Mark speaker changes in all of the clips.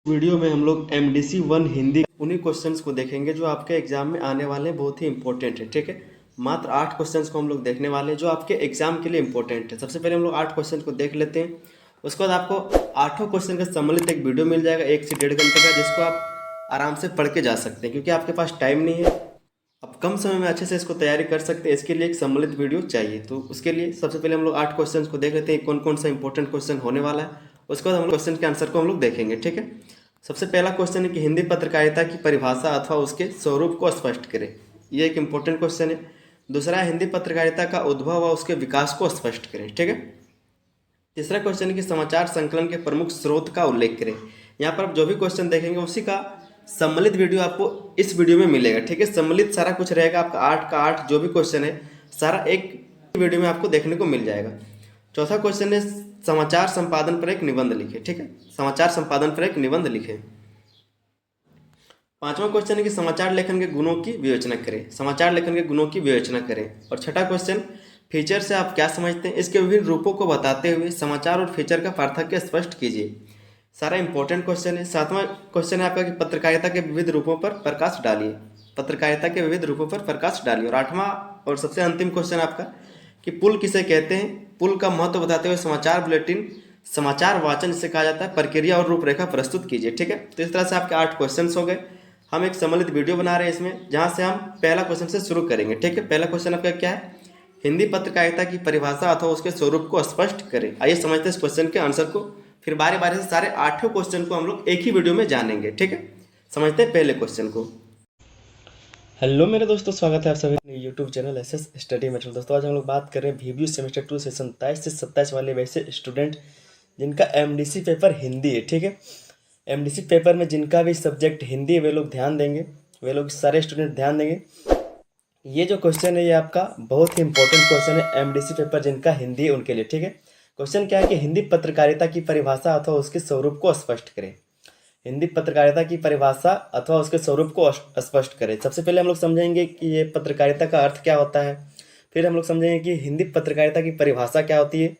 Speaker 1: Video में हम लोग एमडीसी 1 हिंदी उन्हीं क्वेश्चंस को देखेंगे जो आपके एग्जाम में आने वाले हैं, बहुत ही इंपॉर्टेंट है। ठीक है, मात्र 8 क्वेश्चंस को हम लोग देखने वाले हैं जो आपके एग्जाम के लिए इंपॉर्टेंट है। सबसे पहले हम लोग 8 क्वेश्चन को देख लेते हैं। उसके बाद आपको 8 क्वेश्चन का सम्मिलित एक वीडियो मिल जाएगा 1 से 1.5 घंटे का, जिसको आप आराम से पढ़ के जा सकते हैं क्योंकि आपके पास टाइम नहीं है। आप कम समय में अच्छे से इसको तैयारी कर सकते हैं। इसके लिए एक सम्मिलित वीडियो चाहिए, तो उसके लिए सबसे पहले हम लोग 8 क्वेश्चन को देख लेते हैं कौन कौन सा इंपॉर्टेंट क्वेश्चन होने वाला है। उसके बाद हम लोग क्वेश्चन के आंसर को हम लोग देखेंगे। ठीक है, सबसे पहला क्वेश्चन है कि हिंदी पत्रकारिता की परिभाषा अथवा उसके स्वरूप को स्पष्ट करें। ये एक इंपॉर्टेंट क्वेश्चन है। दूसरा है हिंदी पत्रकारिता का उद्भव व उसके विकास को स्पष्ट करें। ठीक है, तीसरा क्वेश्चन है कि समाचार संकलन के प्रमुख स्रोत का उल्लेख करें। यहाँ पर आप जो भी क्वेश्चन देखेंगे उसी का सम्मिलित वीडियो आपको इस वीडियो में मिलेगा। ठीक है, सम्मिलित सारा कुछ रहेगा आपका 8 का 8 जो भी क्वेश्चन है सारा एक वीडियो में आपको देखने को मिल जाएगा। चौथा क्वेश्चन है समाचार संपादन पर एक निबंध लिखे। ठीक है, समाचार संपादन पर एक निबंध लिखे। पांचवा क्वेश्चन है कि समाचार लेखन के गुणों की विवेचना करें। समाचार लेखन के गुणों की विवेचना करें। और छठा क्वेश्चन, फीचर से आप क्या समझते हैं, इसके विभिन्न रूपों को बताते हुए समाचार और फीचर का पार्थक्य स्पष्ट कीजिए। सारा इंपॉर्टेंट क्वेश्चन है। सातवां क्वेश्चन है आपका कि पत्रकारिता के विविध रूपों पर प्रकाश डालिए। पत्रकारिता के विविध रूपों पर प्रकाश डालिए। और आठवां और सबसे अंतिम क्वेश्चन आपका कि पुल किसे कहते हैं, पुल का महत्व बताते हुए समाचार बुलेटिन समाचार वाचन जिसे कहा जाता है प्रक्रिया और रूपरेखा प्रस्तुत कीजिए। ठीक है, तो इस तरह से आपके 8 क्वेश्चन हो गए। हम एक सम्मिलित वीडियो बना रहे हैं इसमें, जहां से हम पहला क्वेश्चन से शुरू करेंगे। ठीक है, पहला क्वेश्चन आपका क्या है, हिंदी पत्रकारिता की परिभाषा अथवा उसके स्वरूप को स्पष्ट करें। आइए समझते हैं इस क्वेश्चन के आंसर को, फिर बारी बारी से सारे 8 क्वेश्चन को हम लोग एक ही वीडियो में जानेंगे। ठीक है, समझते हैं पहले क्वेश्चन को। हेलो मेरे दोस्तों, स्वागत है आप सभी अपने YouTube channel SS study material. दोस्तों आज हम लोग बात कर रहे हैं VBU सेमेस्टर 2 सेशन 23 से 27 वाले वैसे स्टूडेंट जिनका एमडीसी पेपर हिंदी है। ठीक है, एमडीसी पेपर में जिनका भी सब्जेक्ट हिंदी है वे लोग ध्यान देंगे, वे लोग सारे स्टूडेंट ध्यान देंगे। ये जो क्वेश्चन है ये आपका बहुत ही इंपॉर्टेंट क्वेश्चन है एमडीसी पेपर जिनका हिंदी है उनके लिए। ठीक है, क्वेश्चन क्या है कि हिंदी पत्रकारिता की परिभाषा अथवा उसके स्वरूप को स्पष्ट करें। हिंदी पत्रकारिता की परिभाषा अथवा उसके स्वरूप को स्पष्ट करें। सबसे पहले हम लोग समझेंगे कि ये पत्रकारिता का अर्थ क्या होता है, फिर हम लोग समझेंगे कि हिंदी पत्रकारिता की परिभाषा क्या होती है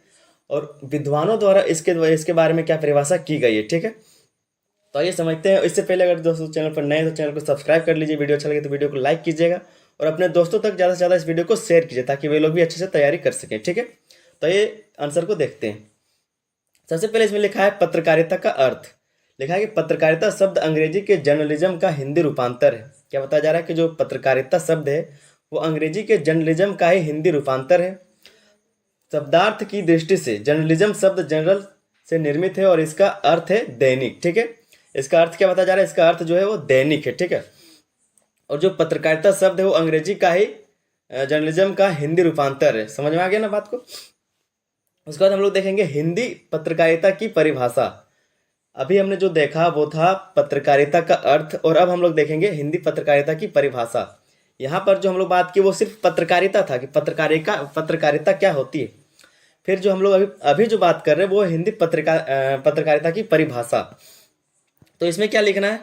Speaker 1: और विद्वानों द्वारा इसके बारे में क्या परिभाषा की गई है। ठीक है, तो आइए समझते हैं। इससे पहले अगर दोस्तों चैनल पर नए हैं तो चैनल को सब्सक्राइब कर लीजिए, वीडियो अच्छा लगे तो वीडियो को लाइक कीजिएगा और अपने दोस्तों तक ज़्यादा से ज़्यादा इस वीडियो को शेयर कीजिए ताकि वे लोग भी अच्छे से तैयारी कर सकें। ठीक है, तो ये आंसर को देखते हैं। सबसे पहले इसमें लिखा है पत्रकारिता का अर्थ। लिखा है कि पत्रकारिता शब्द अंग्रेजी के जर्नलिज्म का हिंदी रूपांतर है। क्या बताया जा रहा है कि जो पत्रकारिता शब्द है वो अंग्रेजी के जर्नलिज्म का ही हिंदी रूपांतर है। शब्दार्थ की दृष्टि से जर्नलिज्म शब्द जनरल से निर्मित है और इसका अर्थ है दैनिक। ठीक है, इसका अर्थ क्या बताया जा रहा है, इसका अर्थ जो है वो दैनिक है। ठीक है, और जो पत्रकारिता शब्द है वो अंग्रेजी का ही जर्नलिज्म का हिंदी रूपांतर है। समझ में आ गया ना बात को। उसके बाद हम लोग देखेंगे हिंदी पत्रकारिता की परिभाषा। अभी हमने जो देखा वो था पत्रकारिता का अर्थ और अब हम लोग देखेंगे हिंदी पत्रकारिता की परिभाषा। यहाँ पर जो हम लोग बात की वो सिर्फ पत्रकारिता था कि पत्रकारिता क्या होती है। फिर जो हम लोग अभी जो बात कर रहे हैं वो हिंदी पत्रकारिता की परिभाषा। तो इसमें क्या लिखना है,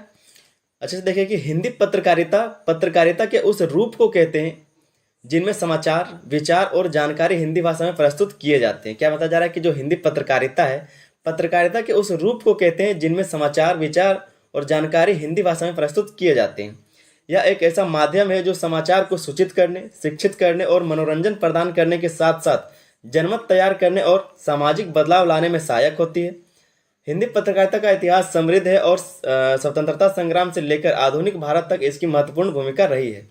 Speaker 1: अच्छे से देखिए कि हिंदी पत्रकारिता के उस रूप को कहते हैं जिनमें समाचार, विचार और जानकारी हिंदी भाषा में प्रस्तुत किए जाते हैं। क्या बताया जा रहा है कि जो हिंदी पत्रकारिता है, पत्रकारिता के उस रूप को कहते हैं जिनमें समाचार, विचार और जानकारी हिंदी भाषा में प्रस्तुत किए जाते हैं। यह एक ऐसा माध्यम है जो समाचार को सूचित करने, शिक्षित करने और मनोरंजन प्रदान करने के साथ साथ जनमत तैयार करने और सामाजिक बदलाव लाने में सहायक होती है। हिंदी पत्रकारिता का इतिहास समृद्ध है और स्वतंत्रता संग्राम से लेकर आधुनिक भारत तक इसकी महत्वपूर्ण भूमिका रही है।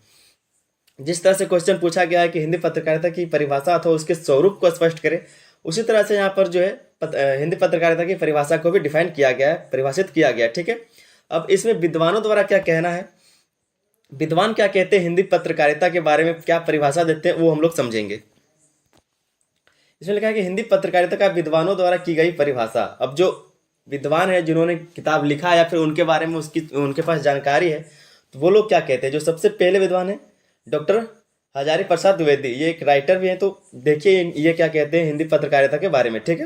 Speaker 1: जिस तरह से क्वेश्चन पूछा गया है कि हिंदी पत्रकारिता की परिभाषा अथवा उसके स्वरूप को स्पष्ट करें, उसी तरह से यहाँ पर जो है हिंदी पत्रकारिता की परिभाषा को भी डिफाइन किया गया है, परिभाषित किया गया है। ठीक है, अब इसमें विद्वानों द्वारा क्या कहना है, विद्वान क्या कहते हैं हिंदी पत्रकारिता के बारे में, क्या परिभाषा देते हैं वो हम लोग समझेंगे। इसमें लिखा है कि हिंदी पत्रकारिता का विद्वानों द्वारा की गई परिभाषा। अब जो विद्वान है जिन्होंने किताब लिखा है या फिर उनके बारे में उनके पास जानकारी है तो वो लोग क्या कहते हैं। जो सबसे पहले विद्वान है डॉक्टर हजारी प्रसाद द्विवेदी, ये एक राइटर भी हैं। तो देखिए ये क्या कहते हैं हिंदी पत्रकारिता के बारे में। ठीक है,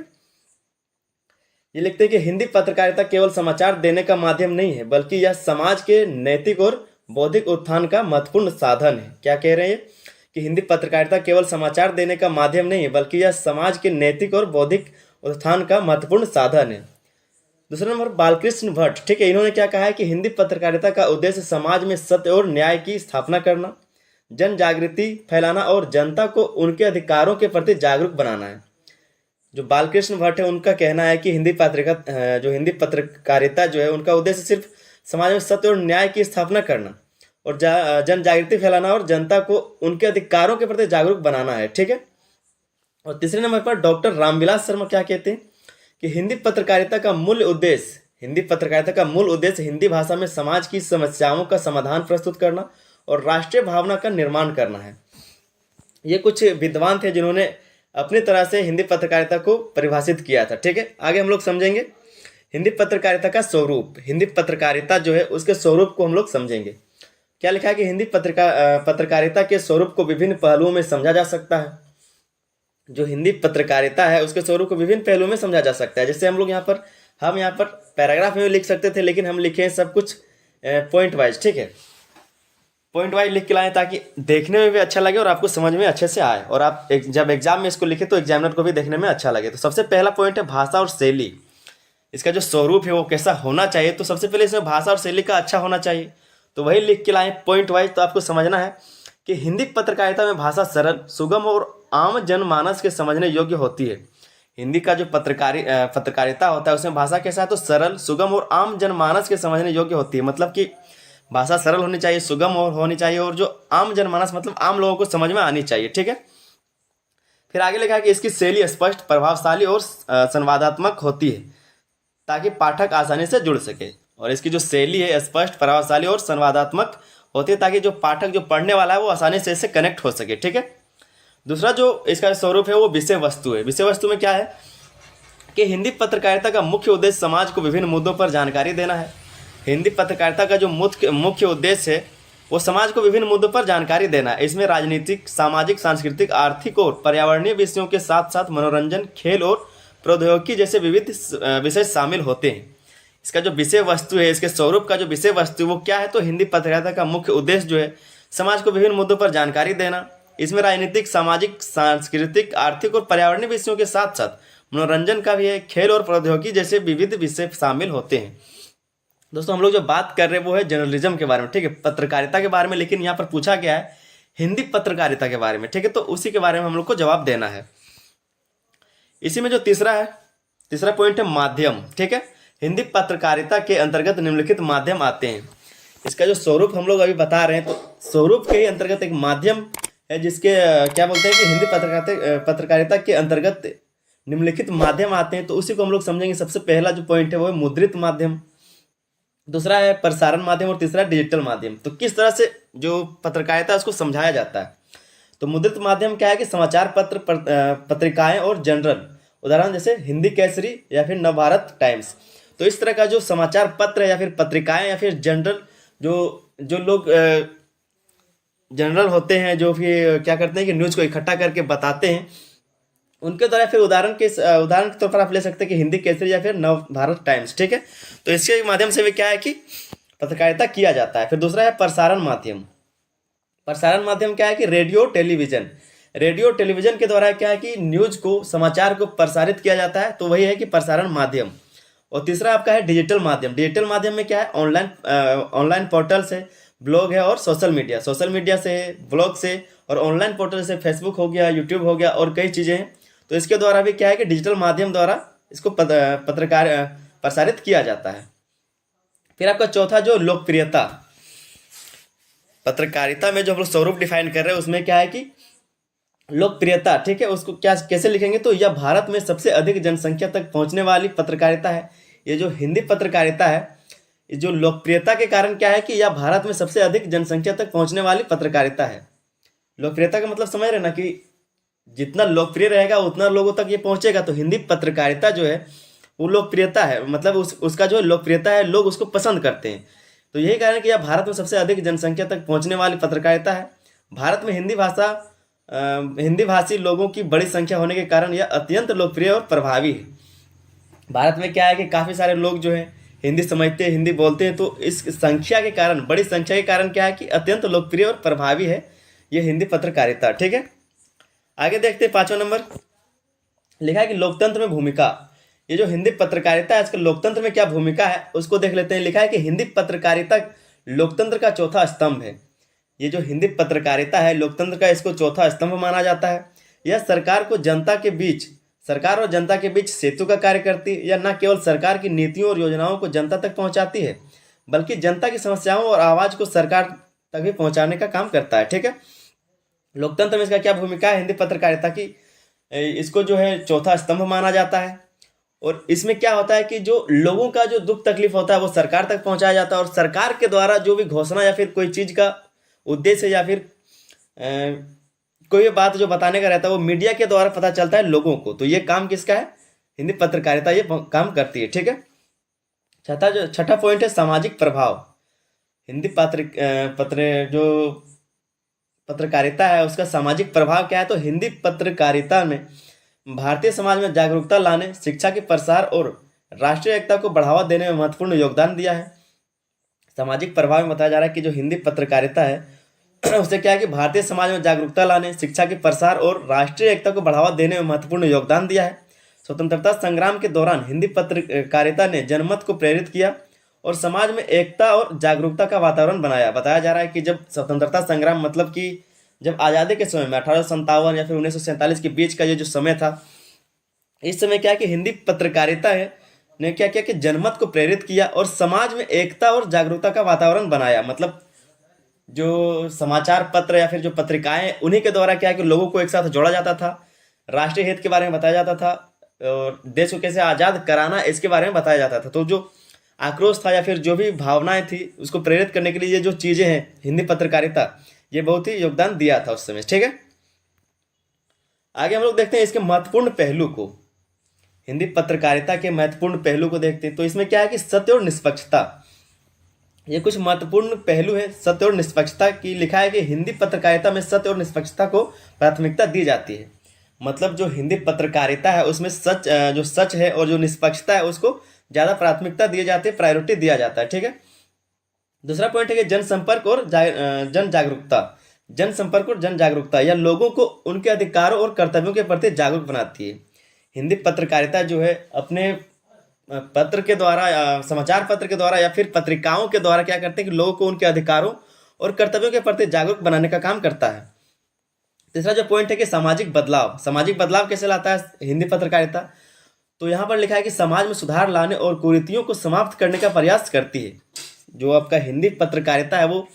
Speaker 1: ये लिखते हैं कि हिंदी पत्रकारिता केवल समाचार देने का माध्यम नहीं है बल्कि यह समाज के नैतिक और बौद्धिक उत्थान का महत्वपूर्ण साधन है। क्या कह रहे हैं कि हिंदी पत्रकारिता केवल समाचार देने का माध्यम नहीं है बल्कि यह समाज के नैतिक और बौद्धिक उत्थान का महत्वपूर्ण साधन है। दूसरा नंबर बालकृष्ण भट्ट, ठीक है, इन्होंने क्या कहा है कि हिंदी पत्रकारिता का उद्देश्य समाज में सत्य और न्याय की स्थापना करना, जन जागृति फैलाना और जनता को उनके अधिकारों के प्रति जागरूक बनाना है। जो बालकृष्ण भट्ट है उनका कहना है कि हिंदी पत्रकारिता जो है उनका उद्देश्य सिर्फ समाज में सत्य और न्याय की स्थापना करना और जन जागृति फैलाना और जनता को उनके अधिकारों के प्रति जागरूक बनाना है, ठीक है। और तीसरे नंबर पर डॉक्टर रामविलास शर्मा क्या कहते हैं कि हिंदी पत्रकारिता का मूल उद्देश्य हिंदी भाषा में समाज की समस्याओं का समाधान प्रस्तुत करना और राष्ट्रीय भावना का निर्माण करना है। ये कुछ विद्वान थे जिन्होंने अपनी तरह से हिंदी पत्रकारिता को परिभाषित किया था, ठीक है। आगे हम लोग समझेंगे हिंदी पत्रकारिता का स्वरूप। हिंदी पत्रकारिता जो है उसके स्वरूप को हम लोग समझेंगे। क्या लिखा है कि हिंदी पत्रकारिता के स्वरूप को विभिन्न पहलुओं में समझा जा सकता है। जो हिंदी पत्रकारिता है उसके स्वरूप को विभिन्न पहलुओं में समझा जा सकता है। जैसे हम यहाँ पर पैराग्राफ में लिख सकते थे, लेकिन हम लिखे हैं सब कुछ पॉइंट वाइज, ठीक है। पॉइंट वाइज लिख के लाएं ताकि देखने में भी अच्छा लगे और आपको समझ में अच्छे से आए, और आप जब एग्जाम में इसको लिखे तो एग्जामिनर को भी देखने में अच्छा लगे। तो सबसे पहला पॉइंट है भाषा और शैली। इसका जो स्वरूप है वो कैसा होना चाहिए, तो सबसे पहले इसमें भाषा और शैली का अच्छा होना चाहिए, तो वही लिख के लाएं पॉइंट वाइज। तो आपको समझना है कि हिंदी पत्रकारिता में भाषा सरल, सुगम और आम जनमानस के समझने योग्य होती है। हिंदी का जो पत्रकारिता होता है उसमें भाषा कैसा है, तो सरल, सुगम और आम जनमानस के समझने योग्य होती है। मतलब कि भाषा सरल होनी चाहिए, सुगम होनी चाहिए, और जो आम जनमानस मतलब आम लोगों को समझ में आनी चाहिए, ठीक है। फिर आगे लिखा है कि इसकी शैली स्पष्ट, प्रभावशाली और संवादात्मक होती है ताकि पाठक आसानी से जुड़ सके। और इसकी जो शैली है स्पष्ट, प्रभावशाली और संवादात्मक होती है ताकि जो पाठक, जो पढ़ने वाला है, वो आसानी से इससे कनेक्ट हो सके, ठीक है। दूसरा जो इसका स्वरूप है वो विषय वस्तु है। विषय वस्तु में क्या है कि हिंदी पत्रकारिता का मुख्य उद्देश्य समाज को विभिन्न मुद्दों पर जानकारी देना है। हिंदी पत्रकारिता का जो मुख्य उद्देश्य है वो समाज को विभिन्न मुद्दों पर जानकारी देना है। इसमें राजनीतिक, सामाजिक, सांस्कृतिक, आर्थिक और पर्यावरणीय विषयों के साथ साथ मनोरंजन, खेल और प्रौद्योगिकी जैसे विविध विषय शामिल होते हैं। इसका जो विषय वस्तु है, इसके स्वरूप का जो विषय वस्तु वो क्या है, तो हिंदी पत्रकारिता का मुख्य उद्देश्य जो है समाज को विभिन्न मुद्दों पर जानकारी देना। इसमें राजनीतिक, सामाजिक, सांस्कृतिक, आर्थिक और पर्यावरणीय विषयों के साथ साथ मनोरंजन का भी है, खेल और प्रौद्योगिकी जैसे विविध विषय शामिल होते हैं। दोस्तों हम लोग जो बात कर रहे हैं वो है जर्नलिज्म के बारे में, ठीक है, पत्रकारिता के बारे में, लेकिन यहाँ पर पूछा गया है हिंदी पत्रकारिता के बारे में, ठीक है, तो उसी के बारे में हम लोग को जवाब देना है। इसी में जो तीसरा पॉइंट है माध्यम, ठीक है। हिंदी पत्रकारिता के अंतर्गत निम्नलिखित माध्यम आते हैं। इसका जो स्वरूप हम लोग अभी बता रहे हैं, तो स्वरूप के ही अंतर्गत एक माध्यम है जिसके क्या बोलते हैं कि हिंदी पत्रकारिता के अंतर्गत निम्नलिखित माध्यम आते हैं, तो उसी को हम लोग समझेंगे। सबसे पहला जो पॉइंट है वो है मुद्रित माध्यम, दूसरा है प्रसारण माध्यम और तीसरा डिजिटल माध्यम। तो किस तरह से जो पत्रकारिता है उसको समझाया जाता है, तो मुद्रित माध्यम क्या है कि समाचार पत्र, पत्रिकाएं और जर्नल, उदाहरण जैसे हिंदी केसरी या फिर नवभारत टाइम्स। तो इस तरह का जो समाचार पत्र या फिर पत्रिकाएं या फिर जर्नल, जो लोग जनरल होते हैं, जो फिर क्या करते हैं कि न्यूज़ को इकट्ठा करके बताते हैं, उनके द्वारा फिर उदाहरण के तौर पर आप ले सकते हैं कि हिंदी केसरी या फिर नवभारत टाइम्स, ठीक है। तो इसके माध्यम से भी क्या है कि पत्रकारिता किया जाता है। फिर दूसरा है प्रसारण माध्यम। प्रसारण माध्यम क्या है कि रेडियो टेलीविजन के द्वारा क्या है कि न्यूज़ को, समाचार को प्रसारित किया जाता है, तो वही है कि प्रसारण माध्यम। और तीसरा आपका है डिजिटल माध्यम। डिजिटल माध्यम में क्या है, ऑनलाइन पोर्टल से, ब्लॉग है और सोशल मीडिया से, ब्लॉग से और ऑनलाइन पोर्टल से फेसबुक हो गया, यूट्यूब हो गया और कई चीज़ें हैं। तो इसके द्वारा भी क्या है कि डिजिटल माध्यम द्वारा इसको प्रसारित किया जाता है। फिर आपका चौथा जो लोकप्रियता, पत्रकारिता में जो हम लोग स्वरूप डिफाइन कर रहे हैं उसमें क्या है कि लोकप्रियता, ठीक है, उसको कैसे लिखेंगे, तो यह भारत में सबसे अधिक जनसंख्या तक पहुंचने वाली पत्रकारिता है। ये जो हिंदी पत्रकारिता है, जो लोकप्रियता के कारण क्या है कि यह भारत में सबसे अधिक जनसंख्या तक पहुंचने वाली पत्रकारिता है। लोकप्रियता का मतलब समझ रहे ना कि जितना लोकप्रिय रहेगा उतना लोगों तक ये पहुंचेगा। तो हिंदी पत्रकारिता जो है वो लोकप्रियता है, मतलब उसका जो लोकप्रियता है, लोग उसको पसंद करते हैं। तो यही कारण है कि यह भारत में सबसे अधिक जनसंख्या तक पहुंचने वाली पत्रकारिता है। भारत में हिंदी भाषी लोगों की बड़ी संख्या होने के कारण यह अत्यंत लोकप्रिय और प्रभावी है। भारत में क्या है कि काफ़ी सारे लोग जो हैं हिंदी समझते हैं, हिंदी बोलते हैं, तो इस संख्या के कारण, बड़ी संख्या के कारण क्या है कि अत्यंत लोकप्रिय और प्रभावी है ये हिंदी पत्रकारिता, ठीक है। आगे देखते हैं 5वां नंबर, लिखा है कि लोकतंत्र में भूमिका। ये जो हिंदी पत्रकारिता है इसका लोकतंत्र में क्या भूमिका है उसको देख लेते हैं। लिखा है कि हिंदी पत्रकारिता लोकतंत्र का चौथा स्तंभ है। ये जो हिंदी पत्रकारिता है लोकतंत्र का इसको चौथा स्तंभ माना जाता है। यह सरकार और जनता के बीच सेतु का कार्य करती है। यह न केवल सरकार की नीतियों और योजनाओं को जनता तक पहुंचाती है बल्कि जनता की समस्याओं और आवाज को सरकार तक भी पहुंचाने का काम करता है। ठीक है, लोकतंत्र में इसका क्या भूमिका है हिंदी पत्रकारिता की, इसको जो है चौथा स्तंभ माना जाता है। और इसमें क्या होता है कि जो लोगों का जो दुख तकलीफ होता है वो सरकार तक पहुंचाया जाता है और सरकार के द्वारा जो भी घोषणा या फिर कोई चीज का उद्देश्य या फिर कोई भी बात जो बताने का रहता है वो मीडिया के द्वारा पता चलता है लोगों को। तो ये काम किसका है, हिंदी पत्रकारिता ये काम करती है। ठीक है, छठा पॉइंट है सामाजिक प्रभाव। हिंदी जो पत्रकारिता है उसका सामाजिक प्रभाव क्या है, तो हिंदी पत्रकारिता में भारतीय समाज में जागरूकता लाने, शिक्षा के प्रसार और राष्ट्रीय एकता को बढ़ावा देने में महत्वपूर्ण योगदान दिया है। सामाजिक प्रभाव में बताया जा रहा है कि जो हिंदी पत्रकारिता है उससे क्या है कि भारतीय समाज में जागरूकता लाने, शिक्षा के प्रसार और राष्ट्रीय एकता को बढ़ावा देने में महत्वपूर्ण योगदान दिया है। स्वतंत्रता संग्राम के दौरान हिंदी पत्रकारिता ने जनमत को प्रेरित किया और समाज में एकता और जागरूकता का वातावरण बनाया। बताया जा रहा है कि जब स्वतंत्रता संग्राम मतलब कि जब आज़ादी के समय में 1857 या फिर 1947 के बीच का ये जो समय था, इस समय क्या है कि हिंदी पत्रकारिता है ने क्या किया कि जनमत को प्रेरित किया और समाज में एकता और जागरूकता का वातावरण बनाया। मतलब जो समाचार पत्र या फिर जो पत्रिकाएं उन्हीं के द्वारा क्या है कि लोगों को एक साथ जोड़ा जाता था, राष्ट्रीय हित के बारे में बताया जाता था और देश को कैसे आज़ाद कराना इसके बारे में बताया जाता था। तो जो आक्रोश था या फिर जो भी भावनाएं थी उसको प्रेरित करने के लिए ये जो चीज़ें हैं हिंदी पत्रकारिता ये बहुत ही योगदान दिया था उस समय। ठीक है, आगे हम लोग देखते हैं इसके महत्वपूर्ण पहलू को, हिंदी पत्रकारिता के महत्वपूर्ण पहलू को देखते हैं। तो इसमें क्या है कि सत्य और निष्पक्षता, ये कुछ महत्वपूर्ण पहलू है सत्य और निष्पक्षता की। लिखा है कि हिंदी पत्रकारिता में सत्य और निष्पक्षता को प्राथमिकता दी जाती है। मतलब जो हिंदी पत्रकारिता है उसमें जो सच है और जो निष्पक्षता है उसको ज़्यादा प्राथमिकता दी जाती है, प्रायोरिटी दिया जाता है। ठीक है, दूसरा पॉइंट है कि जनसंपर्क और जन जागरूकता या लोगों को उनके अधिकारों और कर्तव्यों के प्रति जागरूक बनाती है। हिंदी पत्रकारिता जो है अपने पत्र के द्वारा, समाचार पत्र के द्वारा या फिर पत्रिकाओं के द्वारा क्या करते हैं कि लोगों को उनके अधिकारों और कर्तव्यों के प्रति जागरूक बनाने का काम करता है। तीसरा जो पॉइंट है कि सामाजिक बदलाव कैसे लाता है हिंदी पत्रकारिता, तो यहाँ पर लिखा है कि समाज में सुधार लाने और कुरीतियों को समाप्त करने का प्रयास करती है। जो आपका हिंदी पत्रकारिता है वो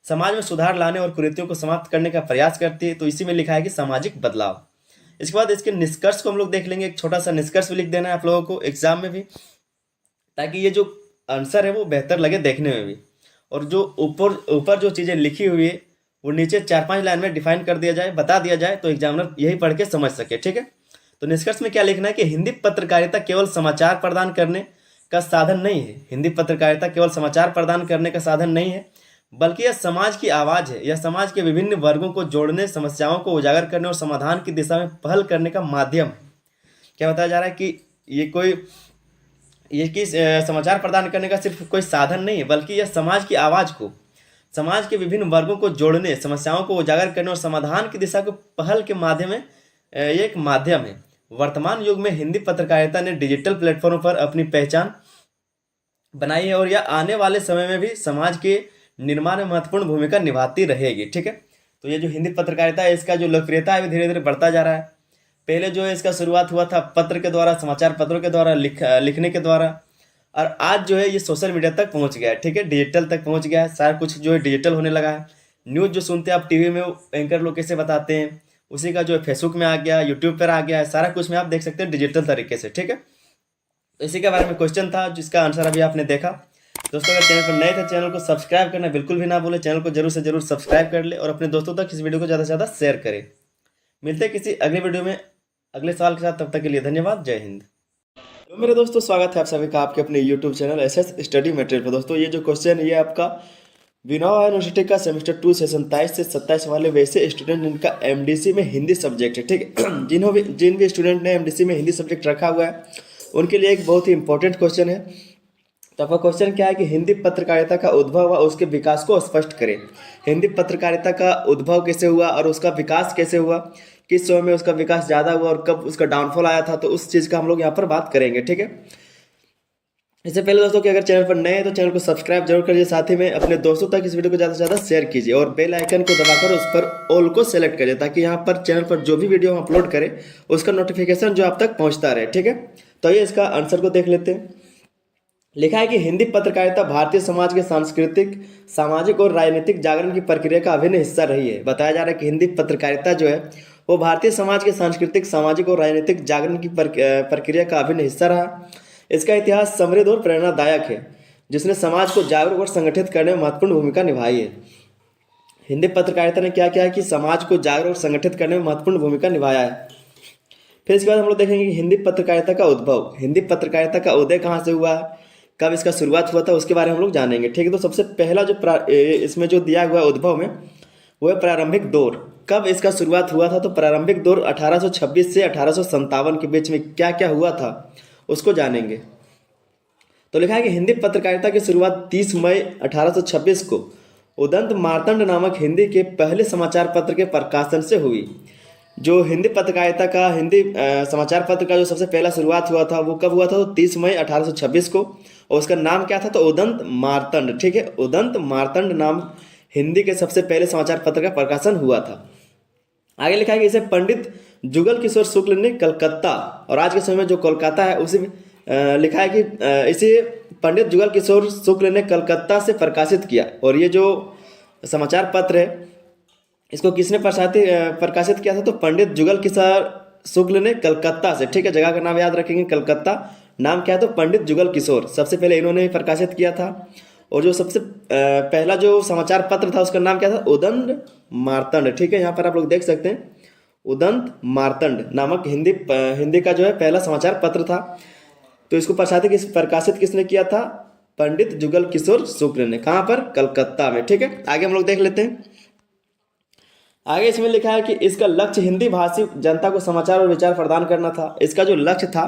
Speaker 1: समाज में सुधार लाने और कुरीतियों को समाप्त करने का प्रयास करती है। तो इसी में लिखा है कि सामाजिक बदलाव। इसके बाद इसके निष्कर्ष को हम लोग देख लेंगे। एक छोटा सा निष्कर्ष भी लिख देना है आप लोगों को एग्जाम में भी, ताकि ये जो आंसर है वो बेहतर लगे देखने में भी। और जो ऊपर जो चीज़ें लिखी हुई है वो नीचे 4-5 लाइन में डिफाइन कर दिया जाए, बता दिया जाए, तो एग्जामिनर यही पढ़ के समझ सके। ठीक है, तो निष्कर्ष में क्या लिखना है कि हिंदी पत्रकारिता केवल समाचार प्रदान करने का साधन नहीं है। हिंदी पत्रकारिता केवल समाचार प्रदान करने का साधन नहीं है बल्कि यह समाज की आवाज़ है। यह समाज के विभिन्न वर्गों को जोड़ने, समस्याओं को उजागर करने और समाधान की दिशा में पहल करने का माध्यम है। क्या बताया जा रहा है कि समाचार प्रदान करने का सिर्फ कोई साधन नहीं है बल्कि यह समाज की आवाज़ को, समाज के विभिन्न वर्गों को जोड़ने, समस्याओं को उजागर करने और समाधान की दिशा को पहल के माध्यम में ये एक माध्यम है। वर्तमान युग में हिंदी पत्रकारिता ने डिजिटल प्लेटफॉर्म पर अपनी पहचान बनाई है और यह आने वाले समय में भी समाज के निर्माण में महत्वपूर्ण भूमिका निभाती रहेगी। ठीक है, तो ये जो हिंदी पत्रकारिता है इसका जो लोकप्रियता है वो धीरे धीरे बढ़ता जा रहा है। पहले जो है इसका शुरुआत हुआ था पत्र के द्वारा, समाचार पत्रों के द्वारा लिखने के द्वारा, और आज जो है ये सोशल मीडिया तक पहुंच गया है। ठीक है, डिजिटल तक पहुंच गया है, सारा कुछ जो है डिजिटल होने लगा है। न्यूज़ जो सुनते हैं आप टीवी में एंकर लोग कैसे बताते हैं, उसी का जो है फेसबुक में आ गया, यूट्यूब पर आ गया है, सारा कुछ में आप देख सकते हैं डिजिटल तरीके से। ठीक है, तो इसी के बारे में क्वेश्चन था जिसका आंसर अभी आपने देखा। दोस्तों अगर चैनल पर नए थे चैनल को सब्सक्राइब करना बिल्कुल भी ना भूलें, चैनल को जरूर से जरूर सब्सक्राइब कर ले और अपने दोस्तों तक इस वीडियो को ज़्यादा से ज़्यादा शेयर करें। मिलते हैं किसी अगले वीडियो में अगले सवाल के साथ, तब तक के लिए धन्यवाद, जय हिंद। तो मेरे दोस्तों स्वागत है आप सभी का आपके अपने YouTube channel SS study material पर। दोस्तों ये जो क्वेश्चन है ये आपका विनोबा यूनिवर्सिटी का सेमेस्टर 2 सेशन 23 से 27 वाले वैसे स्टूडेंट जिनका एमडीसी में हिंदी सब्जेक्ट है। ठीक है, जिन भी स्टूडेंट ने एमडीसी में हिंदी सब्जेक्ट रखा हुआ है उनके लिए एक बहुत ही इंपॉर्टेंट क्वेश्चन है। तो आपका क्वेश्चन क्या है कि हिंदी पत्रकारिता का उद्भव व उसके विकास को स्पष्ट करें। हिंदी पत्रकारिता का उद्भव कैसे हुआ और उसका विकास कैसे हुआ किस समय में उसका विकास ज़्यादा हुआ और कब उसका डाउनफॉल आया था, तो उस चीज़ का हम लोग यहाँ पर बात करेंगे। ठीक है, इससे पहले दोस्तों कि अगर चैनल पर नए हैं तो चैनल को सब्सक्राइब जरूर करिए, साथ ही में अपने दोस्तों तक इस वीडियो को ज़्यादा से ज़्यादा शेयर कीजिए और बेल आइकन को दबाकर उस पर ऑल को सेलेक्ट करिए, ताकि यहाँ पर चैनल पर जो भी वीडियो हम अपलोड करें उसका नोटिफिकेशन जो आप तक पहुँचता रहे। ठीक है, तो ये इसका आंसर को देख लेते हैं। लिखा है कि हिंदी पत्रकारिता भारतीय समाज के सांस्कृतिक, सामाजिक और राजनीतिक जागरण की प्रक्रिया का अभिन्न हिस्सा रही है। बताया जा रहा है कि हिंदी पत्रकारिता जो है वो भारतीय समाज के सांस्कृतिक, सामाजिक और राजनीतिक जागरण की प्रक्रिया का अभिन्न हिस्सा रहा। इसका इतिहास समृद्ध और प्रेरणादायक है, जिसने समाज को जागरूक और संगठित करने में महत्वपूर्ण भूमिका निभाई है। हिंदी पत्रकारिता ने क्या किया है कि समाज को जागरूक और संगठित करने में महत्वपूर्ण भूमिका निभाया है। फिर इसके बाद हम लोग देखेंगे कि हिंदी पत्रकारिता का उद्भव, हिंदी पत्रकारिता का उदय कहाँ से हुआ, कब इसका शुरुआत हुआ था, उसके बारे में हम लोग जानेंगे। ठीक है, तो सबसे पहला जो इसमें जो दिया हुआ है उद्भव में, वो है प्रारंभिक दौर। कब इसका शुरुआत हुआ था, तो प्रारंभिक दौर 1826 से 1857 के बीच में क्या क्या हुआ था उसको जानेंगे। तो लिखा है कि हिंदी पत्रकारिता की शुरुआत 30 मई 1826 को उदंत मार्तंड नामक हिंदी के पहले समाचार पत्र के प्रकाशन से हुई। जो हिंदी पत्रकारिता का, हिंदी समाचार पत्र का जो सबसे पहला शुरुआत हुआ था वो कब हुआ था, तो 30 मई 1826 को, और उसका नाम क्या था, तो उदंत मार्तंड। ठीक है, उदंत मार्तंड नाम हिंदी के सबसे पहले समाचार पत्र का प्रकाशन हुआ था। आगे लिखा है कि इसे पंडित जुगल किशोर शुक्ल ने कलकत्ता, और आज के समय में जो कोलकाता है उसी में लिखा है कि इसे पंडित जुगल किशोर शुक्ल ने कलकत्ता से प्रकाशित किया। और ये जो समाचार पत्र है इसको किसने प्रकाशित किया था, तो पंडित जुगल किशोर शुक्ल ने कलकत्ता से। ठीक है, जगह का नाम याद रखेंगे, कलकत्ता, नाम क्या है, तो पंडित जुगल किशोर, सबसे पहले इन्होंने प्रकाशित किया था। और जो सबसे पहला जो समाचार पत्र था उसका नाम क्या था, उदंत मार्तंड। ठीक है, यहाँ पर आप लोग देख सकते हैं उदंत मार्तंड नामक हिंदी का जो है पहला समाचार पत्र था। तो इसको प्रकाशित किसने किया था, पंडित जुगल किशोर शुक्ल ने। कहाँ पर, कलकत्ता में। ठीक है, आगे हम लोग देख लेते हैं। आगे इसमें लिखा है कि इसका लक्ष्य हिंदी भाषी जनता को समाचार और विचार प्रदान करना था। इसका जो लक्ष्य था,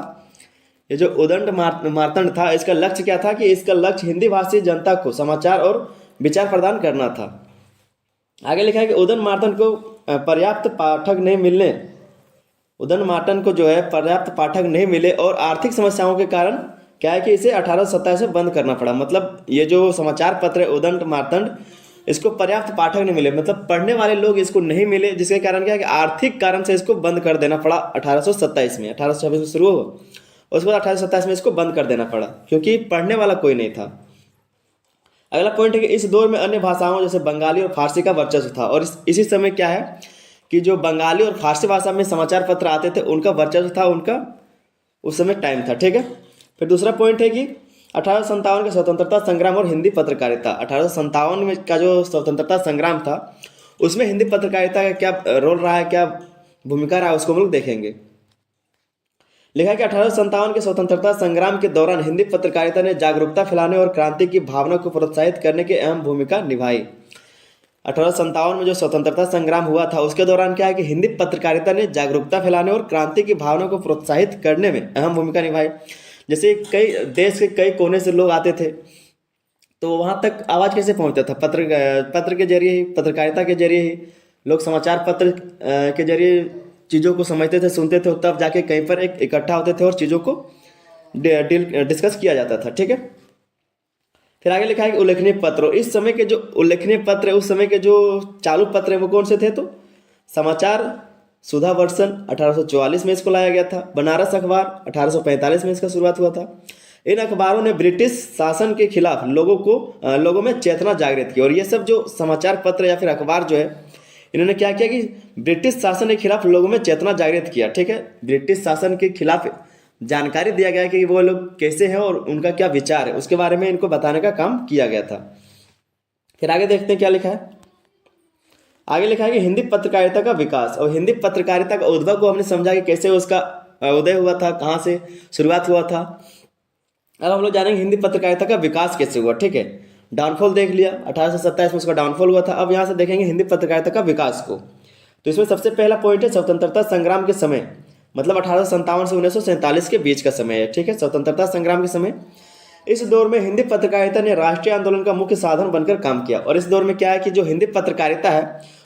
Speaker 1: ये जो उदंत मार्तंड था, इसका लक्ष्य क्या था कि इसका लक्ष्य हिंदी भाषी जनता को समाचार और विचार प्रदान करना था। आगे लिखा है कि उदंत मार्तंड को पर्याप्त पाठक नहीं मिलने, उदंत मार्तंड को जो है पर्याप्त पाठक नहीं मिले और आर्थिक समस्याओं के कारण क्या है कि इसे 1827 में बंद करना पड़ा। मतलब ये जो समाचार पत्र है उदंत मार्तंड, इसको पर्याप्त पाठक नहीं मिले, मतलब पढ़ने वाले लोग इसको नहीं मिले, जिसके कारण क्या है कि आर्थिक कारण से इसको बंद कर देना पड़ा 1827 में। 1826 में शुरू हुआ, उसके बाद 1827 में इसको बंद कर देना पड़ा, क्योंकि पढ़ने वाला कोई नहीं था। अगला पॉइंट है कि इस दौर में अन्य भाषाओं जैसे बंगाली और फारसी का वर्चस्व था। और इसी समय क्या है कि जो बंगाली और फारसी भाषा में समाचार पत्र आते थे उनका वर्चस्व था, उनका उस समय टाइम था। ठीक है, फिर दूसरा पॉइंट है कि 1857 के स्वतंत्रता संग्राम और हिंदी पत्रकारिता। 1857 में का जो स्वतंत्रता संग्राम था उसमें हिंदी पत्रकारिता का क्या रोल रहा है, क्या भूमिका रहा है, उसको हम लोग देखेंगे। लिखा है कि 1857 के स्वतंत्रता संग्राम के दौरान हिंदी पत्रकारिता ने जागरूकता फैलाने और क्रांति की भावना को प्रोत्साहित करने की अहम भूमिका निभाई। 1857 में जो स्वतंत्रता संग्राम हुआ था उसके दौरान क्या है कि हिंदी पत्रकारिता ने जागरूकता फैलाने और क्रांति की भावना को प्रोत्साहित करने में अहम भूमिका निभाई। जैसे कई देश के कई कोने से लोग आते थे, तो वहाँ तक आवाज़ कैसे पहुँचता था, पत्र के जरिए ही, पत्रकारिता के जरिए ही लोग समाचार पत्र के जरिए चीज़ों को समझते थे, सुनते थे, तब जाके कहीं पर एक इकट्ठा होते थे और चीज़ों को डिस्कस किया जाता था। ठीक है, फिर आगे लिखा है कि उल्लेखनीय पत्र। इस समय के जो उल्लेखनीय पत्र, उस समय के जो चालू पत्र हैं वो कौन से थे, तो समाचार सुधा वर्षन 1844 में इसको लाया गया था। बनारस अखबार 1845 में इसका शुरुआत हुआ था। इन अखबारों ने ब्रिटिश शासन के खिलाफ लोगों में चेतना जागृत की। और ये सब जो समाचार पत्र या फिर अखबार जो है, इन्होंने क्या किया कि ब्रिटिश शासन के खिलाफ लोगों में चेतना जागृत किया। ठीक है, ब्रिटिश शासन के खिलाफ जानकारी दिया गया कि वो लोग कैसे हैं और उनका क्या विचार है, उसके बारे में इनको बताने का काम किया गया था। फिर आगे देखते हैं क्या लिखा है। आगे लिखा है कि हिंदी पत्रकारिता का विकास। और हिंदी पत्रकारिता का उद्भव को हमने समझा कि कैसे उसका उदय हुआ था, कहाँ से शुरुआत हुआ था। अब हम लोग जानेंगे हिंदी पत्रकारिता का विकास कैसे हुआ। ठीक है, डाउनफॉल देख लिया, 1827 में उसका डाउनफॉल हुआ था। अब यहाँ से देखेंगे हिंदी पत्रकारिता का विकास को। तो इसमें सबसे पहला पॉइंट है स्वतंत्रता संग्राम के समय, मतलब 1857 से 1947 के बीच का समय है। ठीक है, स्वतंत्रता संग्राम के समय इस दौर में हिंदी पत्रकारिता ने राष्ट्रीय आंदोलन का मुख्य साधन बनकर काम किया। और इस दौर में क्या है कि जो हिंदी पत्रकारिता है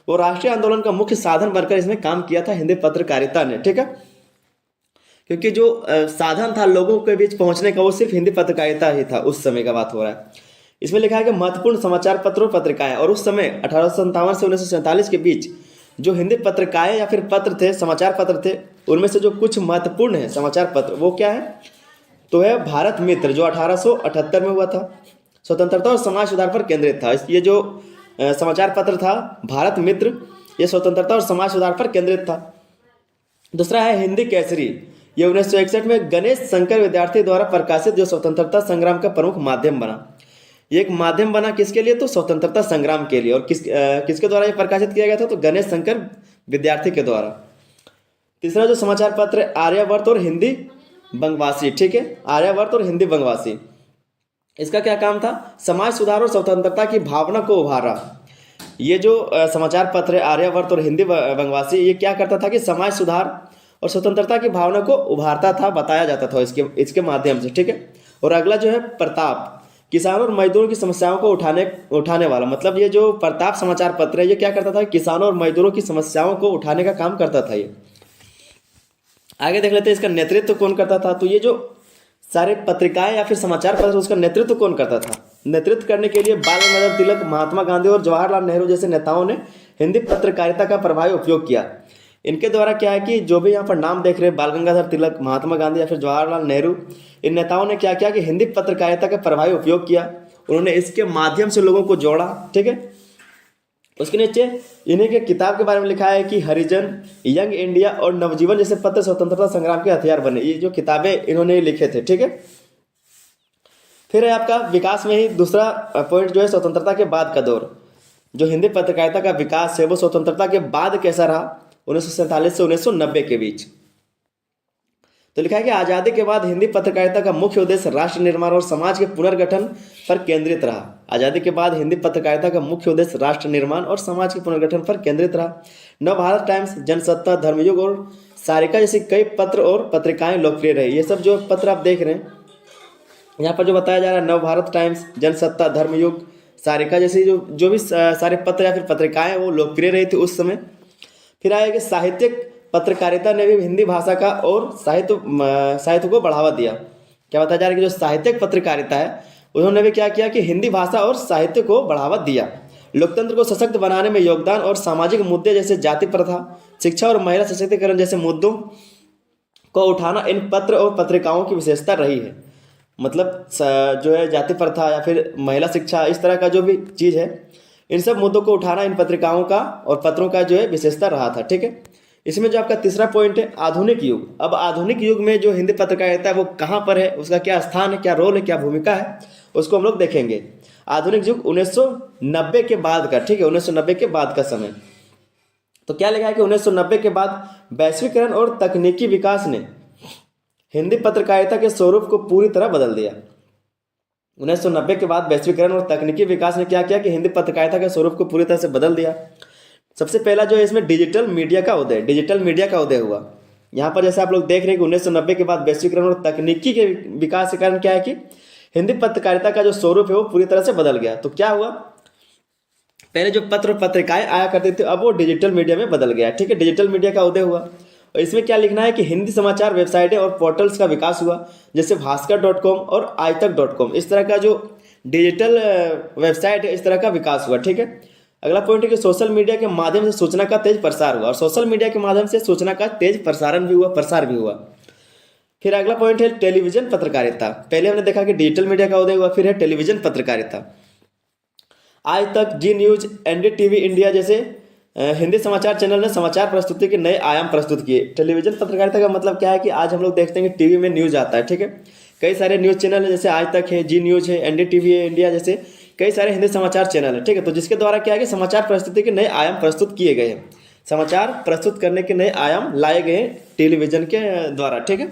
Speaker 1: वो राष्ट्रीय आंदोलन का मुख्य साधन बनकर इसमें काम किया था हिंदी पत्रकारिता ने, ठीक है। क्योंकि जो साधन था लोगों के बीच पहुंचने का वो सिर्फ हिंदी पत्रकारिता ही था, उस समय का बात हो रहा है। इसमें लिखा है कि महत्वपूर्ण समाचार पत्र और पत्रिकाएं, और उस समय 1857 से 1947 के बीच जो हिंदी पत्रिकाएं या फिर पत्र थे, समाचार पत्र थे, उनमें से जो कुछ महत्वपूर्ण है समाचार पत्र वो क्या है, तो है भारत मित्र जो 1878 में हुआ था, स्वतंत्रता और समाज सुधार पर केंद्रित था। ये जो समाचार पत्र था भारत मित्र, ये स्वतंत्रता और समाज सुधार पर केंद्रित था। दूसरा है हिंदी केसरी, ये 1961 में गणेश शंकर विद्यार्थी द्वारा प्रकाशित जो स्वतंत्रता संग्राम का प्रमुख माध्यम बना। ये एक माध्यम बना किसके लिए, तो स्वतंत्रता संग्राम के लिए। और किसके द्वारा ये प्रकाशित किया गया था, तो गणेश शंकर विद्यार्थी के द्वारा। तीसरा जो समाचार पत्र आर्यावर्त और हिंदी बंगवासी, ठीक है, आर्यावर्त और हिंदी बंगवासी, इसका क्या काम था, समाज सुधार और स्वतंत्रता की भावना को उभारा। ये जो समाचार पत्र है आर्यावर्त और हिंदी बंगवासी, ये क्या करता था कि समाज सुधार और स्वतंत्रता की भावना को उभारता था, बताया जाता था इसके माध्यम से, ठीक है। और अगला जो है प्रताप, किसानों और मजदूरों की समस्याओं को उठाने वाला। मतलब ये जो प्रताप समाचार पत्र है ये क्या करता था, किसानों और मजदूरों की समस्याओं को उठाने का काम करता था। ये आगे देख लेते हैं इसका नेतृत्व कौन करता था। तो ये जो सारे पत्रिकाएं या फिर समाचार पत्र उसका नेतृत्व कौन करता था, नेतृत्व करने के लिए बाल गंगाधर तिलक, महात्मा गांधी और जवाहरलाल नेहरू जैसे नेताओं ने हिंदी पत्रकारिता का प्रभावी उपयोग किया। इनके द्वारा क्या है कि जो भी यहाँ पर नाम देख रहे हैं, बाल गंगाधर तिलक, महात्मा गांधी या फिर जवाहरलाल नेहरू, इन नेताओं ने क्या किया कि हिंदी पत्रकारिता का प्रभावी उपयोग किया। उन्होंने इसके माध्यम से लोगों को जोड़ा, ठीक है। उसके नीचे इन्हीं के किताब के बारे में लिखा है कि हरिजन, यंग इंडिया और नवजीवन जैसे पत्र स्वतंत्रता संग्राम के हथियार बने। ये जो किताबें इन्होंने लिखे थे, ठीक है। फिर है आपका विकास में ही दूसरा पॉइंट जो है स्वतंत्रता के बाद का दौर। जो हिंदी पत्रकारिता का विकास है वो स्वतंत्रता के बाद कैसा रहा, 1947 से 1990 के बीच। तो लिखा है कि आज़ादी के बाद हिंदी पत्रकारिता का मुख्य उद्देश्य राष्ट्र निर्माण और समाज के पुनर्गठन पर केंद्रित रहा। आज़ादी के बाद हिंदी पत्रकारिता का मुख्य उद्देश्य राष्ट्र निर्माण और समाज के पुनर्गठन पर केंद्रित रहा। नवभारत टाइम्स, जनसत्ता, धर्मयुग और सारिका जैसी कई पत्र और पत्रिकाएं लोकप्रिय रही। ये सब जो पत्र आप देख रहे हैं यहाँ पर जो बताया जा रहा है, नवभारत टाइम्स, जनसत्ता, धर्मयुग, सारिका जैसी जो भी सारे पत्र या फिर पत्रिकाएं वो लोकप्रिय रही थी उस समय। फिर आया कि साहित्यिक पत्रकारिता ने भी हिंदी भाषा का और साहित्य को बढ़ावा दिया। क्या बताया जा रहा है कि जो साहित्यिक पत्रकारिता है उन्होंने भी क्या किया कि हिंदी भाषा और साहित्य को बढ़ावा दिया। लोकतंत्र को सशक्त बनाने में योगदान और सामाजिक मुद्दे जैसे जाति प्रथा, शिक्षा और महिला सशक्तिकरण जैसे मुद्दों को उठाना इन पत्र और पत्रिकाओं की विशेषता रही है। मतलब जो है जाति प्रथा या फिर महिला शिक्षा, इस तरह का जो भी चीज़ है, इन सब मुद्दों को उठाना इन पत्रिकाओं का और पत्रों का जो है विशेषता रहा था, ठीक है। इसमें जो आपका तीसरा पॉइंट है आधुनिक युग। अब आधुनिक युग में जो हिंदी पत्रकारिता है वो कहाँ पर है, उसका क्या स्थान है, क्या रोल है, क्या भूमिका है, उसको हम लोग देखेंगे। आधुनिक युग 1990 के बाद का, ठीक है, 1990 के बाद का समय। तो क्या लिखा है कि 1990 के बाद वैश्वीकरण और तकनीकी विकास ने हिंदी पत्रकारिता के स्वरूप को पूरी तरह बदल दिया। 1990 के बाद वैश्वीकरण और तकनीकी विकास ने क्या किया कि हिंदी पत्रकारिता के स्वरूप को पूरी तरह से बदल दिया। सबसे पहला जो है इसमें डिजिटल मीडिया का उदय हुआ। यहाँ पर जैसे आप लोग देख रहे हैं कि 1990 के बाद वैश्वीकरण और तकनीकी के विकास के कारण क्या है कि हिंदी पत्रकारिता का जो स्वरूप है वो पूरी तरह से बदल गया। तो क्या हुआ, पहले जो पत्र पत्रिकाएं आया करते थे अब वो डिजिटल मीडिया में बदल गया, ठीक है। डिजिटल मीडिया का उदय हुआ और इसमें क्या लिखना है कि हिंदी समाचार वेबसाइटें और पोर्टल्स का विकास हुआ, जैसे भास्कर.com और आजतक.com। इस तरह का जो डिजिटल वेबसाइट है इस तरह का विकास हुआ, ठीक है। अगला पॉइंट है कि सोशल मीडिया के माध्यम से सूचना का तेज प्रसार हुआ, और सोशल मीडिया के माध्यम से सूचना का तेज प्रसार भी हुआ। फिर अगला पॉइंट है टेलीविजन पत्रकारिता। पहले हमने देखा कि डिजिटल मीडिया का उदय हुआ, फिर है टेलीविजन पत्रकारिता। आज तक, जी न्यूज, एनडीटीवी इंडिया जैसे हिंदी समाचार चैनल ने समाचार प्रस्तुति के नए आयाम प्रस्तुत किए। टेलीविजन पत्रकारिता का मतलब क्या है कि आज हम लोग देखते हैं कि टीवी में न्यूज आता है, ठीक है। कई सारे न्यूज़ चैनल है, जैसे आज तक है, जी न्यूज है, एनडीटीवी है इंडिया जैसे कई सारे हिंदी समाचार चैनल है, ठीक है। तो जिसके द्वारा क्या है कि समाचार प्रस्तुति के नए आयाम प्रस्तुत किए गए हैं, समाचार प्रस्तुत करने के नए आयाम लाए गए हैं टेलीविजन के द्वारा, ठीक है।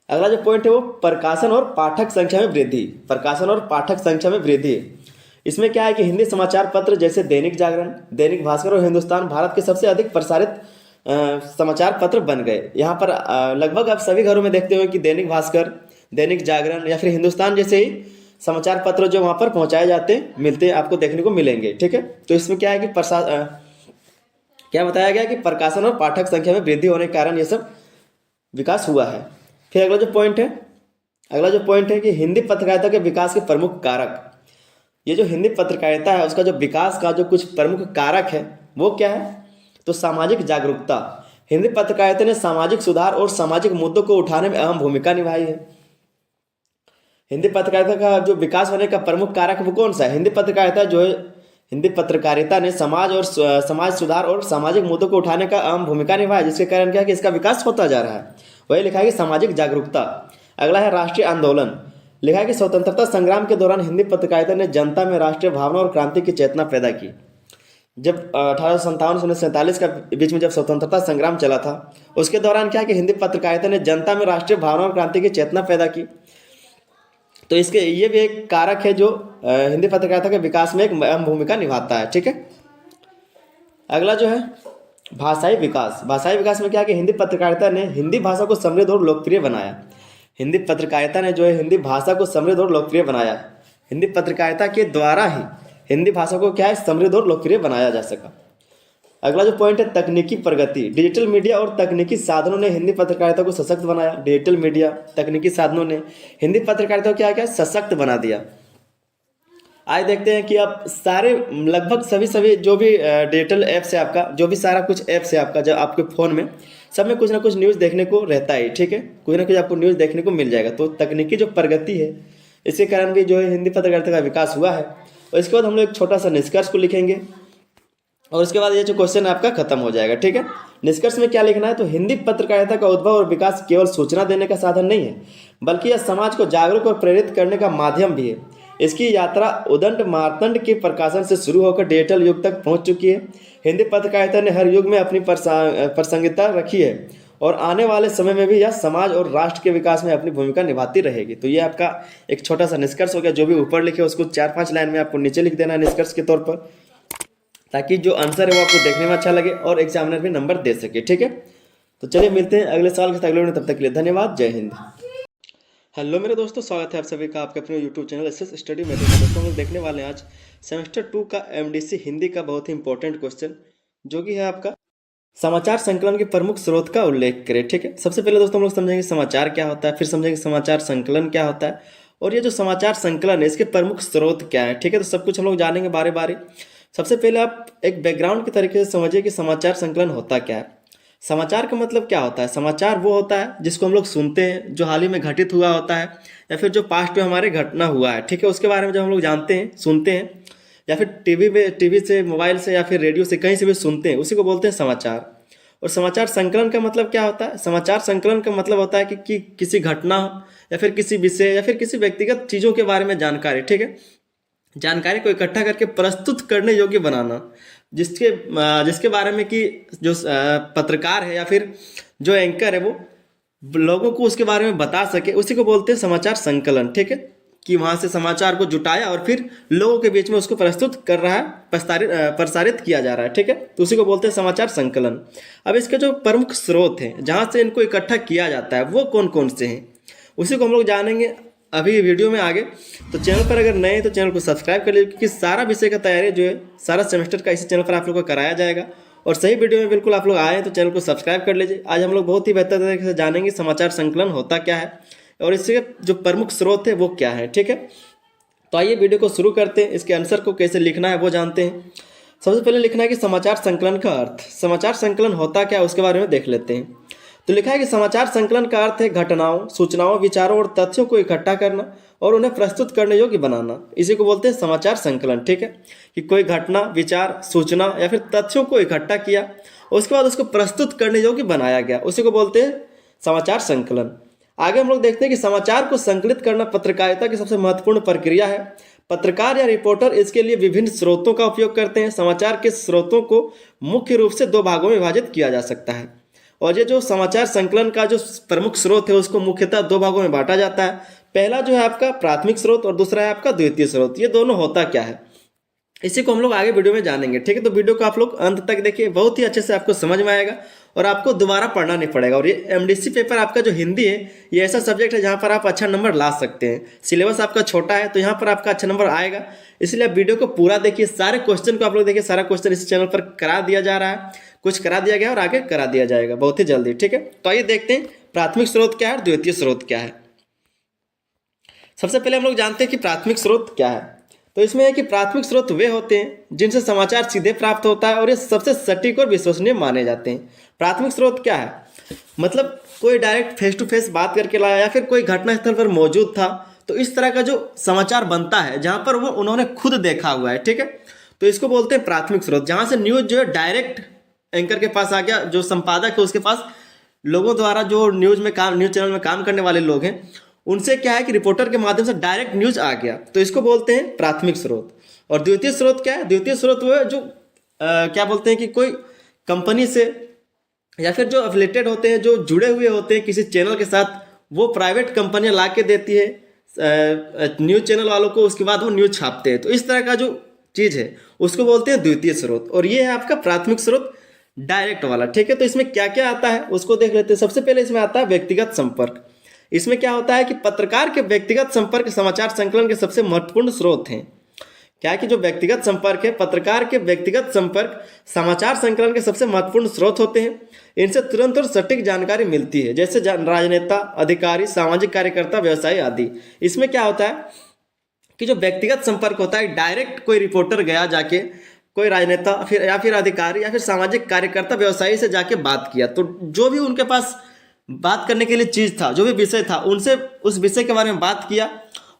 Speaker 1: अगला जो पॉइंट है वो प्रकाशन और पाठक संख्या में वृद्धि। इसमें क्या है कि हिंदी समाचार पत्र जैसे दैनिक जागरण, दैनिक भास्कर और हिंदुस्तान भारत के सबसे अधिक प्रसारित समाचार पत्र बन गए। यहाँ पर लगभग आप सभी घरों में देखते हो कि दैनिक भास्कर, दैनिक जागरण या फिर हिंदुस्तान जैसे ही समाचार पत्र जो वहाँ पर पहुँचाए जाते हैं मिलते हैं आपको देखने को मिलेंगे। ठीक है, तो इसमें क्या है कि क्या बताया गया कि प्रकाशन और पाठक संख्या में वृद्धि होने के कारण ये सब विकास हुआ है। फिर अगला जो पॉइंट है कि हिंदी पत्रकारिता के विकास के प्रमुख कारक। ये जो हिंदी पत्रकारिता है उसका जो विकास का जो कुछ प्रमुख कारक है वो क्या है, तो सामाजिक जागरूकता। हिंदी पत्रकारिता ने सामाजिक सुधार और सामाजिक मुद्दों को उठाने में अहम भूमिका निभाई है। हिंदी पत्रकारिता का जो विकास होने का प्रमुख कारक वो कौन सा है? हिंदी पत्रकारिता ने समाज सुधार और सामाजिक मुद्दों को उठाने का अहम भूमिका निभाया, जिसके कारण क्या है कि इसका विकास होता जा रहा है। वही लिखा है कि सामाजिक जागरूकता। अगला है राष्ट्रीय आंदोलन। लिखा है कि स्वतंत्रता संग्राम के दौरान हिंदी पत्रकारिता ने जनता में राष्ट्रीय भावना और क्रांति की चेतना पैदा की। जब 1857 से 1947 का बीच में जब स्वतंत्रता संग्राम चला था उसके दौरान क्या है कि हिंदी पत्रकारिता ने जनता में राष्ट्रीय भावना और क्रांति की चेतना पैदा की। तो इसके ये भी एक कारक है जो हिंदी पत्रकारिता के विकास में एक अहम भूमिका निभाता है। ठीक है, अगला जो है भाषाई विकास। भाषाई विकास में क्या है कि हिंदी पत्रकारिता ने हिंदी भाषा को समृद्ध और लोकप्रिय बनाया। हिंदी पत्रकारिता ने जो है हिंदी भाषा को समृद्ध और लोकप्रिय बनाया। हिंदी पत्रकारिता के द्वारा ही हिंदी भाषा को क्या है समृद्ध और लोकप्रिय बनाया जा सका। अगला जो पॉइंट है तकनीकी प्रगति। डिजिटल मीडिया और तकनीकी साधनों ने हिंदी पत्रकारिता को सशक्त बनाया। डिजिटल मीडिया तकनीकी साधनों ने हिंदी पत्रकारिता को क्या सशक्त बना दिया। आज देखते हैं कि आप सारे लगभग सभी जो भी डिजिटल ऐप्स है आपका, जो भी सारा कुछ ऐप्स है आपका जो आपके फ़ोन में, सब में कुछ ना कुछ न्यूज़ देखने को रहता है। ठीक है, कुछ ना कुछ आपको न्यूज़ देखने को मिल जाएगा। तो तकनीकी जो प्रगति है इसके कारण भी जो है हिंदी पत्रकारिता का विकास हुआ है। और इसके बाद हम लोग एक छोटा सा निष्कर्ष को लिखेंगे और उसके बाद ये जो क्वेश्चन आपका खत्म हो जाएगा। ठीक है, निष्कर्ष में क्या लिखना है, तो हिंदी पत्रकारिता का उद्भव और विकास केवल सूचना देने का साधन नहीं है बल्कि यह समाज को जागरूक और प्रेरित करने का माध्यम भी है। इसकी यात्रा उदंड मार्तंड के प्रकाशन से शुरू होकर डिजिटल युग तक पहुंच चुकी है। हिंदी पत्रकारिता ने हर युग में अपनी प्रासंगिकता रखी है और आने वाले समय में भी यह समाज और राष्ट्र के विकास में अपनी भूमिका निभाती रहेगी। तो ये आपका एक छोटा सा निष्कर्ष हो गया। जो भी ऊपर लिखे उसको 4-5 लाइन में आपको नीचे लिख देना है निष्कर्ष के तौर पर, ताकि जो आंसर है वो आपको देखने में अच्छा लगे और एग्जामिनर भी नंबर दे सके। ठीक है, तो चलिए मिलते हैं अगले साल के साथ अगले वीडियो में। तब तक के लिए धन्यवाद। जय हिंद। हेलो मेरे दोस्तों, स्वागत है आप सभी का आपके अपने YouTube channel SS study method में। दोस्तों हम लोग देखने वाले हैं आज सेमेस्टर 2 का एमडीसी हिंदी का बहुत ही इंपॉर्टेंट क्वेश्चन, जो कि है आपका समाचार संकलन के प्रमुख स्रोत का उल्लेख करें। ठीक है, सबसे पहले दोस्तों हम लोग समझेंगे समाचार क्या होता है, फिर समझेंगे समाचार संकलन क्या होता है और ये जो समाचार संकलन है इसके प्रमुख स्रोत क्या है। ठीक है, तो सब कुछ हम लोग जानेंगे बारे बारे। सबसे पहले आप एक बैकग्राउंड के तरीके से समझिए कि समाचार संकलन होता क्या है। समाचार का मतलब क्या होता है? समाचार वो होता है जिसको हम लोग सुनते हैं, जो हाल ही में घटित हुआ होता है या फिर जो पास्ट में हमारे घटना हुआ है। ठीक है, उसके बारे में जब हम लोग जानते हैं, सुनते हैं या फिर टीवी से, मोबाइल से या फिर रेडियो से, कहीं से भी सुनते हैं, उसी को बोलते हैं समाचार। और समाचार संकलन का मतलब क्या होता है? समाचार संकलन का मतलब होता है कि किसी घटना या फिर किसी विषय या फिर किसी व्यक्तिगत चीज़ों के बारे में जानकारी, ठीक है, जानकारी को इकट्ठा करके प्रस्तुत करने योग्य बनाना, जिसके बारे में कि जो पत्रकार है या फिर जो एंकर है वो लोगों को उसके बारे में बता सके, उसी को बोलते हैं समाचार संकलन। ठीक है, कि वहाँ से समाचार को जुटाया और फिर लोगों के बीच में उसको प्रस्तुत कर रहा है, प्रसारित किया जा रहा है। ठीक है, तो उसी को बोलते हैं समाचार संकलन। अब इसके जो प्रमुख स्रोत हैं जहाँ से इनको इकट्ठा किया जाता है वो कौन कौन से हैं, उसी को हम लोग जानेंगे अभी वीडियो में आगे। तो चैनल पर अगर नए हैं तो चैनल को सब्सक्राइब कर लीजिए, क्योंकि सारा विषय का तैयारी जो है सारा सेमेस्टर का इसी चैनल पर आप लोग को कराया जाएगा। और सही वीडियो में बिल्कुल आप लोग आए हैं तो चैनल को सब्सक्राइब कर लीजिए। आज हम लोग बहुत ही बेहतर तरीके से जानेंगे समाचार संकलन होता क्या है और इसके जो प्रमुख स्रोत है वो क्या है। ठीक है, तो आइए वीडियो को शुरू करते हैं। इसके आंसर को कैसे लिखना है वो जानते हैं। सबसे पहले लिखना है कि समाचार संकलन का अर्थ। समाचार संकलन होता क्या है उसके बारे में देख लेते हैं। तो लिखा है कि समाचार संकलन का अर्थ है घटनाओं, सूचनाओं, विचारों और तथ्यों को इकट्ठा करना और उन्हें प्रस्तुत करने योग्य बनाना। इसी को बोलते हैं समाचार संकलन। ठीक है, कि कोई घटना, विचार, सूचना या फिर तथ्यों को इकट्ठा किया, उसके बाद उसको प्रस्तुत करने योग्य बनाया गया, उसी को बोलते हैं समाचार संकलन। आगे हम लोग देखते हैं कि समाचार को संकलित करना पत्रकारिता की सबसे महत्वपूर्ण प्रक्रिया है। पत्रकार या रिपोर्टर इसके लिए विभिन्न स्रोतों का उपयोग करते हैं। समाचार के स्रोतों को मुख्य रूप से 2 भागों में विभाजित किया जा सकता है और ये जो समाचार संकलन का जो प्रमुख स्रोत है उसको मुख्यतः 2 भागों में बांटा जाता है। पहला जो है आपका प्राथमिक स्रोत और दूसरा है आपका द्वितीय स्रोत। ये दोनों होता क्या है? इसी को हम लोग आगे वीडियो में जानेंगे, ठीक है। तो वीडियो को आप लोग अंत तक देखिए, बहुत ही अच्छे से आपको समझ में आएगा और आपको दोबारा पढ़ना नहीं पड़ेगा। और ये एमडीसी पेपर आपका जो हिंदी है, ये ऐसा सब्जेक्ट है जहाँ पर आप अच्छा नंबर ला सकते हैं। सिलेबस आपका छोटा है तो यहाँ पर आपका अच्छा नंबर आएगा, इसलिए आप वीडियो को पूरा देखिए, सारे क्वेश्चन को आप लोग देखिए। सारा क्वेश्चन इस चैनल पर करा दिया जा रहा है, कुछ करा दिया गया और आगे करा दिया जाएगा बहुत ही जल्दी, ठीक है। तो आइए देखते हैं प्राथमिक स्रोत क्या है और द्वितीय स्रोत क्या है। सबसे पहले हम लोग जानते हैं कि प्राथमिक स्रोत क्या है। तो इसमें है कि प्राथमिक स्रोत वे होते हैं जिनसे समाचार सीधे प्राप्त होता है और ये सबसे सटीक और विश्वसनीय माने जाते हैं। प्राथमिक स्रोत क्या है, मतलब कोई डायरेक्ट फेस टू फेस बात करके लाया या फिर कोई घटनास्थल पर मौजूद था, तो इस तरह का जो समाचार बनता है जहां पर वो उन्होंने खुद देखा हुआ है, ठीक है। तो इसको बोलते हैं प्राथमिक स्रोत, जहां से न्यूज जो है डायरेक्ट एंकर के पास आ गया, जो संपादक है उसके पास, लोगों द्वारा जो न्यूज चैनल में काम करने वाले लोग हैं उनसे क्या है कि रिपोर्टर के माध्यम से डायरेक्ट न्यूज आ गया, तो इसको बोलते हैं प्राथमिक स्रोत। और द्वितीय स्रोत क्या है, द्वितीय स्रोत वो है जो क्या बोलते हैं कि कोई कंपनी से या फिर जो एफिलिएटेड होते हैं, जो जुड़े हुए होते हैं किसी चैनल के साथ, वो प्राइवेट कंपनियां ला के देती है न्यूज चैनल वालों को, उसके बाद वो न्यूज छापते हैं। तो इस तरह का जो चीज़ है उसको बोलते हैं द्वितीय स्रोत, और ये है आपका प्राथमिक स्रोत डायरेक्ट वाला, ठीक है। तो इसमें क्या क्या आता है उसको देख लेते हैं। सबसे पहले इसमें आता है व्यक्तिगत संपर्क। इसमें क्या होता है कि पत्रकार के व्यक्तिगत संपर्क समाचार संकलन के सबसे महत्वपूर्ण स्रोत हैं। क्या है कि जो व्यक्तिगत संपर्क है, पत्रकार के व्यक्तिगत संपर्क समाचार संकलन के सबसे महत्वपूर्ण स्रोत होते हैं। इनसे तुरंत और सटीक जानकारी मिलती है, जैसे राजनेता, अधिकारी, सामाजिक कार्यकर्ता, व्यवसायी आदि। इसमें क्या होता है कि जो व्यक्तिगत संपर्क होता है, डायरेक्ट कोई रिपोर्टर गया जाके कोई राजनेता फिर या फिर अधिकारी या फिर सामाजिक कार्यकर्ता, व्यवसायी से जाके बात किया, तो जो भी उनके पास बात करने के लिए चीज़ था, जो भी विषय था, उनसे उस विषय के बारे में बात किया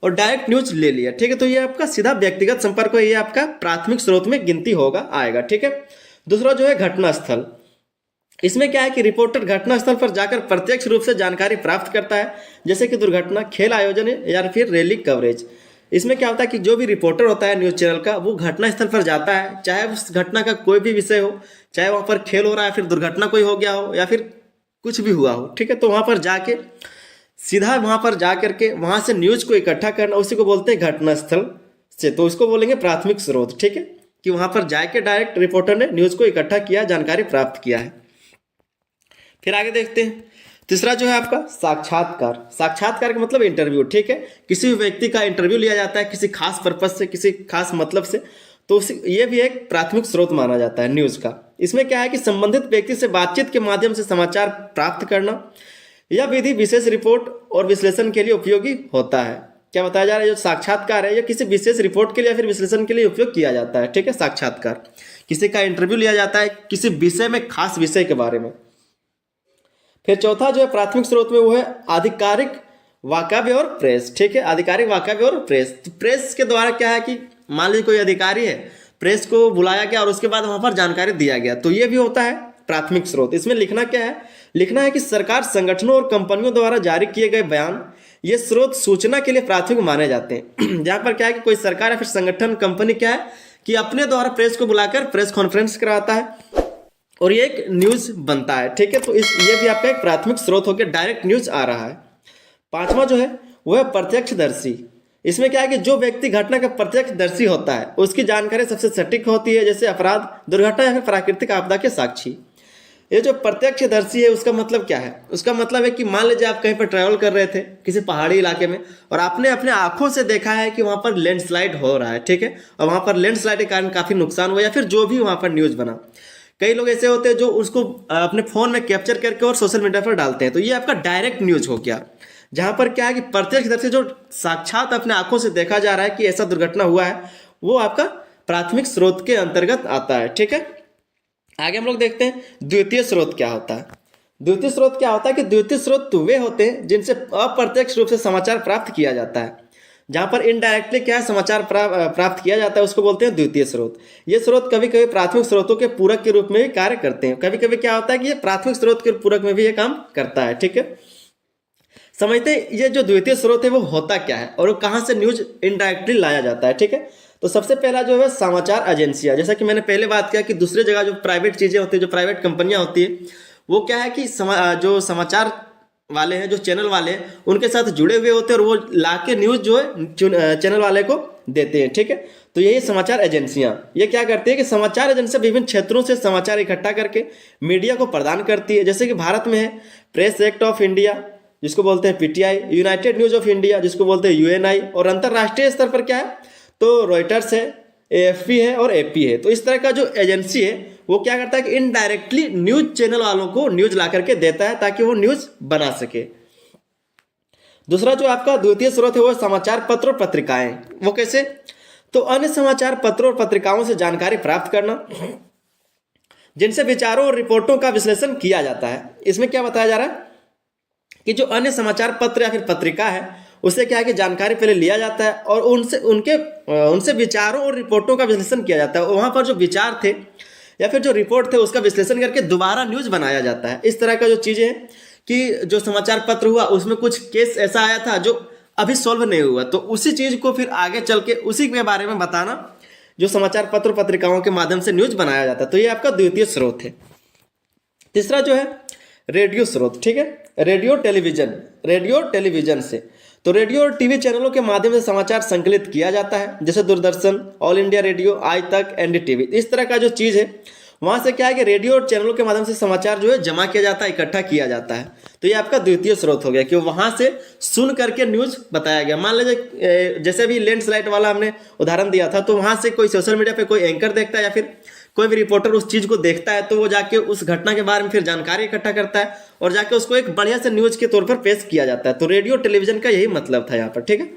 Speaker 1: और डायरेक्ट न्यूज ले लिया, ठीक है। तो ये आपका सीधा व्यक्तिगत संपर्क है, ये आपका प्राथमिक स्रोत में गिनती होगा आएगा, ठीक है। दूसरा जो है घटनास्थल। इसमें क्या है कि रिपोर्टर घटनास्थल पर जाकर प्रत्यक्ष रूप से जानकारी प्राप्त करता है, जैसे कि दुर्घटना, खेल आयोजन या फिर रैली कवरेज। इसमें क्या होता है कि जो भी रिपोर्टर होता है न्यूज चैनल का, वो घटनास्थल पर जाता है, चाहे उस घटना का कोई भी विषय हो, चाहे वहाँ पर खेल हो रहा है, फिर दुर्घटना कोई हो गया हो या फिर कुछ भी हुआ हो, ठीक है। तो वहाँ पर जाके सीधा वहाँ पर जा करके वहाँ से न्यूज को इकट्ठा करना, उसी को बोलते हैं घटनास्थल से। तो इसको बोलेंगे प्राथमिक स्रोत, ठीक है, कि वहाँ पर जाके डायरेक्ट रिपोर्टर ने न्यूज को इकट्ठा किया, जानकारी प्राप्त किया है। फिर आगे देखते हैं। तीसरा जो है आपका साक्षात्कार। साक्षात्कार का मतलब इंटरव्यू, ठीक है। किसी भी व्यक्ति का इंटरव्यू लिया जाता है किसी खास पर्पज से, किसी खास मतलब से, तो ये भी एक प्राथमिक स्रोत माना जाता है न्यूज़ का। इसमें क्या है कि संबंधित व्यक्ति से बातचीत के माध्यम से समाचार प्राप्त करना, यह विधि विशेष रिपोर्ट और विश्लेषण के लिए उपयोगी होता है। क्या बताया जा रहा है, जो साक्षात्कार है, यह किसी विशेष रिपोर्ट के लिए या फिर विश्लेषण के लिए उपयोग किया जाता है, ठीक है। साक्षात्कार, किसी का इंटरव्यू लिया जाता है किसी विषय में, खास विषय के बारे में। फिर चौथा जो है प्राथमिक स्रोत में, वो है आधिकारिक वाकव्य और प्रेस, ठीक है। आधिकारिक वाकव्य और प्रेस। तो प्रेस के द्वारा क्या है कि मान लीजिए कोई अधिकारी है, प्रेस को बुलाया गया और उसके बाद वहां पर जानकारी दिया गया, तो ये भी होता है प्राथमिक स्रोत। इसमें लिखना क्या है, लिखना है कि सरकार, संगठनों और कंपनियों द्वारा जारी किए गए बयान, ये स्रोत सूचना के लिए प्राथमिक माने जाते हैं। जहां पर क्या है कि कोई सरकार या फिर संगठन, कंपनी क्या है कि अपने द्वारा प्रेस को बुलाकर प्रेस कॉन्फ्रेंस करवाता है और ये एक न्यूज बनता है, ठीक है। तो ये भी आपका एक प्राथमिक स्रोत होकर डायरेक्ट न्यूज आ रहा है। पांचवा जो है वो है प्रत्यक्षदर्शी। इसमें क्या है कि जो व्यक्ति घटना का प्रत्यक्षदर्शी होता है उसकी जानकारी सबसे सटीक होती है, जैसे अपराध, दुर्घटना या फिर प्राकृतिक आपदा के साक्षी। ये जो प्रत्यक्षदर्शी है उसका मतलब क्या है, उसका मतलब है कि मान लीजिए आप कहीं पर ट्रैवल कर रहे थे किसी पहाड़ी इलाके में और आपने अपने आंखों से देखा है कि वहाँ पर लैंडस्लाइड हो रहा है, ठीक है, और वहाँ पर लैंडस्लाइड के कारण काफ़ी नुकसान हुआ या फिर जो भी वहाँ पर न्यूज़ बना। कई लोग ऐसे होते हैं जो उसको अपने फ़ोन में कैप्चर करके और सोशल मीडिया पर डालते हैं, तो ये आपका डायरेक्ट न्यूज़ हो गया। जहाँ पर क्या है कि प्रत्यक्षदर्शी जो साक्षात अपने आंखों से देखा जा रहा है कि ऐसा दुर्घटना हुआ है, वो आपका प्राथमिक स्रोत के अंतर्गत आता है, ठीक है। आगे हम लोग देखते हैं द्वितीय स्रोत क्या होता है। द्वितीय स्रोत क्या होता है कि द्वितीय स्रोत वे होते हैं जिनसे अप्रत्यक्ष रूप से समाचार प्राप्त किया जाता है। जहाँ पर इनडायरेक्टली क्या है समाचार प्राप्त किया जाता है, उसको बोलते हैं द्वितीय स्रोत। ये स्रोत कभी कभी प्राथमिक स्रोतों के पूरक के रूप में भी कार्य करते हैं। कभी कभी क्या होता है कि ये प्राथमिक स्रोत के पूरक में भी ये काम करता है, ठीक है। समझते हैं ये जो द्वितीय स्रोत है वो होता क्या है और वो कहाँ से न्यूज इनडायरेक्टली लाया जाता है, ठीक है। तो सबसे पहला जो है समाचार एजेंसियां, जैसा कि मैंने पहले बात किया कि दूसरी जगह जो प्राइवेट चीज़ें होती है, जो प्राइवेट कंपनियां होती है, वो क्या है कि जो समाचार वाले हैं, जो चैनल वाले हैं, उनके साथ जुड़े हुए होते हैं और वो ला के न्यूज़ जो है चैनल वाले को देते हैं, ठीक है। तो यही समाचार एजेंसियां ये क्या करती है कि समाचार एजेंसियां विभिन्न क्षेत्रों से समाचार इकट्ठा करके मीडिया को प्रदान करती है। जैसे कि भारत में है प्रेस एक्ट ऑफ इंडिया जिसको बोलते हैं PTI, United news of India जिसको बोलते हैं यूएनआई, और अंतर्राष्ट्रीय स्तर पर क्या है तो रॉयटर्स है, एएफपी है और एपी है। तो इस तरह का जो एजेंसी है वो क्या करता है कि इनडायरेक्टली न्यूज चैनल वालों को न्यूज ला करके देता है ताकि वो न्यूज बना सके। दूसरा जो आपका द्वितीय स्रोत है वो समाचार पत्र और पत्रिकाएं। वो कैसे? तो अन्य समाचार पत्रों और पत्रिकाओं से जानकारी प्राप्त करना जिनसे विचारों और रिपोर्टों का विश्लेषण किया जाता है। इसमें क्या बताया जा रहा है कि जो अन्य समाचार पत्र या फिर पत्रिका है उससे क्या है कि जानकारी पहले लिया जाता है और उनसे विचारों और रिपोर्टों का विश्लेषण किया जाता है। वहाँ पर जो विचार थे या फिर जो रिपोर्ट थे उसका विश्लेषण करके दोबारा न्यूज बनाया जाता है। इस तरह का जो चीज़ें हैं कि जो समाचार पत्र हुआ उसमें कुछ केस ऐसा आया था जो अभी सॉल्व नहीं हुआ, तो उसी चीज़ को फिर आगे चल के उसी के बारे में बताना जो समाचार पत्र पत्रिकाओं के माध्यम से न्यूज बनाया जाता है। तो ये आपका द्वितीय स्रोत है। तीसरा जो है रेडियो स्रोत, ठीक है। रेडियो टेलीविजन से तो रेडियो और टीवी चैनलों के माध्यम से समाचार संकलित किया जाता है, जैसे दूरदर्शन, ऑल इंडिया रेडियो, आज तक, एनडीटीवी। इस तरह का जो चीज़ है वहाँ से क्या है कि रेडियो और चैनलों के माध्यम से समाचार जो है जमा किया जाता है, इकट्ठा किया जाता है। तो ये आपका द्वितीय स्रोत हो गया कि वहाँ से सुन करके न्यूज बताया गया। मान लीजिए जैसे भी लैंडस्लाइड वाला हमने उदाहरण दिया था, तो वहाँ से कोई सोशल मीडिया पे कोई एंकर देखता है या फिर कोई भी रिपोर्टर उस चीज़ को देखता है तो वो जाके उस घटना के बारे में फिर जानकारी इकट्ठा करता है और जाके उसको एक बढ़िया से न्यूज के तौर पर पेश किया जाता है। तो रेडियो टेलीविजन का यही मतलब था यहाँ पर, ठीक है।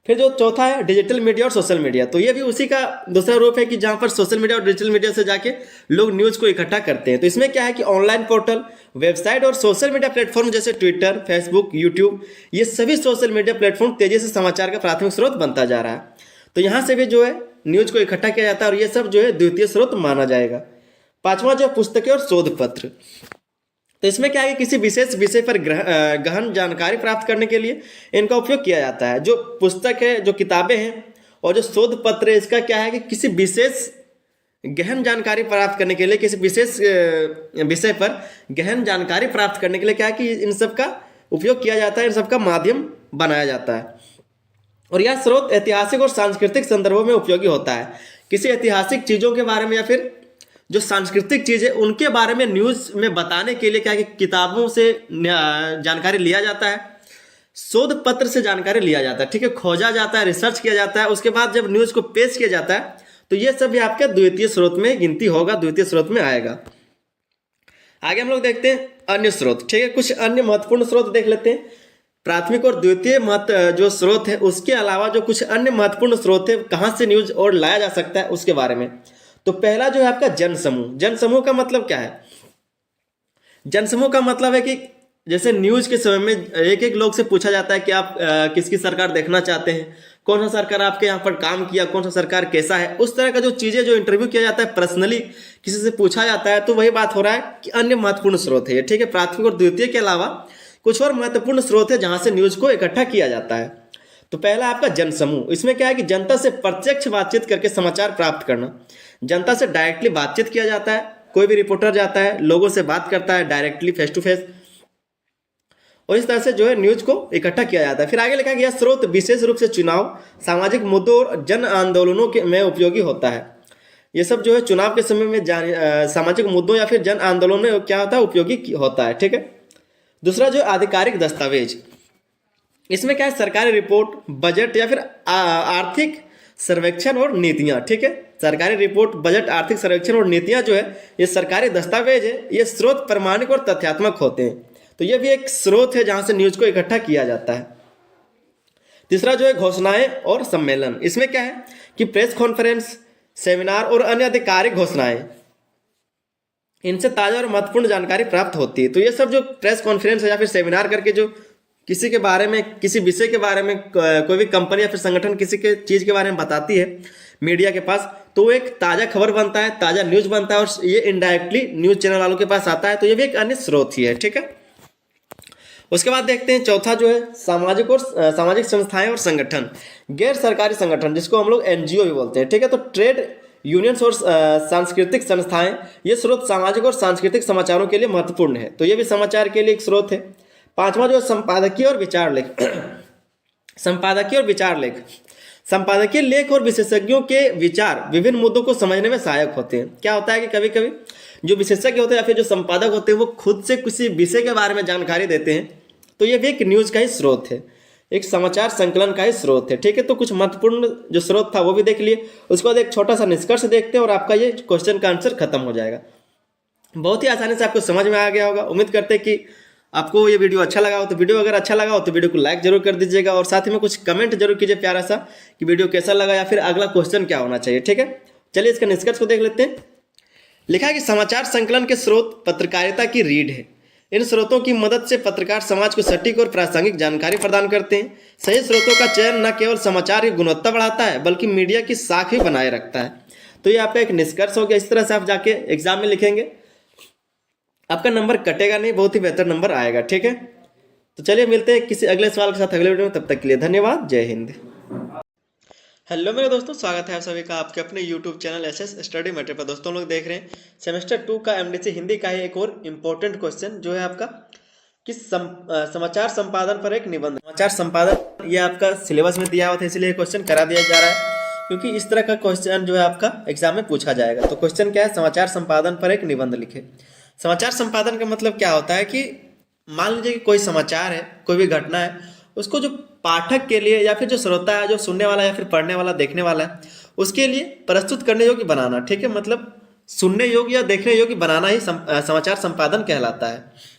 Speaker 1: फिर जो चौथा है डिजिटल मीडिया और सोशल मीडिया, तो ये भी उसी का दूसरा रूप है कि जहाँ पर सोशल मीडिया और डिजिटल मीडिया से जाके लोग न्यूज़ को इकट्ठा करते हैं। तो इसमें क्या है कि ऑनलाइन पोर्टल, वेबसाइट और सोशल मीडिया प्लेटफॉर्म जैसे ट्विटर, फेसबुक, यूट्यूब, ये सभी सोशल मीडिया प्लेटफॉर्म तेजी से समाचार का प्राथमिक स्रोत बनता जा रहा है। तो यहाँ से भी जो है न्यूज़ को इकट्ठा किया जाता है और ये सब जो है द्वितीय स्रोत माना जाएगा। पांचवा जो पुस्तकें और शोध पत्र, तो इसमें क्या है कि किसी विशेष विषय पर गहन जानकारी प्राप्त करने के लिए इनका उपयोग किया जाता है। जो पुस्तक है, जो किताबें हैं और जो शोध पत्र है, इसका क्या है कि किसी विशेष गहन जानकारी प्राप्त करने के लिए, किसी विशेष विषय पर गहन जानकारी प्राप्त करने के लिए क्या है कि इन सब का उपयोग किया जाता है, इन सब का माध्यम बनाया जाता है। और यह स्रोत ऐतिहासिक और सांस्कृतिक संदर्भों में उपयोगी होता है। किसी ऐतिहासिक चीज़ों के बारे में या फिर जो सांस्कृतिक चीज़ें उनके बारे में न्यूज़ में बताने के लिए क्या है कि किताबों से जानकारी लिया जाता है, शोध पत्र से जानकारी लिया जाता है, ठीक है, खोजा जाता है, रिसर्च किया जाता है, उसके बाद जब न्यूज़ को पेश किया जाता है तो ये सब भी आपके द्वितीय स्रोत में गिनती होगा, द्वितीय स्रोत में आएगा। आगे हम लोग देखते हैं अन्य स्रोत, ठीक है। कुछ अन्य महत्वपूर्ण स्रोत देख लेते हैं। प्राथमिक और द्वितीय जो स्रोत है उसके अलावा जो कुछ अन्य महत्वपूर्ण स्रोत है कहाँ से न्यूज़ और लाया जा सकता है उसके बारे में। तो पहला जो है आपका जनसमूह। जनसमूह का मतलब क्या है? जनसमूह का मतलब है कि जैसे न्यूज़ के समय में एक एक लोग से पूछा जाता है कि आप किसकी सरकार देखना चाहते हैं, कौन सा सरकार आपके यहाँ पर काम किया, कौन सा सरकार कैसा है, उस तरह का जो चीज़ें जो इंटरव्यू किया जाता है, पर्सनली किसी से पूछा जाता है, तो वही बात हो रहा है कि अन्य महत्वपूर्ण स्रोत है ये, ठीक है। प्राथमिक और द्वितीय के अलावा कुछ और महत्वपूर्ण स्रोत है जहाँ से न्यूज़ को इकट्ठा किया जाता है। तो पहला आपका जनसमूह। इसमें क्या है कि जनता से प्रत्यक्ष बातचीत करके समाचार प्राप्त करना। जनता से डायरेक्टली बातचीत किया जाता है, कोई भी रिपोर्टर जाता है, लोगों से बात करता है डायरेक्टली, फेस टू फेस, और इस तरह से जो है न्यूज़ को इकट्ठा किया जाता है। फिर आगे लिखा गया स्रोत विशेष रूप से चुनाव, सामाजिक मुद्दों और जन आंदोलनों के में उपयोगी होता है। ये सब जो है चुनाव के समय में सामाजिक मुद्दों या फिर जन आंदोलनों में क्या होता है, उपयोगी होता है, ठीक है। दूसरा जो आधिकारिक दस्तावेज, इसमें क्या है सरकारी रिपोर्ट, बजट या फिर आर्थिक सर्वेक्षण और नीतियाँ, ठीक है। सरकारी रिपोर्ट, बजट, आर्थिक सर्वेक्षण और नीतियाँ जो है ये सरकारी दस्तावेज है, ये स्रोत प्रमाणिक और तथ्यात्मक होते हैं। तो ये भी एक स्रोत है जहाँ से न्यूज़ को इकट्ठा किया जाता है। तीसरा जो है घोषणाएं और सम्मेलन। इसमें क्या है कि प्रेस कॉन्फ्रेंस, सेमिनार और अन्य आधिकारिक घोषणाएं, इनसे ताज़ा और महत्वपूर्ण जानकारी प्राप्त होती है। तो ये सब जो प्रेस कॉन्फ्रेंस है या फिर सेमिनार करके जो किसी के बारे में, किसी विषय के बारे में कोई भी कंपनी या फिर संगठन किसी के चीज़ के बारे में बताती है मीडिया के पास, तो वो एक ताज़ा खबर बनता है, ताज़ा न्यूज़ बनता है और ये इनडायरेक्टली न्यूज़ चैनल वालों के पास आता है। तो ये भी एक अन्य स्रोत ही है, ठीक है। उसके बाद देखते हैं चौथा जो है सामाजिक संस्थाएं और संगठन, गैर सरकारी संगठन जिसको हम लोग एनजीओ भी बोलते हैं, ठीक है। तो ट्रेड यूनियंस और सांस्कृतिक संस्थाएं, ये स्रोत सामाजिक और सांस्कृतिक समाचारों के लिए महत्वपूर्ण है। तो ये भी समाचार के लिए एक स्रोत है। पांचवा जो है संपादकीय और विचार लेख। संपादकीय और विचार लेख, संपादकीय लेख और विशेषज्ञों के विचार विभिन्न मुद्दों को समझने में सहायक होते हैं। क्या होता है कि कभी कभी जो विशेषज्ञ होते हैं या फिर जो संपादक होते हैं वो खुद से किसी विषय के बारे में जानकारी देते हैं, तो ये भी एक न्यूज का ही स्रोत है, एक समाचार संकलन का ही स्रोत है। ठीक है, तो कुछ महत्वपूर्ण जो स्रोत था वो भी देख लिए, उसके बाद एक छोटा सा निष्कर्ष देखते हैं और आपका ये क्वेश्चन का आंसर खत्म हो जाएगा। बहुत ही आसानी से आपको समझ में आ गया होगा। उम्मीद करते हैं कि आपको ये वीडियो अच्छा लगा हो, तो वीडियो अगर अच्छा लगा हो तो वीडियो को लाइक जरूर कर दीजिएगा और साथ ही में कुछ कमेंट जरूर कीजिए प्यारा सा कि वीडियो कैसा लगा या फिर अगला क्वेश्चन क्या होना चाहिए। ठीक है, चलिए इसका निष्कर्ष को देख लेते हैं। लिखा है कि समाचार संकलन के स्रोत पत्रकारिता की रीढ़ है। इन स्रोतों की मदद से पत्रकार समाज को सटीक और प्रासंगिक जानकारी प्रदान करते हैं। सही स्रोतों का चयन न केवल समाचार की गुणवत्ता बढ़ाता है बल्कि मीडिया की साख भी बनाए रखता है। तो ये आपका एक निष्कर्ष हो गया। इस तरह से आप जाके एग्जाम में लिखेंगे, आपका नंबर कटेगा नहीं, बहुत ही बेहतर नंबर आएगा। ठीक है, तो चलिए मिलते हैं किसी अगले सवाल के साथ अगले वीडियो में। तब तक के लिए धन्यवाद। जय हिंद। हेलो मेरे दोस्तों, स्वागत है आप सभी का आपके अपने YouTube channel SS study material पर। दोस्तों लोग देख रहे हैं सेमेस्टर 2 का एमडीसी हिंदी का ही एक और इम्पोर्टेंट क्वेश्चन जो है आपका कि समाचार संपादन पर एक निबंध। समाचार संपादन ये आपका सिलेबस में दिया हुआ था, इसलिए क्वेश्चन करा दिया जा रहा है क्योंकि इस तरह का क्वेश्चन जो है आपका एग्जाम में पूछा जाएगा। तो क्वेश्चन क्या है, समाचार संपादन पर एक निबंध लिखे। समाचार संपादन का मतलब क्या होता है कि मान लीजिए कि कोई समाचार है, कोई भी घटना है, उसको जो पाठक के लिए या फिर जो श्रोता है, जो सुनने वाला या फिर पढ़ने वाला, देखने वाला है, उसके लिए प्रस्तुत करने योग्य बनाना। ठीक है, मतलब सुनने योग्य या देखने योग्य बनाना ही समाचार संपादन कहलाता है।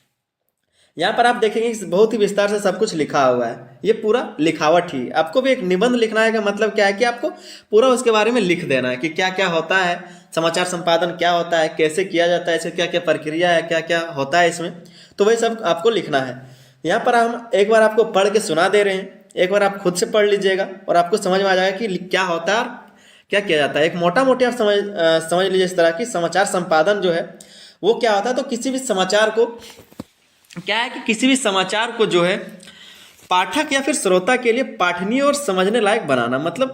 Speaker 1: यहाँ पर आप देखेंगे कि बहुत ही विस्तार से सब कुछ लिखा हुआ है, ये पूरा लिखावट ही। आपको भी एक निबंध लिखना है का मतलब क्या है कि आपको पूरा उसके बारे में लिख देना है कि क्या क्या होता है, समाचार संपादन क्या होता है, कैसे किया जाता है, इसमें क्या क्या प्रक्रिया है, क्या क्या होता है इसमें, तो वही सब आपको लिखना है। यहाँ पर हम एक बार आपको पढ़ के सुना दे रहे हैं, एक बार आप खुद से पढ़ लीजिएगा और आपको समझ में आ जाएगा कि क्या होता है, क्या किया जाता है। एक मोटा मोटी आप समझ लीजिए इस तरह की समाचार संपादन जो है वो क्या होता है। तो किसी भी समाचार को क्या है कि किसी भी समाचार को जो है पाठक या फिर श्रोता के लिए पाठनीय और समझने लायक बनाना। मतलब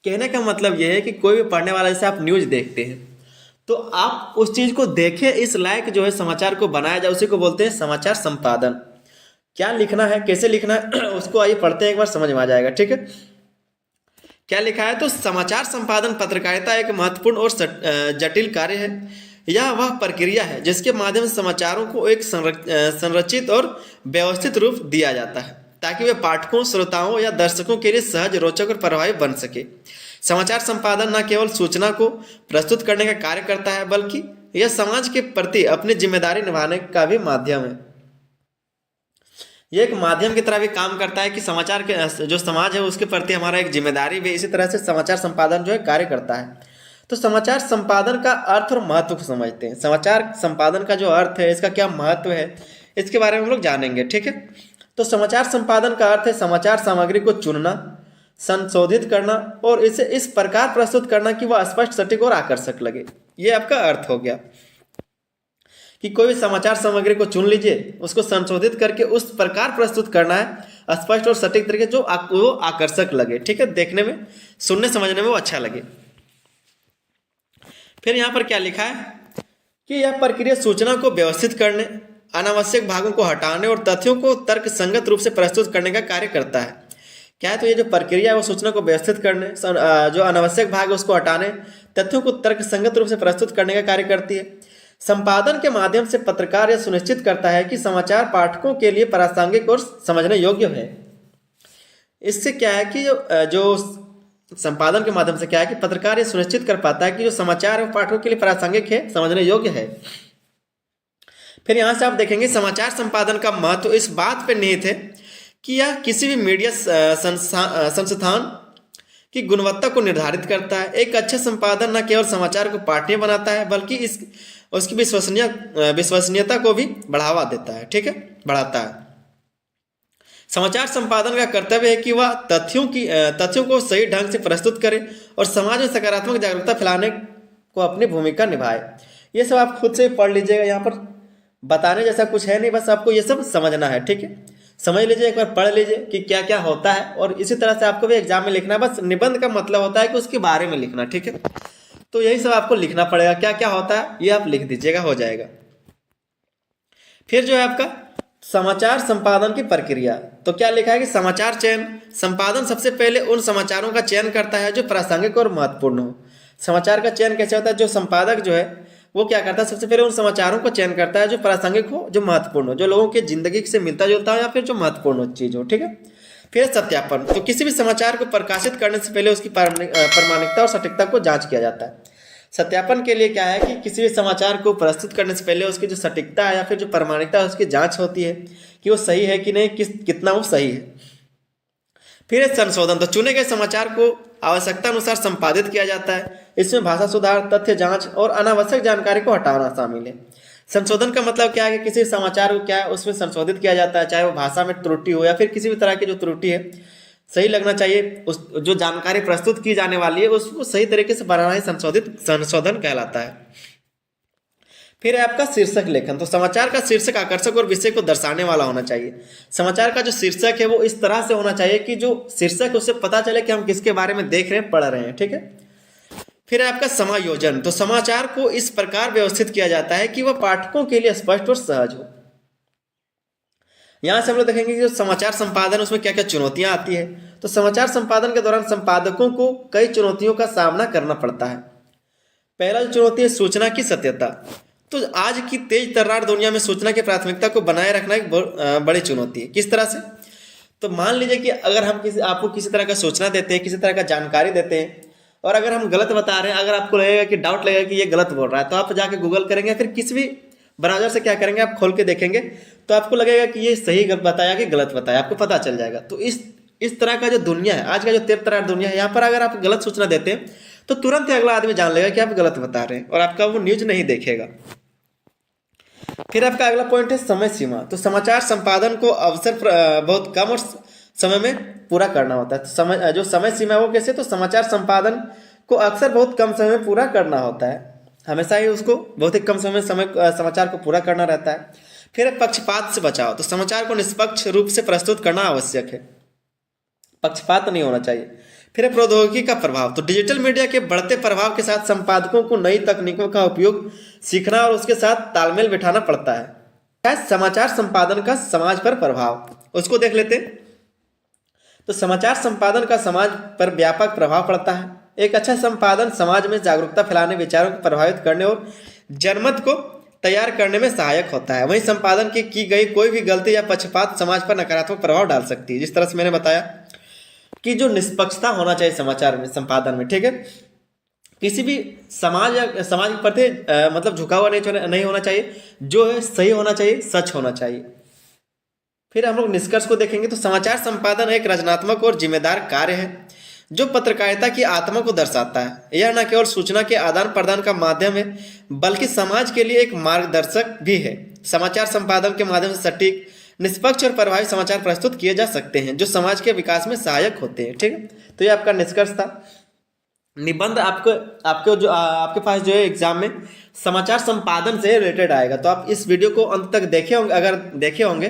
Speaker 1: कहने का मतलब यह है कि कोई भी पढ़ने वाला, जैसे आप न्यूज देखते हैं तो आप उस चीज को देखें, इस लायक जो है समाचार को बनाया जाए, उसी को बोलते हैं समाचार संपादन। क्या लिखना है, कैसे लिखना है उसको आइए पढ़ते हैं, एक बार समझ में आ जाएगा। ठीक है, क्या लिखा है, तो समाचार संपादन पत्रकारिता एक महत्वपूर्ण और जटिल कार्य है। यह वह प्रक्रिया है जिसके माध्यम से समाचारों को एक संरचित और व्यवस्थित रूप दिया जाता है ताकि वे पाठकों, श्रोताओं या दर्शकों के लिए सहज, रोचक और प्रभावी बन सके। समाचार संपादन न केवल सूचना को प्रस्तुत करने का कार्य करता है बल्कि यह समाज के प्रति अपनी जिम्मेदारी निभाने का भी माध्यम है। यह एक माध्यम की तरह भी काम करता है कि समाचार के जो समाज है उसके प्रति हमारा एक जिम्मेदारी भी, इसी तरह से समाचार संपादन जो है कार्य करता है। तो समाचार संपादन का अर्थ और महत्व को समझते हैं। समाचार संपादन का जो अर्थ है, इसका क्या महत्व है, इसके बारे में हम लोग जानेंगे। ठीक है, तो समाचार संपादन का अर्थ है समाचार सामग्री को चुनना, संशोधित करना और इसे इस प्रकार प्रस्तुत करना कि वह स्पष्ट, सटीक और आकर्षक लगे। ये आपका अर्थ हो गया कि कोई भी समाचार सामग्री को चुन लीजिए, उसको संशोधित करके उस प्रकार प्रस्तुत करना है स्पष्ट और सटीक तरीके जो वो आकर्षक लगे। ठीक है, देखने में, सुनने समझने में वो अच्छा लगे। फिर यहाँ पर क्या लिखा है कि यह प्रक्रिया सूचना को व्यवस्थित करने, अनावश्यक भागों को हटाने और तथ्यों को तर्क संगत रूप से प्रस्तुत करने का कार्य करता है। क्या है, तो ये जो प्रक्रिया है वो सूचना को व्यवस्थित करने, जो अनावश्यक भाग है उसको हटाने, तथ्यों को तर्क संगत रूप से प्रस्तुत करने का कार्य करती है। संपादन के माध्यम से पत्रकार यह सुनिश्चित करता है कि समाचार पाठकों के लिए प्रासंगिक और समझने योग्य है। इससे क्या है कि जो संपादन के माध्यम से क्या है कि पत्रकार ये सुनिश्चित कर पाता है कि जो समाचार है पाठकों के लिए प्रासंगिक है, समझने योग्य है। फिर यहाँ से आप देखेंगे समाचार संपादन का महत्व इस बात पर निहित है कि यह किसी भी मीडिया संस्थान की गुणवत्ता को निर्धारित करता है। एक अच्छा संपादन न केवल समाचार को पाठनीय बनाता है बल्कि उसकी विश्वसनीयता को भी बढ़ावा देता है। ठीक है, बढ़ाता है। समाचार संपादन का कर्तव्य है कि वह तथ्यों को सही ढंग से प्रस्तुत करे और समाज में सकारात्मक जागरूकता फैलाने को अपनी भूमिका निभाए। ये सब आप खुद से पढ़ लीजिएगा, यहाँ पर बताने जैसा कुछ है नहीं, बस आपको ये सब समझना है। ठीक है, समझ लीजिए, एक बार पढ़ लीजिए कि क्या क्या होता है और इसी तरह से आपको भी एग्जाम में लिखना है। बस निबंध का मतलब होता है कि उसके बारे में लिखना। ठीक है, तो यही सब आपको लिखना पड़ेगा, क्या क्या होता है ये आप लिख दीजिएगा, हो जाएगा। फिर जो है आपका समाचार संपादन की प्रक्रिया। तो क्या लिखा है कि समाचार चयन संपादन सबसे पहले उन समाचारों का चयन करता है जो प्रासंगिक और महत्वपूर्ण हो। समाचार का चयन कैसे होता है? जो संपादक जो है वो क्या करता है, सबसे पहले उन समाचारों को चयन करता है जो प्रासंगिक हो, जो महत्वपूर्ण हो, जो लोगों की जिंदगी से मिलता जुलता हो या फिर जो महत्वपूर्ण हो चीज हो। ठीक है। फिर सत्यापन। तो किसी भी समाचार को प्रकाशित करने से पहले उसकी प्रामाणिकता और सटीकता को जांच किया जाता है। सत्यापन के लिए क्या है कि किसी भी समाचार को प्रस्तुत करने से पहले उसकी जो सटीकता है या फिर जो प्रामाणिकता है उसकी जांच होती है कि वो सही है कि नहीं, कितना वो सही है। फिर है संशोधन। तो चुने गए समाचार को आवश्यकता अनुसार संपादित किया जाता है। इसमें भाषा सुधार, तथ्य जांच और अनावश्यक जानकारी को हटाना शामिल है। संशोधन का मतलब क्या है कि किसी समाचार को क्या है उसमें संशोधित किया जाता है, चाहे वो भाषा में त्रुटि हो या फिर किसी भी तरह की जो त्रुटि है, सही लगना चाहिए। उस जो जानकारी प्रस्तुत की जाने वाली है उसको सही तरीके से बनाना ही संशोधन कहलाता है। फिर है आपका शीर्षक लेखन। तो समाचार का शीर्षक आकर्षक और विषय को दर्शाने वाला होना चाहिए। समाचार का जो शीर्षक है वो इस तरह से होना चाहिए कि जो शीर्षक उससे पता चले कि हम किसके बारे में देख रहे हैं, पढ़ रहे हैं। ठीक है। फिर है आपका समायोजन। तो समाचार को इस प्रकार व्यवस्थित किया जाता है कि वह पाठकों के लिए स्पष्ट और सहज हो। यहां से हम लोग देखेंगे कि जो समाचार संपादन उसमें क्या क्या चुनौतियां आती है। तो समाचार संपादन के दौरान संपादकों को कई चुनौतियों का सामना करना पड़ता है। पहला जो चुनौती है सूचना की सत्यता। तो आज की तेज तर्रार दुनिया में सूचना की प्राथमिकता को बनाए रखना एक बड़ी चुनौती है। किस तरह से? तो मान लीजिए कि अगर हम आपको किसी तरह का सूचना देते हैं, किसी तरह का जानकारी देते हैं और अगर हम गलत बता रहे हैं, अगर आपको लगेगा कि डाउट लगेगा कि ये गलत बोल रहा है, तो आप जाके गूगल करेंगे, फिर किसी भी ब्राउजर से क्या करेंगे, आप खोल के देखेंगे तो आपको लगेगा कि ये सही बताया कि गलत बताया, आपको पता चल जाएगा। तो इस तरह का जो दुनिया है, आज का जो तेज तर्रार दुनिया है, यहाँ पर अगर आप गलत सूचना देते हैं तो तुरंत ही अगला आदमी जान लेगा कि आप गलत बता रहे हैं और आपका वो न्यूज नहीं देखेगा। फिर आपका अगला पॉइंट है समय सीमा। तो समाचार संपादन को अवसर बहुत कम और समय में पूरा करना होता है। तो जो समय सीमा है वो कैसे? तो समाचार संपादन को अक्सर बहुत कम समय में पूरा करना होता है। हमेशा ही उसको बहुत ही कम समय समाचार को पूरा करना रहता है। फिर पक्षपात से बचाव। तो समाचार को निष्पक्ष रूप से प्रस्तुत करना आवश्यक है, पक्षपात नहीं होना चाहिए। फिर प्रौद्योगिकी का प्रभाव। तो डिजिटल मीडिया के बढ़ते प्रभाव के साथ संपादकों को नई तकनीकों का उपयोग सीखना और उसके साथ तालमेल बिठाना पड़ता है। क्या समाचार संपादन का समाज पर प्रभाव, उसको देख लेते हैं। तो समाचार संपादन का समाज पर व्यापक प्रभाव पड़ता है। एक अच्छा संपादन समाज में जागरूकता फैलाने, विचारों को प्रभावित करने और जनमत को तैयार करने में सहायक होता है। वहीं संपादन की गई कोई भी गलती या पक्षपात समाज पर नकारात्मक प्रभाव डाल सकती है। जिस तरह से मैंने बताया कि जो निष्पक्षता होना चाहिए समाचार में, संपादन में, ठीक है, किसी भी समाज के प्रति मतलब झुकाव नहीं होना चाहिए, जो है सही होना चाहिए, सच होना चाहिए। फिर हम लोग निष्कर्ष को देखेंगे। तो समाचार संपादन एक रचनात्मक और जिम्मेदार कार्य है जो पत्रकारिता की आत्मा को दर्शाता है। यह न केवल सूचना के आदान प्रदान का माध्यम है बल्कि समाज के लिए एक मार्गदर्शक भी है। समाचार संपादन के माध्यम से सटीक, निष्पक्ष और प्रभावी समाचार प्रस्तुत किए जा सकते हैं जो समाज के विकास में सहायक होते हैं। ठीक है। तो ये आपका निष्कर्ष था। निबंध आपके पास जो है एग्जाम में समाचार संपादन से रिलेटेड आएगा, तो आप इस वीडियो को अंत तक देखे होंगे। अगर देखे होंगे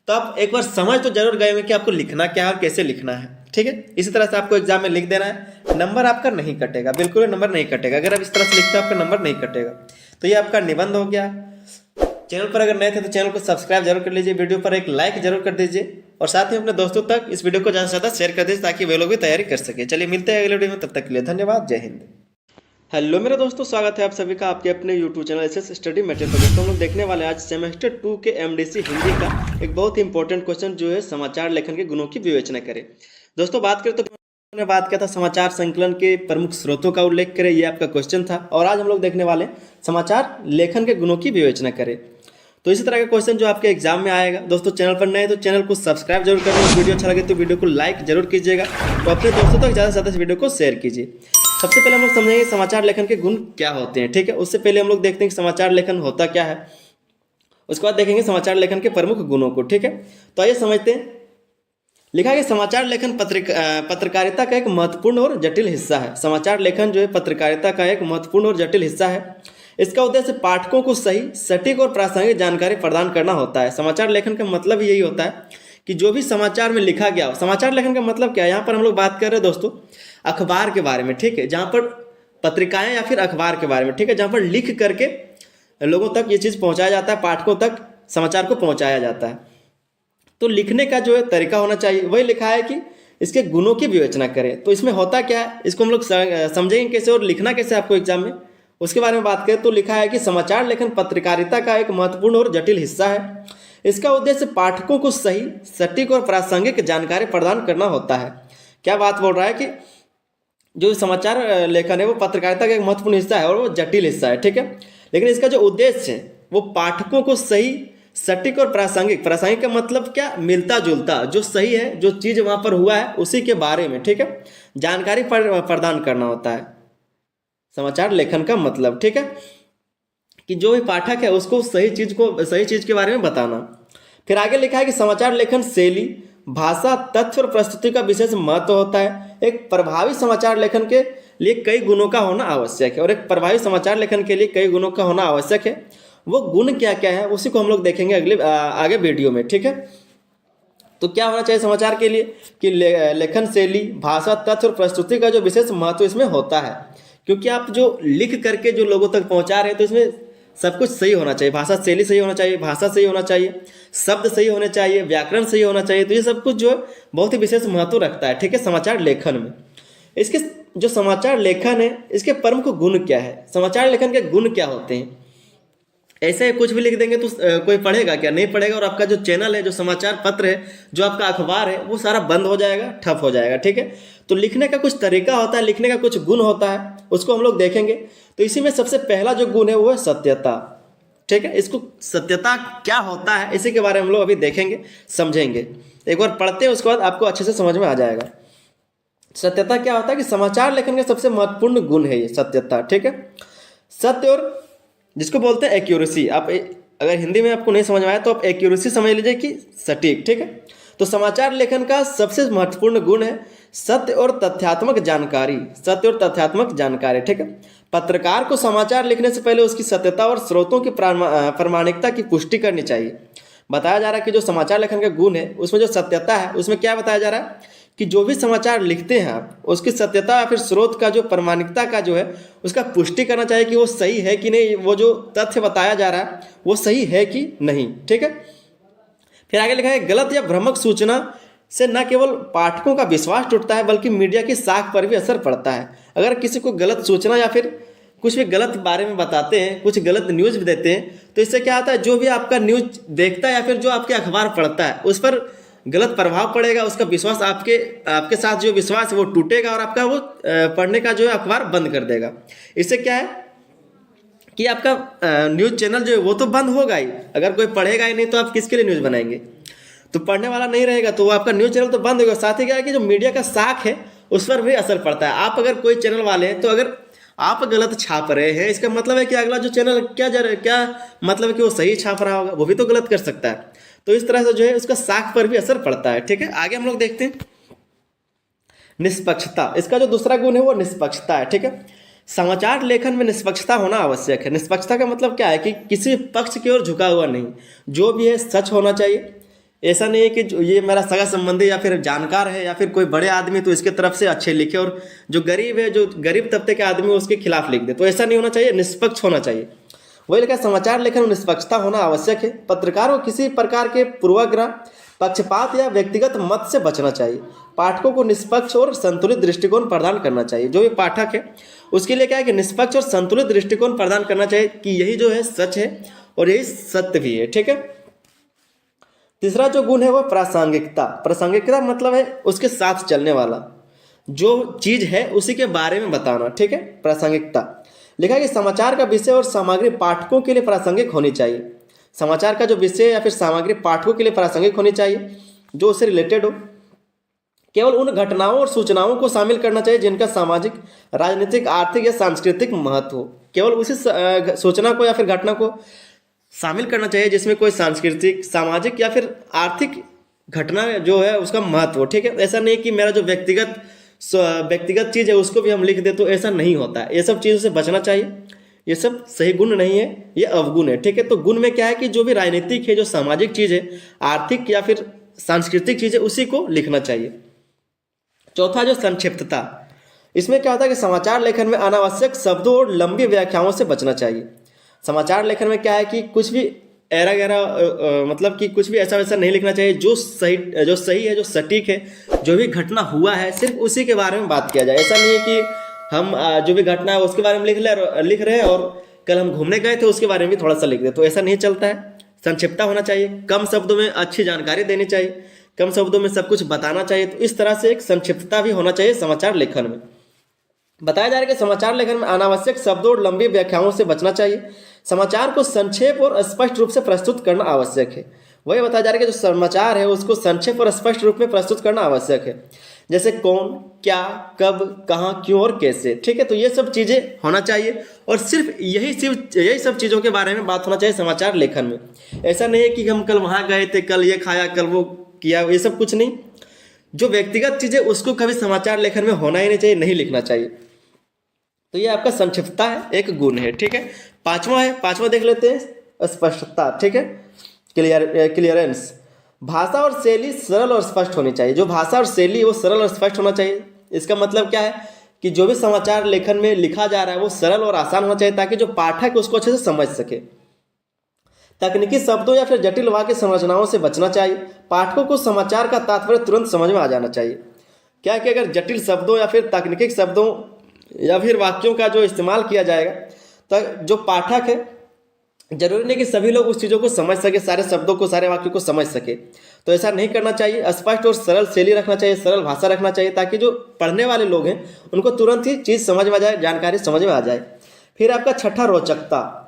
Speaker 1: तो आप एक बार समझ तो जरूर गए होंगे कि आपको लिखना क्या है और कैसे लिखना है। ठीक है। इसी तरह से आपको एग्जाम में लिख देना है, नंबर आपका नहीं कटेगा, बिल्कुल नंबर नहीं कटेगा। अगर आप इस तरह से लिखते हो आपका नंबर नहीं कटेगा। तो ये आपका निबंध हो गया। चैनल पर अगर नए थे तो चैनल को सब्सक्राइब जरूर कर लीजिए, वीडियो पर एक लाइक जरूर कर दीजिए और साथ ही अपने दोस्तों तक इस वीडियो को ज़्यादा से ज़्यादा शेयर कर दीजिए ताकि वे लोग भी तैयारी कर सके। चलिए मिलते हैं अगले वीडियो में, तब तक के लिए धन्यवाद। जय हिंद। हेलो मेरे दोस्तों, स्वागत है आप सभी का आपके अपने YouTube channel SS study material पर। दोस्तों हम लोग देखने वाले आज सेमेस्टर 2 के एमडीसी हिंदी का एक बहुत ही इंपॉर्टेंट क्वेश्चन जो है समाचार लेखन के गुणों की विवेचना करें। दोस्तों बात करें तो मैंने बात किया था समाचार संकलन के प्रमुख स्रोतों का उल्लेख करें, ये आपका क्वेश्चन था। और आज हम लोग देखने वाले समाचार लेखन के गुणों की विवेचना करें। तो इसी तरह का क्वेश्चन जो आपके एग्जाम में आएगा। दोस्तों चैनल पर नए तो चैनल को सब्सक्राइब जरूर करें, वीडियो अच्छा लगे तो वीडियो को लाइक जरूर कीजिएगा तो अपने दोस्तों तक ज़्यादा से ज़्यादा इस वीडियो को शेयर कीजिए। सबसे पहले हम लोग समझेंगे समाचार लेखन के गुण क्या होते हैं। ठीक है। उससे पहले हम लोग देखते हैं कि समाचार लेखन होता क्या है, उसके बाद देखेंगे समाचार लेखन के प्रमुख गुणों को। ठीक है। तो आइए समझते हैं। लिखा है कि समाचार लेखन पत्रकारिता का एक महत्वपूर्ण और जटिल हिस्सा है। समाचार लेखन जो है पत्रकारिता का एक महत्वपूर्ण और जटिल हिस्सा है। इसका उद्देश्य पाठकों को सही, सटीक और प्रासंगिक जानकारी प्रदान करना होता है। समाचार लेखन का मतलब यही होता है कि जो भी समाचार में लिखा गया हो। समाचार लेखन का मतलब क्या है, यहाँ पर हम लोग बात कर रहे हैं दोस्तों अखबार के बारे में। ठीक है। जहाँ पर पत्रिकाएं या फिर अखबार के बारे में, ठीक है, जहाँ पर लिख करके लोगों तक ये चीज़ पहुँचाया जाता है, पाठकों तक समाचार को पहुंचाया जाता है। तो लिखने का जो है तरीका होना चाहिए, वही लिखा है कि इसके गुणों की विवेचना करें। तो इसमें होता क्या है, इसको हम लोग समझेंगे कैसे और लिखना कैसे आपको एग्जाम में, उसके बारे में बात करें तो लिखा है कि समाचार लेखन पत्रकारिता का एक महत्वपूर्ण और जटिल हिस्सा है। इसका उद्देश्य पाठकों को सही, सटीक और प्रासंगिक जानकारी प्रदान करना होता है। क्या बात बोल रहा है कि जो समाचार लेखन है वो पत्रकारिता का एक महत्वपूर्ण हिस्सा है और वो जटिल हिस्सा है, ठीक है। लेकिन इसका जो उद्देश्य है वो पाठकों को सही, सटीक और प्रासंगिक, प्रासंगिक का मतलब क्या, मिलता जुलता, जो सही है, जो चीज़ वहाँ पर हुआ है उसी के बारे में, ठीक है, जानकारी प्रदान करना होता है समाचार लेखन का मतलब, ठीक है, कि जो भी पाठक है उसको सही चीज़ के बारे में बताना। फिर आगे लिखा है कि समाचार लेखन शैली, भाषा, तथ्य और प्रस्तुति का विशेष महत्व होता है। एक प्रभावी समाचार लेखन के लिए कई गुणों का होना आवश्यक है, और एक प्रभावी समाचार लेखन के लिए कई गुणों का होना आवश्यक है। वो गुण क्या क्या है उसी को हम लोग देखेंगे आगे वीडियो में, ठीक है। तो क्या होना चाहिए समाचार के लिए कि लेखन शैली, भाषा, तथ्य और प्रस्तुति का जो विशेष महत्व इसमें होता है, क्योंकि आप जो लिख करके जो लोगों तक पहुंचा रहे हैं तो इसमें सब कुछ सही होना चाहिए। भाषा शैली सही होना चाहिए, भाषा सही होना चाहिए, शब्द सही होने चाहिए, व्याकरण सही होना चाहिए। तो ये सब कुछ जो है बहुत ही विशेष महत्व रखता है, ठीक है, समाचार लेखन में। इसके जो समाचार लेखन है इसके प्रमुख गुण क्या है, समाचार लेखन के गुण क्या होते हैं। ऐसे कुछ भी लिख देंगे तो कोई पढ़ेगा क्या, नहीं पढ़ेगा, और आपका जो चैनल है, जो समाचार पत्र है, जो आपका अखबार है, वो सारा बंद हो जाएगा, ठप हो जाएगा, ठीक है। तो लिखने का कुछ तरीका होता है, लिखने का कुछ गुण होता है, उसको हम लोग देखेंगे। तो इसी में सबसे पहला जो गुण है वो है सत्यता, ठीक है। इसको सत्यता क्या होता है इसी के बारे में हम लोग अभी देखेंगे, समझेंगे। एक बार पढ़ते हैं उसके बाद आपको अच्छे से समझ में आ जाएगा। सत्यता क्या होता है कि समाचार लेखन का सबसे महत्वपूर्ण गुण है ये सत्यता, ठीक है। सत्य, और जिसको बोलते हैं एक्यूरेसी। आप अगर हिंदी में आपको नहीं समझ में आया तो आप एक्यूरेसी समझ लीजिए कि सटीक, ठीक है। तो समाचार लेखन का सबसे महत्वपूर्ण गुण है सत्य और तथ्यात्मक जानकारी, सत्य और तथ्यात्मक जानकारी, ठीक है। पत्रकार को समाचार लिखने से पहले उसकी सत्यता और स्रोतों की प्रामाणिकता की पुष्टि करनी चाहिए। बताया जा रहा है कि जो समाचार लेखन का गुण है उसमें जो सत्यता है उसमें क्या बताया जा रहा है कि जो भी समाचार लिखते हैं आप उसकी सत्यता या फिर स्रोत का जो प्रामाणिकता का जो है उसका पुष्टि करना चाहिए कि वो सही है कि नहीं, वो जो तथ्य बताया जा रहा है वो सही है कि नहीं, ठीक है। फिर आगे लिखा है गलत या भ्रामक सूचना से न केवल पाठकों का विश्वास टूटता है बल्कि मीडिया की साख पर भी असर पड़ता है। अगर किसी को गलत सूचना या फिर कुछ भी गलत बारे में बताते हैं, कुछ गलत न्यूज़ भी देते हैं, तो इससे क्या होता है, जो भी आपका न्यूज़ देखता है या फिर जो आपके अखबार पढ़ता है उस पर गलत प्रभाव पड़ेगा, उसका विश्वास आपके साथ जो विश्वास है वो टूटेगा और आपका वो पढ़ने का जो है अखबार बंद कर देगा। इससे क्या है कि आपका न्यूज़ चैनल जो है वो तो बंद होगा ही, अगर कोई पढ़ेगा ही नहीं तो आप किसके लिए न्यूज़ बनाएंगे, तो पढ़ने वाला नहीं रहेगा तो वो आपका न्यूज़ चैनल तो बंद होगा। साथ ही क्या है कि जो मीडिया का साख है उस पर भी असर पड़ता है। आप अगर कोई चैनल वाले हैं तो अगर आप गलत छाप रहे हैं इसका मतलब है कि अगला जो चैनल क्या मतलब है कि वो सही छाप रहा होगा, वो भी तो गलत कर सकता है। तो इस तरह से जो है उसका साख पर भी असर पड़ता है, ठीक है। आगे हम लोग देखते हैं निष्पक्षता। इसका जो दूसरा गुण है वो निष्पक्षता है, ठीक है। समाचार लेखन में निष्पक्षता होना आवश्यक है। निष्पक्षता का मतलब क्या है कि किसी पक्ष की ओर झुका हुआ नहीं, जो भी है सच होना चाहिए। ऐसा नहीं है कि ये मेरा सगा संबंधी या फिर जानकार है या फिर कोई बड़े आदमी तो इसके तरफ से अच्छे लिखे, और जो गरीब है, जो गरीब तबके के आदमी उसके खिलाफ लिख दे, तो ऐसा नहीं होना चाहिए, निष्पक्ष होना चाहिए। वही लिखा समाचार लेखन में निष्पक्षता होना आवश्यक है। पत्रकार को किसी प्रकार के पूर्वाग्रह, पक्षपात या व्यक्तिगत मत से बचना चाहिए। पाठकों को निष्पक्ष और संतुलित दृष्टिकोण प्रदान करना चाहिए। जो भी पाठक है उसके लिए क्या है कि निष्पक्ष और संतुलित दृष्टिकोण प्रदान करना चाहिए कि यही जो है सच है और यही सत्य भी है, ठीक है। तीसरा जो गुण है वो प्रासंगिकता। प्रासंगिकता मतलब है उसके साथ चलने वाला, जो चीज़ है उसी के बारे में बताना, ठीक है, प्रासंगिकता। लिखा है कि समाचार का विषय और सामग्री पाठकों के लिए प्रासंगिक होनी चाहिए। समाचार का जो विषय या फिर सामग्री पाठकों के लिए प्रासंगिक होनी चाहिए, जो उससे रिलेटेड हो। केवल उन घटनाओं और सूचनाओं को शामिल करना चाहिए जिनका सामाजिक, राजनीतिक, आर्थिक या सांस्कृतिक महत्व हो। केवल उसी सूचना को या फिर घटना को शामिल करना चाहिए जिसमें कोई सांस्कृतिक, सामाजिक या फिर आर्थिक घटना जो है उसका महत्व हो, ठीक है। ऐसा नहीं कि मेरा जो व्यक्तिगत चीज़ है उसको भी हम लिख दे, तो ऐसा नहीं होता है। ये सब चीज़ों से बचना चाहिए, ये सब सही गुण नहीं है, ये अवगुण है, ठीक है। तो गुण में क्या है कि जो भी राजनीतिक है, जो सामाजिक चीज़ है, आर्थिक या फिर सांस्कृतिक चीज़ है, उसी को लिखना चाहिए। चौथा जो संक्षिप्तता, इसमें क्या होता है कि समाचार लेखन में अनावश्यक शब्दों और लंबी व्याख्याओं से बचना चाहिए। समाचार लेखन में क्या है कि कुछ भी एरा गैरा मतलब कि कुछ भी ऐसा वैसा नहीं लिखना चाहिए। जो सही है, जो सटीक है, जो भी घटना हुआ है सिर्फ उसी के बारे में बात किया जाए। ऐसा नहीं है कि हम जो भी घटना है उसके बारे में लिख रहे हैं और कल हम घूमने गए थे उसके बारे में भी थोड़ा सा लिख दे, तो ऐसा नहीं चलता है। संक्षिप्तता होना चाहिए, कम शब्दों में अच्छी जानकारी देनी चाहिए, कम शब्दों में सब कुछ बताना चाहिए। तो इस तरह से एक संक्षिप्तता भी होना चाहिए समाचार लेखन में। बताया जा रहा है कि समाचार लेखन में अनावश्यक शब्दों और लंबी व्याख्याओं से बचना चाहिए। समाचार को संक्षेप और स्पष्ट रूप से प्रस्तुत करना आवश्यक है। वही बताया जा रहा है कि जो समाचार है उसको संक्षेप और स्पष्ट रूप में प्रस्तुत करना आवश्यक है। जैसे कौन, क्या, कब, कहाँ, क्यों और कैसे। ठीक है, तो ये सब चीज़ें होना चाहिए और सिर्फ यही सब चीज़ों के बारे में बात होना चाहिए समाचार लेखन में। ऐसा नहीं है कि हम कल वहाँ गए थे, कल ये खाया, कल वो किया, ये सब कुछ नहीं। जो व्यक्तिगत चीज़ें उसको कभी समाचार लेखन में होना ही नहीं चाहिए, नहीं लिखना चाहिए। तो ये आपका संक्षिप्तता है, एक गुण है। ठीक है, पांचवा देख लेते हैं, स्पष्टता। ठीक है, क्लियरेंस। भाषा और शैली सरल और स्पष्ट होनी चाहिए। जो भाषा और शैली वो सरल और स्पष्ट होना चाहिए। इसका मतलब क्या है कि जो भी समाचार लेखन में लिखा जा रहा है वो सरल और आसान होना चाहिए ताकि जो पाठक उसको अच्छे से समझ सके। तकनीकी शब्दों या फिर जटिल वाक्य संरचनाओं से बचना चाहिए। पाठकों को समाचार का तात्पर्य तुरंत समझ में आ जाना चाहिए। क्या कि अगर जटिल शब्दों या फिर तकनीकी शब्दों या फिर वाक्यों का जो इस्तेमाल किया जाएगा तो जो पाठक है, जरूरी नहीं कि सभी लोग उस चीज़ों को समझ सके, सारे शब्दों को, सारे वाक्यों को समझ सके। तो ऐसा नहीं करना चाहिए। स्पष्ट और सरल शैली रखना चाहिए, सरल भाषा रखना चाहिए ताकि जो पढ़ने वाले लोग हैं उनको तुरंत ही चीज़ समझ में आ जाए, जानकारी समझ में आ जाए। फिर आपका छठा, रोचकता।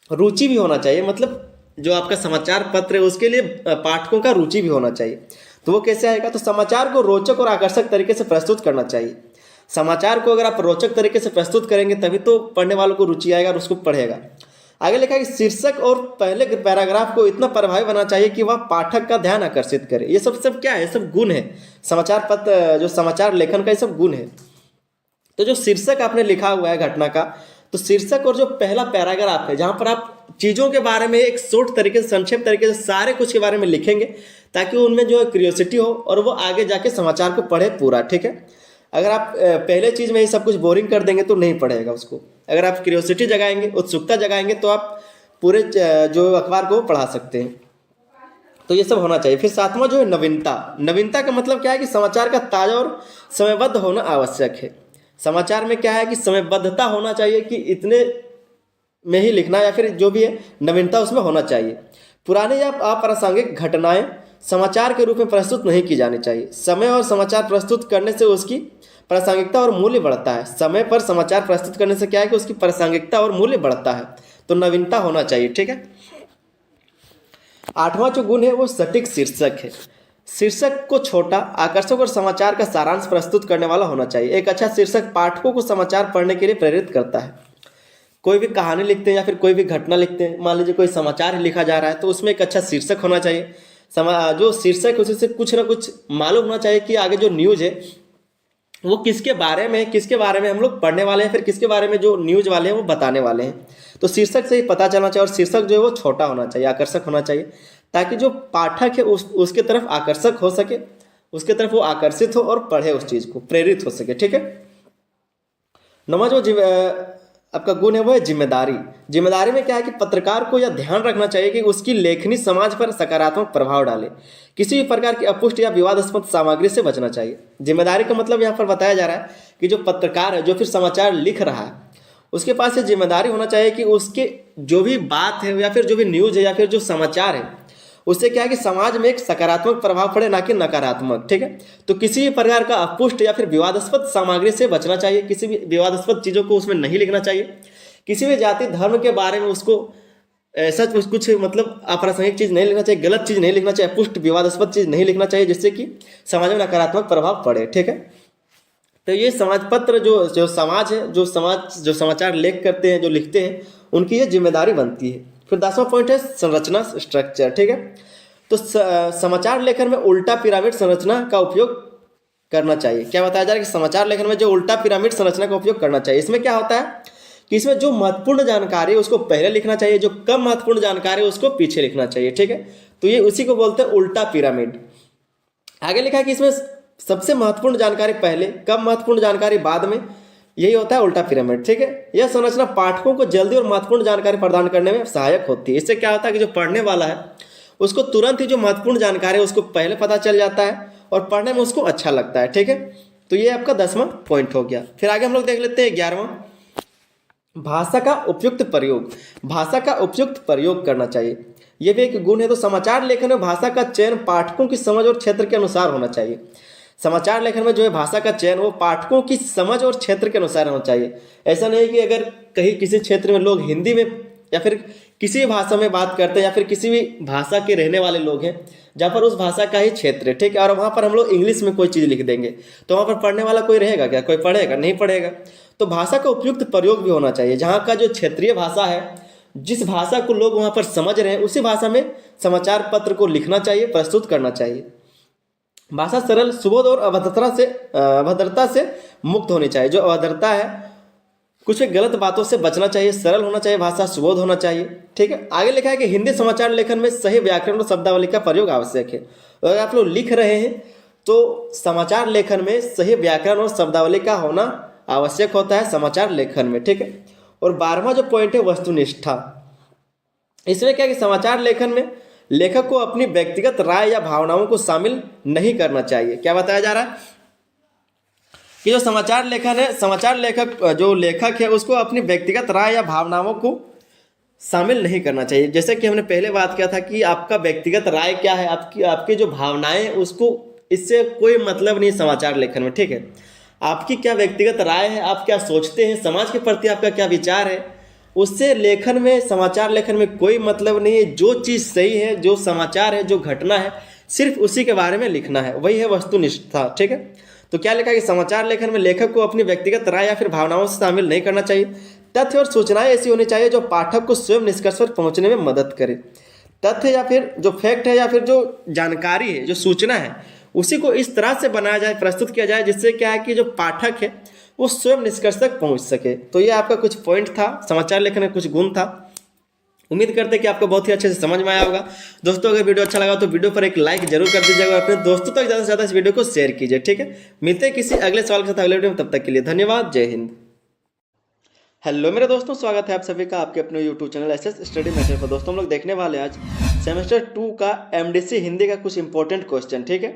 Speaker 1: रुचि भी होना चाहिए। मतलब जो आपका समाचार पत्र है उसके लिए पाठकों का रुचि भी होना चाहिए। तो वो कैसे आएगा? तो समाचार को रोचक और आकर्षक तरीके से प्रस्तुत करना चाहिए। समाचार को अगर आप रोचक तरीके से प्रस्तुत करेंगे तभी तो पढ़ने वालों को रुचि आएगा और उसको पढ़ेगा। आगे लिखा है कि शीर्षक और पहले के पैराग्राफ को इतना प्रभावी बनाना चाहिए कि वह पाठक का ध्यान आकर्षित करे। ये सब क्या है? ये सब गुण है समाचार पत्र, जो समाचार लेखन का ये सब गुण है। तो जो शीर्षक आपने लिखा हुआ है घटना का, तो शीर्षक और जो पहला पैराग्राफ है जहाँ पर आप चीज़ों के बारे में एक शॉर्ट तरीके से, संक्षेप तरीके से सारे कुछ के बारे में लिखेंगे ताकि उनमें जो है क्यूरियोसिटी हो और वो आगे जाके समाचार को पढ़े पूरा। ठीक है, अगर आप पहले चीज़ में ये सब कुछ बोरिंग कर देंगे तो नहीं पढ़ेगा उसको। अगर आप क्यूरियोसिटी जगाएंगे, उत्सुकता जगाएंगे तो आप पूरे जो अखबार को पढ़ा सकते हैं। तो ये सब होना चाहिए। फिर सातवां जो है नवीनता। नवीनता का मतलब क्या है कि समाचार का ताज़ा और समयबद्ध होना आवश्यक है। समाचार में क्या है कि समयबद्धता होना चाहिए कि इतने में ही लिखना, या फिर जो भी है नवीनता उसमें होना चाहिए। पुराने या अप्रासंगिक घटनाएं समाचार के रूप में प्रस्तुत नहीं की जानी चाहिए। समय और समाचार प्रस्तुत करने से उसकी प्रासंगिकता और मूल्य बढ़ता है। समय पर समाचार प्रस्तुत करने से क्या है कि उसकी प्रासंगिकता और मूल्य बढ़ता है। तो नवीनता होना चाहिए। ठीक है, आठवां जो गुण है वो सटीक शीर्षक है। शीर्षक को छोटा, आकर्षक और समाचार का सारांश प्रस्तुत करने वाला होना चाहिए। एक अच्छा शीर्षक पाठकों को समाचार पढ़ने के लिए प्रेरित करता है। कोई भी कहानी लिखते हैं या फिर कोई भी घटना लिखते हैं, मान लीजिए कोई समाचार लिखा जा रहा है, तो उसमें एक अच्छा शीर्षक होना चाहिए। जो शीर्षक है उससे कुछ ना कुछ मालूम होना चाहिए कि आगे जो न्यूज़ है वो किसके बारे में हम लोग पढ़ने वाले हैं, फिर किसके बारे में जो न्यूज़ वाले हैं वो बताने वाले हैं। तो शीर्षक से ही पता चलना चाहिए। और शीर्षक जो है वो छोटा होना चाहिए, आकर्षक होना चाहिए, ताकि जो पाठक है उसके तरफ आकर्षक हो सके, उसके तरफ वो आकर्षित हो और पढ़े उस चीज़ को, प्रेरित हो सके। ठीक है, नवा जो आपका गुण है वो है जिम्मेदारी। जिम्मेदारी में क्या है कि पत्रकार को यह ध्यान रखना चाहिए कि उसकी लेखनी समाज पर सकारात्मक प्रभाव डाले। किसी भी प्रकार की अपुष्ट या विवादास्पद सामग्री से बचना चाहिए। जिम्मेदारी का मतलब यहाँ पर बताया जा रहा है कि जो पत्रकार है, जो फिर समाचार लिख रहा है, उसके पास ये जिम्मेदारी होना चाहिए कि उसके जो भी बात है या फिर जो भी न्यूज़ है या फिर जो समाचार है, उससे क्या है कि समाज में एक सकारात्मक प्रभाव पड़े, ना कि नकारात्मक। ठीक है, तो किसी भी प्रकार का अपुष्ट या फिर विवादास्पद सामग्री से बचना चाहिए। किसी भी विवादास्पद चीज़ों को उसमें नहीं लिखना चाहिए। किसी भी जाति धर्म के बारे में उसको ऐसा कुछ मतलब अप्रासंगिक चीज़ नहीं लिखना चाहिए, गलत चीज़ नहीं लिखना चाहिए, अपुष्ट विवादास्पद चीज़ नहीं लिखना चाहिए जिससे कि समाज में नकारात्मक प्रभाव पड़े। ठीक है, तो ये समाज पत्र जो समाज है, जो समाचार लेख करते हैं, जो लिखते हैं, उनकी ये जिम्मेदारी बनती है। फिर 10वां पॉइंट है संरचना, स्ट्रक्चर। ठीक है, तो समाचार लेखन में उल्टा पिरामिड संरचना का उपयोग करना चाहिए। क्या बताया जा रहा है कि समाचार लेखन में जो उल्टा पिरामिड संरचना का उपयोग करना चाहिए। इसमें क्या होता है कि इसमें जो महत्वपूर्ण जानकारी है उसको पहले लिखना चाहिए, जो कम महत्वपूर्ण जानकारी है उसको पीछे लिखना चाहिए। ठीक है, तो ये उसी को बोलते हैं उल्टा पिरामिड। आगे लिखा है कि इसमें सबसे महत्वपूर्ण जानकारी पहले, कम महत्वपूर्ण जानकारी बाद में, यही होता है उल्टा पिरामिड। ठीक है, यह संरचना पाठकों को जल्दी और महत्वपूर्ण जानकारी प्रदान करने में सहायक होती है। इससे क्या होता है कि जो पढ़ने वाला है उसको तुरंत ही जो महत्वपूर्ण जानकारी है उसको पहले पता चल जाता है और पढ़ने में उसको अच्छा लगता है। ठीक है, तो ये आपका 10वां पॉइंट हो गया। फिर आगे हम लोग देख लेते हैं 11वां, भाषा का उपयुक्त प्रयोग। भाषा का उपयुक्त प्रयोग करना चाहिए, ये भी एक गुण है। तो समाचार लेखन में भाषा का चयन पाठकों की समझ और क्षेत्र के अनुसार होना चाहिए। समाचार लेखन में जो है भाषा का चयन वो पाठकों की समझ और क्षेत्र के अनुसार होना चाहिए। ऐसा नहीं कि अगर कहीं किसी क्षेत्र में लोग हिंदी में या फिर किसी भी भाषा में बात करते हैं या फिर किसी भी भाषा के रहने वाले लोग हैं जहाँ पर उस भाषा का ही क्षेत्र है, ठीक है, और वहाँ पर हम लोग इंग्लिश में कोई चीज़ लिख देंगे तो वहाँ पर पढ़ने वाला कोई रहेगा क्या? कोई पढ़ेगा? नहीं पढ़ेगा। तो भाषा का उपयुक्त प्रयोग भी होना चाहिए। जहाँ का जो क्षेत्रीय भाषा है, जिस भाषा को लोग वहाँ पर समझ रहे हैं उसी भाषा में समाचार पत्र को लिखना चाहिए, प्रस्तुत करना चाहिए। भाषा सरल, सुबोध और अभद्रता से मुक्त होनी चाहिए। जो अभद्रता है, कुछ गलत बातों से बचना चाहिए, सरल होना चाहिए, भाषा सुबोध होना चाहिए। ठीक है, आगे लिखा है कि हिंदी समाचार लेखन में सही व्याकरण और शब्दावली का प्रयोग आवश्यक है। अगर आप लोग लिख रहे हैं तो समाचार लेखन में सही व्याकरण और शब्दावली का होना आवश्यक होता है समाचार लेखन में। ठीक है, और 12वां जो पॉइंट है वस्तुनिष्ठा। इसमें क्या है कि समाचार लेखन में लेखक को अपनी व्यक्तिगत राय या भावनाओं को शामिल नहीं करना चाहिए। क्या बताया जा रहा है कि जो समाचार लेखन है, समाचार लेखक जो लेखक है उसको अपनी व्यक्तिगत राय या भावनाओं को शामिल नहीं करना चाहिए। जैसे कि हमने पहले बात किया था कि आपका व्यक्तिगत राय क्या है, आपकी जो भावनाएं, उसको इससे कोई मतलब नहीं समाचार लेखन में। ठीक है, आपकी क्या व्यक्तिगत राय है, आप क्या सोचते हैं, समाज के प्रति आपका क्या विचार है, उससे लेखन में, समाचार लेखन में कोई मतलब नहीं है। जो चीज़ सही है, जो समाचार है, जो घटना है, सिर्फ उसी के बारे में लिखना है, वही है वस्तुनिष्ठता। ठीक है, तो क्या लिखा है कि समाचार लेखन में लेखक को अपनी व्यक्तिगत राय या फिर भावनाओं से शामिल नहीं करना चाहिए। तथ्य और सूचनाएं ऐसी होनी चाहिए जो पाठक को स्वयं निष्कर्ष पर पहुंचने में मदद करे। तथ्य या फिर जो फैक्ट है या फिर जो जानकारी है, जो सूचना है, उसी को इस तरह से बनाया जाए, प्रस्तुत किया जाए जिससे क्या है कि जो पाठक है वो स्वयं निष्कर्ष तक पहुंच सके। तो ये आपका कुछ पॉइंट था, समाचार लेखन में कुछ गुण था। उम्मीद करते हैं कि आपको बहुत ही अच्छे से समझ में आया होगा। दोस्तों, अगर वीडियो अच्छा लगा तो वीडियो पर एक लाइक जरूर कर दीजिएगा और अपने दोस्तों तक ज़्यादा से ज़्यादा इस वीडियो को शेयर कीजिए। ठीक है, मिलते हैं किसी अगले सवाल के साथ अगले वीडियो में। तब तक के लिए धन्यवाद। जय हिंद। हेलो मेरे दोस्तों, स्वागत है आप सभी का आपके अपने YouTube channel SS study matter पर। दोस्तों, हम लोग देखने वाले हैं आज सेमेस्टर 2 का एमडीसी हिंदी का कुछ इंपॉर्टेंट क्वेश्चन। ठीक है,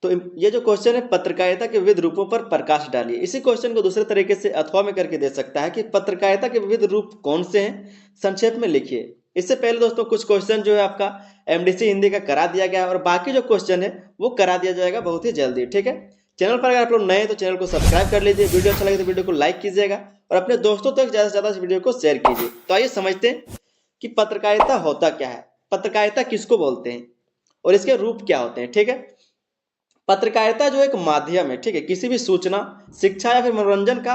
Speaker 1: तो ये जो क्वेश्चन है, पत्रकारिता के विविध रूपों पर प्रकाश डालिए। इसी क्वेश्चन को दूसरे तरीके से अथवा में करके दे सकता है कि पत्रकारिता के विविध रूप कौन से हैं, संक्षेप में लिखिए। इससे पहले दोस्तों कुछ क्वेश्चन जो है आपका एमडीसी हिंदी का करा दिया गया है और बाकी जो क्वेश्चन है वो करा दिया जाएगा बहुत ही जल्दी। ठीक है, चैनल पर अगर आप लोग नए हैं तो चैनल को सब्सक्राइब कर लीजिए, वीडियो अच्छा लगे तो वीडियो को लाइक कीजिएगा और अपने दोस्तों तक ज़्यादा से ज़्यादा इस वीडियो को शेयर कीजिए। तो आइए समझते हैं कि पत्रकारिता होता क्या है, पत्रकारिता किसको बोलते हैं और इसके रूप क्या होते हैं। ठीक है, पत्रकारिता जो एक माध्यम है, ठीक है, किसी भी सूचना, शिक्षा या फिर मनोरंजन का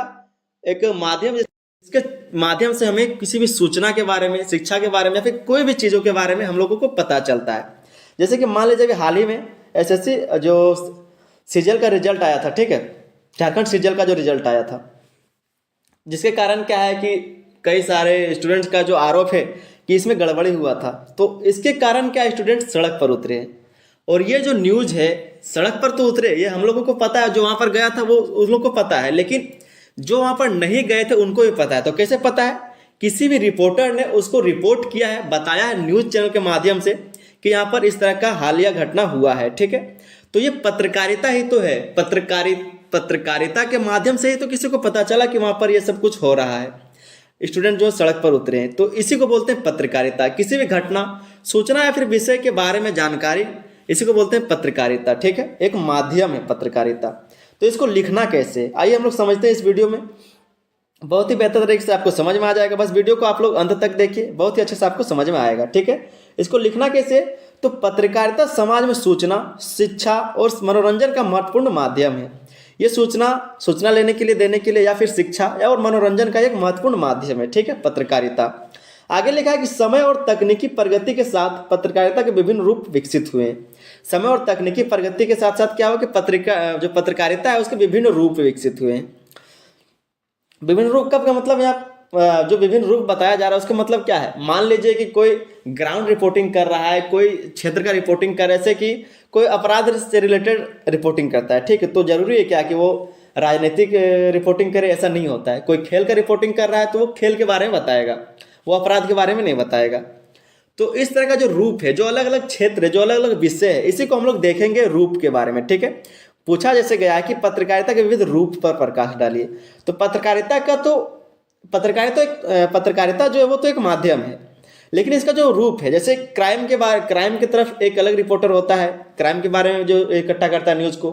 Speaker 1: एक माध्यम, इसके माध्यम से हमें किसी भी सूचना के बारे में, शिक्षा के बारे में या फिर कोई भी चीज़ों के बारे में हम लोगों को पता चलता है। जैसे कि मान लीजिए हाल ही में एसएससी जो सीजीएल का रिजल्ट आया था, ठीक है, झारखंड सीजीएल का जो रिजल्ट आया था, जिसके कारण क्या है कि कई सारे स्टूडेंट्स का जो आरोप है कि इसमें गड़बड़ी हुआ था, तो इसके कारण क्या स्टूडेंट सड़क पर उतरे हैं। और ये जो न्यूज़ है, सड़क पर तो उतरे, ये हम लोगों को पता है, जो वहाँ पर गया था वो उन लोगों को पता है, लेकिन जो वहाँ पर नहीं गए थे उनको भी पता है। तो कैसे पता है? किसी भी रिपोर्टर ने उसको रिपोर्ट किया है, बताया है न्यूज़ चैनल के माध्यम से कि यहाँ पर इस तरह का हालिया घटना हुआ है। ठीक है, तो ये पत्रकारिता ही तो है। पत्रकारिता के माध्यम से ही तो किसी को पता चला कि वहाँ पर ये सब कुछ हो रहा है, स्टूडेंट जो सड़क पर उतरे हैं, तो इसी को बोलते हैं पत्रकारिता। किसी भी घटना, सूचना या फिर विषय के बारे में जानकारी, इसी को बोलते हैं पत्रकारिता। ठीक है, एक माध्यम है पत्रकारिता। तो इसको लिखना कैसे, आइए हम लोग समझते हैं इस वीडियो में। बहुत ही बेहतर तरीके से आपको समझ में आ जाएगा, बस वीडियो को आप लोग अंत तक देखिए, बहुत ही अच्छे से आपको समझ में आएगा। ठीक है, इसको लिखना कैसे, तो पत्रकारिता समाज में सूचना, शिक्षा और मनोरंजन का महत्वपूर्ण माध्यम है। ये सूचना लेने के लिए, देने के लिए, या फिर शिक्षा या और मनोरंजन का एक महत्वपूर्ण माध्यम है। ठीक है, पत्रकारिता। आगे लिखा है कि समय और तकनीकी प्रगति के साथ पत्रकारिता के विभिन्न रूप विकसित हुए हैं। समय और तकनीकी प्रगति के साथ साथ क्या हो कि पत्रकारिता है उसके विभिन्न रूप विकसित हुए हैं। विभिन्न रूप का मतलब यहाँ जो विभिन्न रूप बताया जा रहा है उसका मतलब क्या है। मान लीजिए कि कोई ग्राउंड रिपोर्टिंग कर रहा है, कोई क्षेत्र का रिपोर्टिंग कर रहा है, जैसे कि कोई अपराध से रिलेटेड रिपोर्टिंग करता है। ठीक है, तो जरूरी है क्या कि वो राजनीतिक रिपोर्टिंग करे, ऐसा नहीं होता है। कोई खेल का रिपोर्टिंग कर रहा है तो वो खेल के बारे में बताएगा, वो अपराध के बारे में नहीं बताएगा। तो इस तरह का जो रूप है, जो अलग अलग क्षेत्र है, जो अलग अलग विषय है, इसी को हम लोग देखेंगे रूप के बारे में, ठीक है। पूछा जैसे गया है कि पत्रकारिता के विविध रूप पर प्रकाश डालिए। तो पत्रकारिता जो है वो तो एक माध्यम है, लेकिन इसका जो रूप है, जैसे क्राइम की तरफ एक अलग रिपोर्टर होता है, क्राइम के बारे में जो इकट्ठा करता है न्यूज़ को।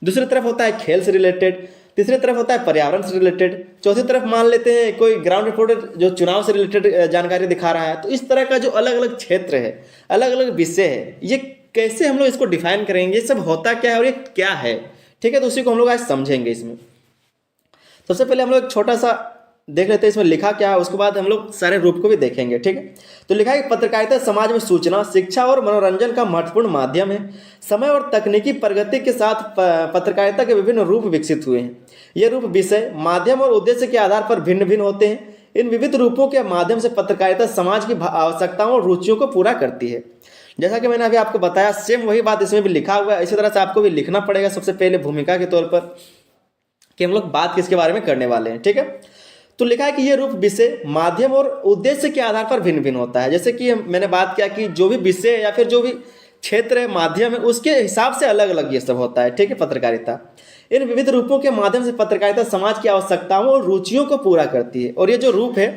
Speaker 1: दूसरी तरफ होता है खेल से रिलेटेड, तीसरी तरफ होता है पर्यावरण से रिलेटेड, चौथी तरफ मान लेते हैं कोई ग्राउंड रिपोर्टर जो चुनाव से रिलेटेड जानकारी दिखा रहा है। तो इस तरह का जो अलग अलग क्षेत्र है, अलग अलग विषय है, ये कैसे हम लोग इसको डिफाइन करेंगे, ये सब होता क्या है और ये क्या है, ठीक है। तो उसी को हम लोग आज समझेंगे। इसमें सबसे पहले हम लोग एक छोटा सा देख लेते हैं इसमें लिखा क्या है, उसके बाद हम लोग सारे रूप को भी देखेंगे, ठीक है। तो लिखा है कि पत्रकारिता समाज में सूचना, शिक्षा और मनोरंजन का महत्वपूर्ण माध्यम है। समय और तकनीकी प्रगति के साथ पत्रकारिता के विभिन्न रूप विकसित हुए हैं। ये रूप विषय, माध्यम और उद्देश्य के आधार पर भिन्न भिन्न होते हैं। इन विविध रूपों के माध्यम से पत्रकारिता समाज की आवश्यकताओं और रुचियों को पूरा करती है। जैसा कि मैंने अभी आपको बताया, सेम वही बात इसमें भी लिखा हुआ है। इसी तरह से आपको भी लिखना पड़ेगा सबसे पहले भूमिका के तौर पर कि हम लोग बात किसके बारे में करने वाले हैं, ठीक है। तो लिखा है कि ये रूप विषय, माध्यम और उद्देश्य के आधार पर भिन्न भिन्न होता है। जैसे कि मैंने बात किया कि जो भी विषय या फिर जो भी क्षेत्र है, माध्यम है, उसके हिसाब से अलग अलग ये सब होता है, ठीक है। पत्रकारिता इन विविध रूपों के माध्यम से पत्रकारिता समाज की आवश्यकताओं और रुचियों को पूरा करती है। और ये जो रूप है,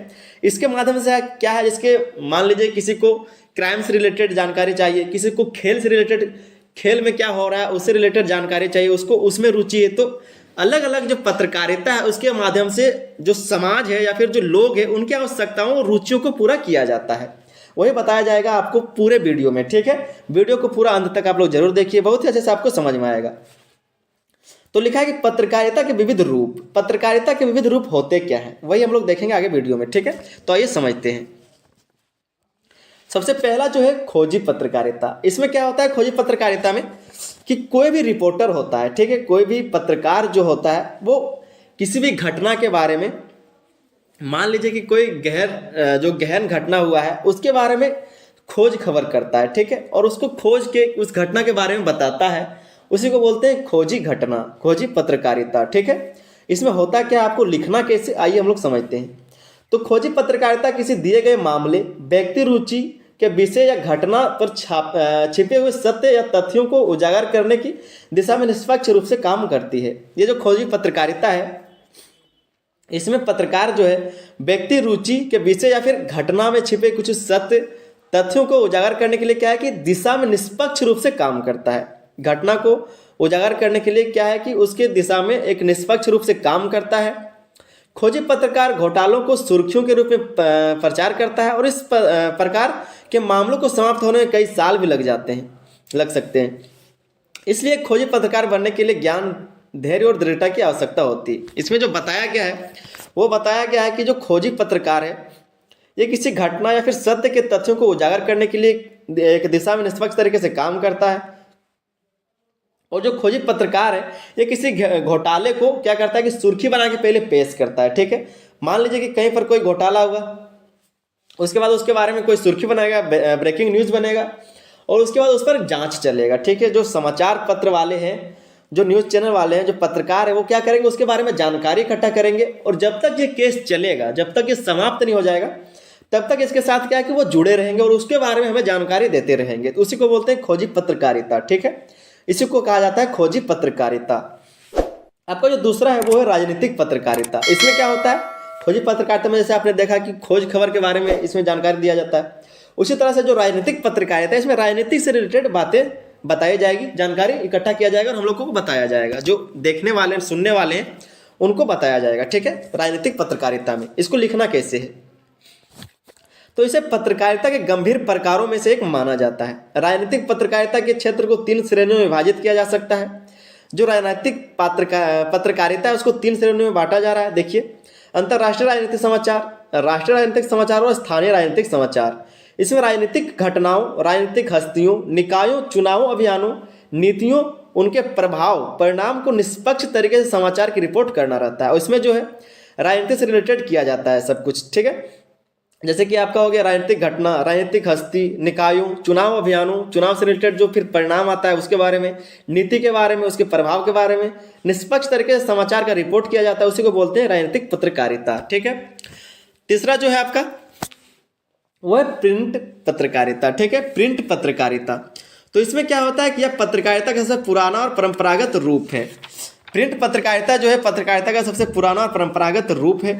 Speaker 1: इसके माध्यम से क्या है, जिसके मान लीजिए किसी को क्राइम से रिलेटेड जानकारी चाहिए, किसी को खेल से रिलेटेड, खेल में क्या हो रहा है उससे रिलेटेड जानकारी चाहिए, उसको उसमें रुचि है। तो अलग अलग जो पत्रकारिता है उसके माध्यम से जो समाज है या फिर जो लोग हैं उनकी आवश्यकताओं और रुचियों को पूरा किया जाता है। वही बताया जाएगा आपको पूरे वीडियो में, ठीक है। वीडियो को पूरा अंत तक आप लोग जरूर देखिए, बहुत ही अच्छे से आपको समझ में आएगा। तो लिखा है कि पत्रकारिता के विविध रूप, पत्रकारिता के विविध रूप होते क्या है, वही हम लोग देखेंगे आगे वीडियो में, ठीक है। तो आइए समझते हैं। सबसे पहला जो है खोजी पत्रकारिता। इसमें क्या होता है खोजी पत्रकारिता में कि कोई भी रिपोर्टर होता है, ठीक है, कोई भी पत्रकार जो होता है वो किसी भी घटना के बारे में, मान लीजिए कि कोई गहन घटना हुआ है उसके बारे में खोज खबर करता है, ठीक है, और उसको खोज के उस घटना के बारे में बताता है। उसी को बोलते हैं खोजी घटना, खोजी पत्रकारिता, ठीक है। इसमें होता क्या, आपको लिखना कैसे, आइए हम लोग समझते हैं। तो खोजी पत्रकारिता किसी दिए गए मामले, व्यक्ति रुचि के विषय या घटना पर छिपे हुए सत्य या तथ्यों को उजागर करने की दिशा में निष्पक्ष रूप से काम करती है। ये जो खोजी पत्रकारिता है, इसमें पत्रकार जो है व्यक्ति रुचि के विषय या फिर घटना में छिपे कुछ सत्य तथ्यों को उजागर करने के लिए क्या है कि दिशा में निष्पक्ष रूप से काम करता है। घटना को उजागर करने के लिए क्या है कि उसके दिशा में एक निष्पक्ष रूप से काम करता है। खोजी पत्रकार घोटालों को सुर्खियों के रूप में प्रचार करता है और इस प्रकार के मामलों को समाप्त होने में कई साल भी लग सकते हैं। इसलिए खोजी पत्रकार बनने के लिए ज्ञान, धैर्य और दृढ़ता की आवश्यकता होती है। इसमें जो बताया गया है वो बताया गया है कि जो खोजी पत्रकार है ये किसी घटना या फिर सत्य के तथ्यों को उजागर करने के लिए एक दिशा में निष्पक्ष तरीके से काम करता है। और जो खोजी पत्रकार है ये किसी घोटाले को क्या करता है कि सुर्खी बना के पहले पेश करता है, ठीक है। मान लीजिए कि कहीं पर कोई घोटाला हुआ, उसके बाद उसके बारे में कोई सुर्खी बनाएगा, ब्रेकिंग न्यूज़ बनेगा और उसके बाद उस पर जांच चलेगा, ठीक है। जो समाचार पत्र वाले हैं, जो न्यूज़ चैनल वाले हैं, जो पत्रकार है, वो क्या करेंगे, उसके बारे में जानकारी इकट्ठा करेंगे और जब तक ये केस चलेगा, जब तक ये समाप्त नहीं हो जाएगा, तब तक इसके साथ क्या है कि वो जुड़े रहेंगे और उसके बारे में हमें जानकारी देते रहेंगे। तो उसी को बोलते हैं खोजी पत्रकारिता, ठीक है। इसी को कहा जाता है खोजी पत्रकारिता। आपका जो दूसरा है वो है राजनीतिक पत्रकारिता। इसमें क्या होता है, खोजी पत्रकारिता में जैसे आपने देखा कि खोज खबर के बारे में इसमें जानकारी दिया जाता है, उसी तरह से जो राजनीतिक पत्रकारिता है इसमें राजनीतिक से रिलेटेड बातें बताई जाएगी, जानकारी इकट्ठा किया जाएगा और हम लोग को बताया जाएगा, जो देखने वाले सुनने वाले हैं उनको बताया जाएगा, ठीक है। राजनीतिक पत्रकारिता में इसको लिखना कैसे है, तो इसे पत्रकारिता के गंभीर प्रकारों में से एक माना जाता है। राजनीतिक पत्रकारिता के क्षेत्र को 3 श्रेणियों में विभाजित किया जा सकता है। जो राजनीतिक पत्रकारिता है उसको 3 श्रेणियों में बांटा जा रहा है। देखिए, अंतर्राष्ट्रीय राजनीतिक समाचार, राष्ट्रीय राजनीतिक समाचार और स्थानीय राजनीतिक समाचार। इसमें राजनीतिक घटनाओं, राजनीतिक हस्तियों, निकायों, चुनाव अभियानों, नीतियों, उनके प्रभाव परिणाम को निष्पक्ष तरीके से समाचार की रिपोर्ट करना रहता है। और इसमें जो है राजनीति से रिलेटेड किया जाता है सब कुछ, ठीक है। जैसे कि आपका हो गया राजनीतिक घटना, राजनीतिक हस्ती, निकायों, चुनाव अभियानों, चुनाव से रिलेटेड जो फिर परिणाम आता है उसके बारे में, नीति के बारे में, उसके प्रभाव के बारे में निष्पक्ष तरीके से समाचार का रिपोर्ट किया जाता है, उसी को बोलते हैं राजनीतिक पत्रकारिता। ठीक है। तीसरा जो है आपका वो है प्रिंट पत्रकारिता। ठीक है, प्रिंट पत्रकारिता। तो इसमें क्या होता है कि यह पत्रकारिता का सबसे पुराना और परंपरागत रूप है। प्रिंट पत्रकारिता जो है पत्रकारिता का सबसे पुराना और परंपरागत रूप है,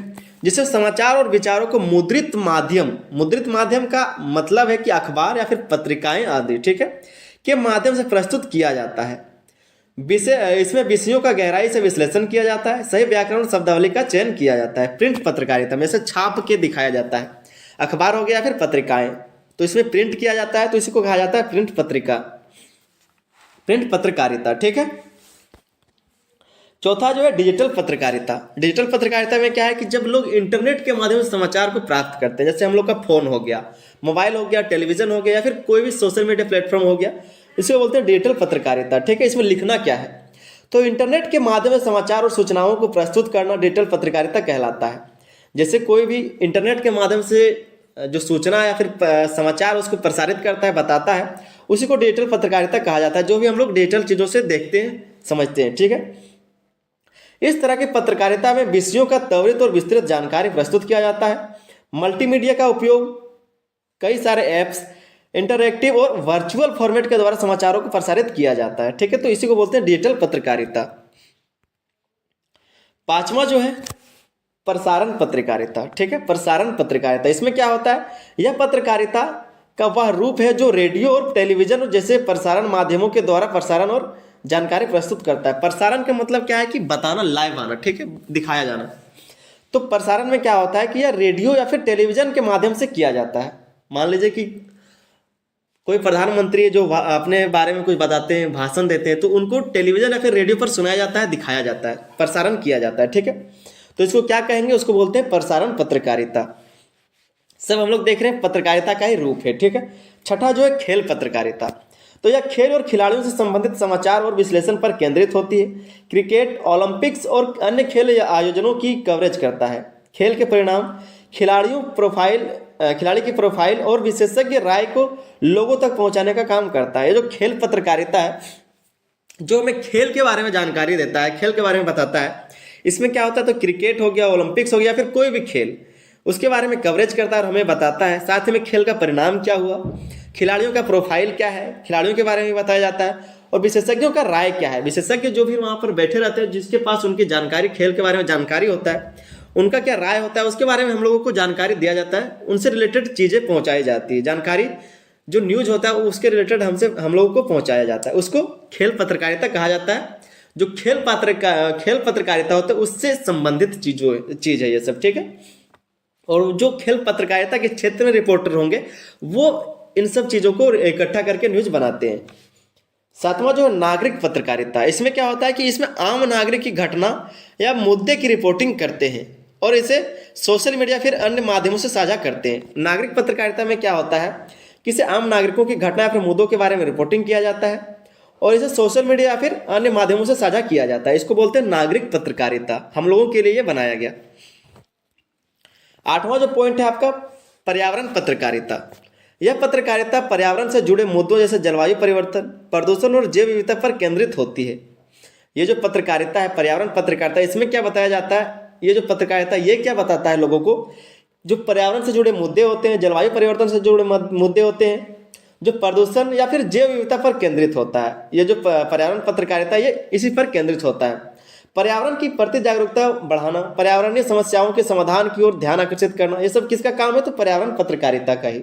Speaker 1: जिससे समाचार और विचारों को मुद्रित माध्यम का मतलब है कि अखबार या फिर पत्रिकाएं आदि, ठीक है, के माध्यम से प्रस्तुत किया जाता है। इसमें विषयों का गहराई से विश्लेषण किया जाता है, सही व्याकरण और शब्दावली का चयन किया जाता है। प्रिंट पत्रकारिता में से छाप के दिखाया जाता है, अखबार हो गया फिर पत्रिकाएं, तो इसमें प्रिंट किया जाता है, तो इसी को कहा जाता है प्रिंट पत्रकारिता। ठीक है। चौथा जो है डिजिटल पत्रकारिता। डिजिटल पत्रकारिता में क्या है कि जब लोग इंटरनेट के माध्यम से समाचार को प्राप्त करते हैं, जैसे हम लोग का फोन हो गया, मोबाइल हो गया, टेलीविजन हो गया, या फिर कोई भी सोशल मीडिया प्लेटफॉर्म हो गया, इसको बोलते हैं डिजिटल पत्रकारिता। ठीक है। इसमें लिखना क्या है, तो इंटरनेट के माध्यम से समाचार और सूचनाओं को प्रस्तुत करना डिजिटल पत्रकारिता कहलाता है। जैसे कोई भी इंटरनेट के माध्यम से जो सूचना या फिर समाचार उसको प्रसारित करता है, बताता है, उसी को डिजिटल पत्रकारिता कहा जाता है, जो भी हम लोग डिजिटल चीज़ों से देखते हैं, समझते हैं। ठीक है। इस तरह की पत्रकारिता में विषयों का त्वरित और विस्तृत जानकारी प्रस्तुत किया जाता है। मल्टीमीडिया का उपयोग, कई सारे ऐप्स, इंटरैक्टिव और वर्चुअल फॉर्मेट के द्वारा समाचारों को प्रसारित किया जाता है। ठीक है। तो इसी को बोलते हैं डिजिटल पत्रकारिता। पांचवा जो है प्रसारण पत्रकारिता। ठीक है, प्रसारण पत्रकारिता। इसमें क्या होता है, यह पत्रकारिता का वह रूप है जो रेडियो और टेलीविजन जैसे प्रसारण माध्यमों के द्वारा प्रसारण और जानकारी प्रस्तुत करता है। प्रसारण का मतलब क्या है कि बताना, लाइव आना, ठीक है, दिखाया जाना। तो प्रसारण में क्या होता है कि यह रेडियो या फिर टेलीविजन के माध्यम से किया जाता है। मान लीजिए कि कोई प्रधानमंत्री जो अपने बारे में कुछ बताते हैं, भाषण देते हैं, तो उनको टेलीविजन या फिर रेडियो पर सुनाया जाता है, दिखाया जाता है, प्रसारण किया जाता है। ठीक है। तो इसको क्या कहेंगे, उसको बोलते हैं प्रसारण पत्रकारिता। सब हम लोग देख रहे हैं पत्रकारिता का ही रूप है। ठीक है। छठा जो है खेल पत्रकारिता। तो यह खेल और खिलाड़ियों से संबंधित समाचार और विश्लेषण पर केंद्रित होती है। क्रिकेट, ओलंपिक्स और अन्य खेल आयोजनों की कवरेज करता है। खेल के परिणाम, खिलाड़ी की प्रोफाइल और विशेषज्ञ राय को लोगों तक पहुंचाने का काम करता है। ये जो खेल पत्रकारिता है, जो हमें खेल के बारे में जानकारी देता है, खेल के बारे में बताता है। इसमें क्या होता है, तो क्रिकेट हो गया, ओलंपिक्स हो गया, फिर कोई भी खेल, उसके बारे में कवरेज करता है और हमें बताता है। साथ ही में खेल का परिणाम क्या हुआ, खिलाड़ियों का प्रोफाइल क्या है, खिलाड़ियों के बारे में बताया जाता है, और विशेषज्ञों का राय क्या है। विशेषज्ञ जो भी वहाँ पर बैठे रहते हैं, जिसके पास उनकी जानकारी, खेल के बारे में जानकारी होता है, उनका क्या राय होता है, उसके बारे में हम लोगों को जानकारी दिया जाता है। उनसे रिलेटेड चीज़ें पहुँचाई जाती है, जानकारी जो न्यूज होता है उसके रिलेटेड हम लोगों को पहुँचाया जाता है। उसको खेल पत्रकारिता कहा जाता है। जो खेल पत्रकारिता होता है उससे संबंधित चीज़ है ये सब। ठीक है। और जो खेल पत्रकारिता के क्षेत्र में रिपोर्टर होंगे, वो इन सब चीज़ों को इकट्ठा करके न्यूज बनाते हैं। सातवां जो है नागरिक पत्रकारिता। इसमें क्या होता है कि इसमें आम नागरिक की घटना या मुद्दे की रिपोर्टिंग करते हैं और इसे सोशल मीडिया फिर अन्य माध्यमों से साझा करते हैं। नागरिक पत्रकारिता में क्या होता है कि इसे आम नागरिकों की घटना या फिर मुद्दों के बारे में रिपोर्टिंग किया जाता है और इसे सोशल मीडिया या फिर अन्य माध्यमों से साझा किया जाता है। इसको बोलते हैं नागरिक पत्रकारिता। हम लोगों के लिए ये बनाया गया। आठवां जो पॉइंट है आपका पर्यावरण पत्रकारिता। यह पत्रकारिता पर्यावरण से जुड़े मुद्दों जैसे जलवायु परिवर्तन, प्रदूषण और जैव विविधता पर केंद्रित होती है। ये जो पत्रकारिता है, पर्यावरण पत्रकारिता, इसमें क्या बताया जाता है, ये जो पत्रकारिता ये क्या बताता है लोगों को, जो पर्यावरण से जुड़े मुद्दे होते हैं, जलवायु परिवर्तन से जुड़े मुद्दे होते हैं, जो प्रदूषण या फिर जैव विविधता पर केंद्रित होता है। ये जो पर्यावरण पत्रकारिता ये इसी पर केंद्रित होता है। पर्यावरण की प्रति जागरूकता बढ़ाना, पर्यावरणीय समस्याओं के समाधान की ओर ध्यान आकर्षित करना, ये सब किसका काम है, तो पर्यावरण पत्रकारिता का ही।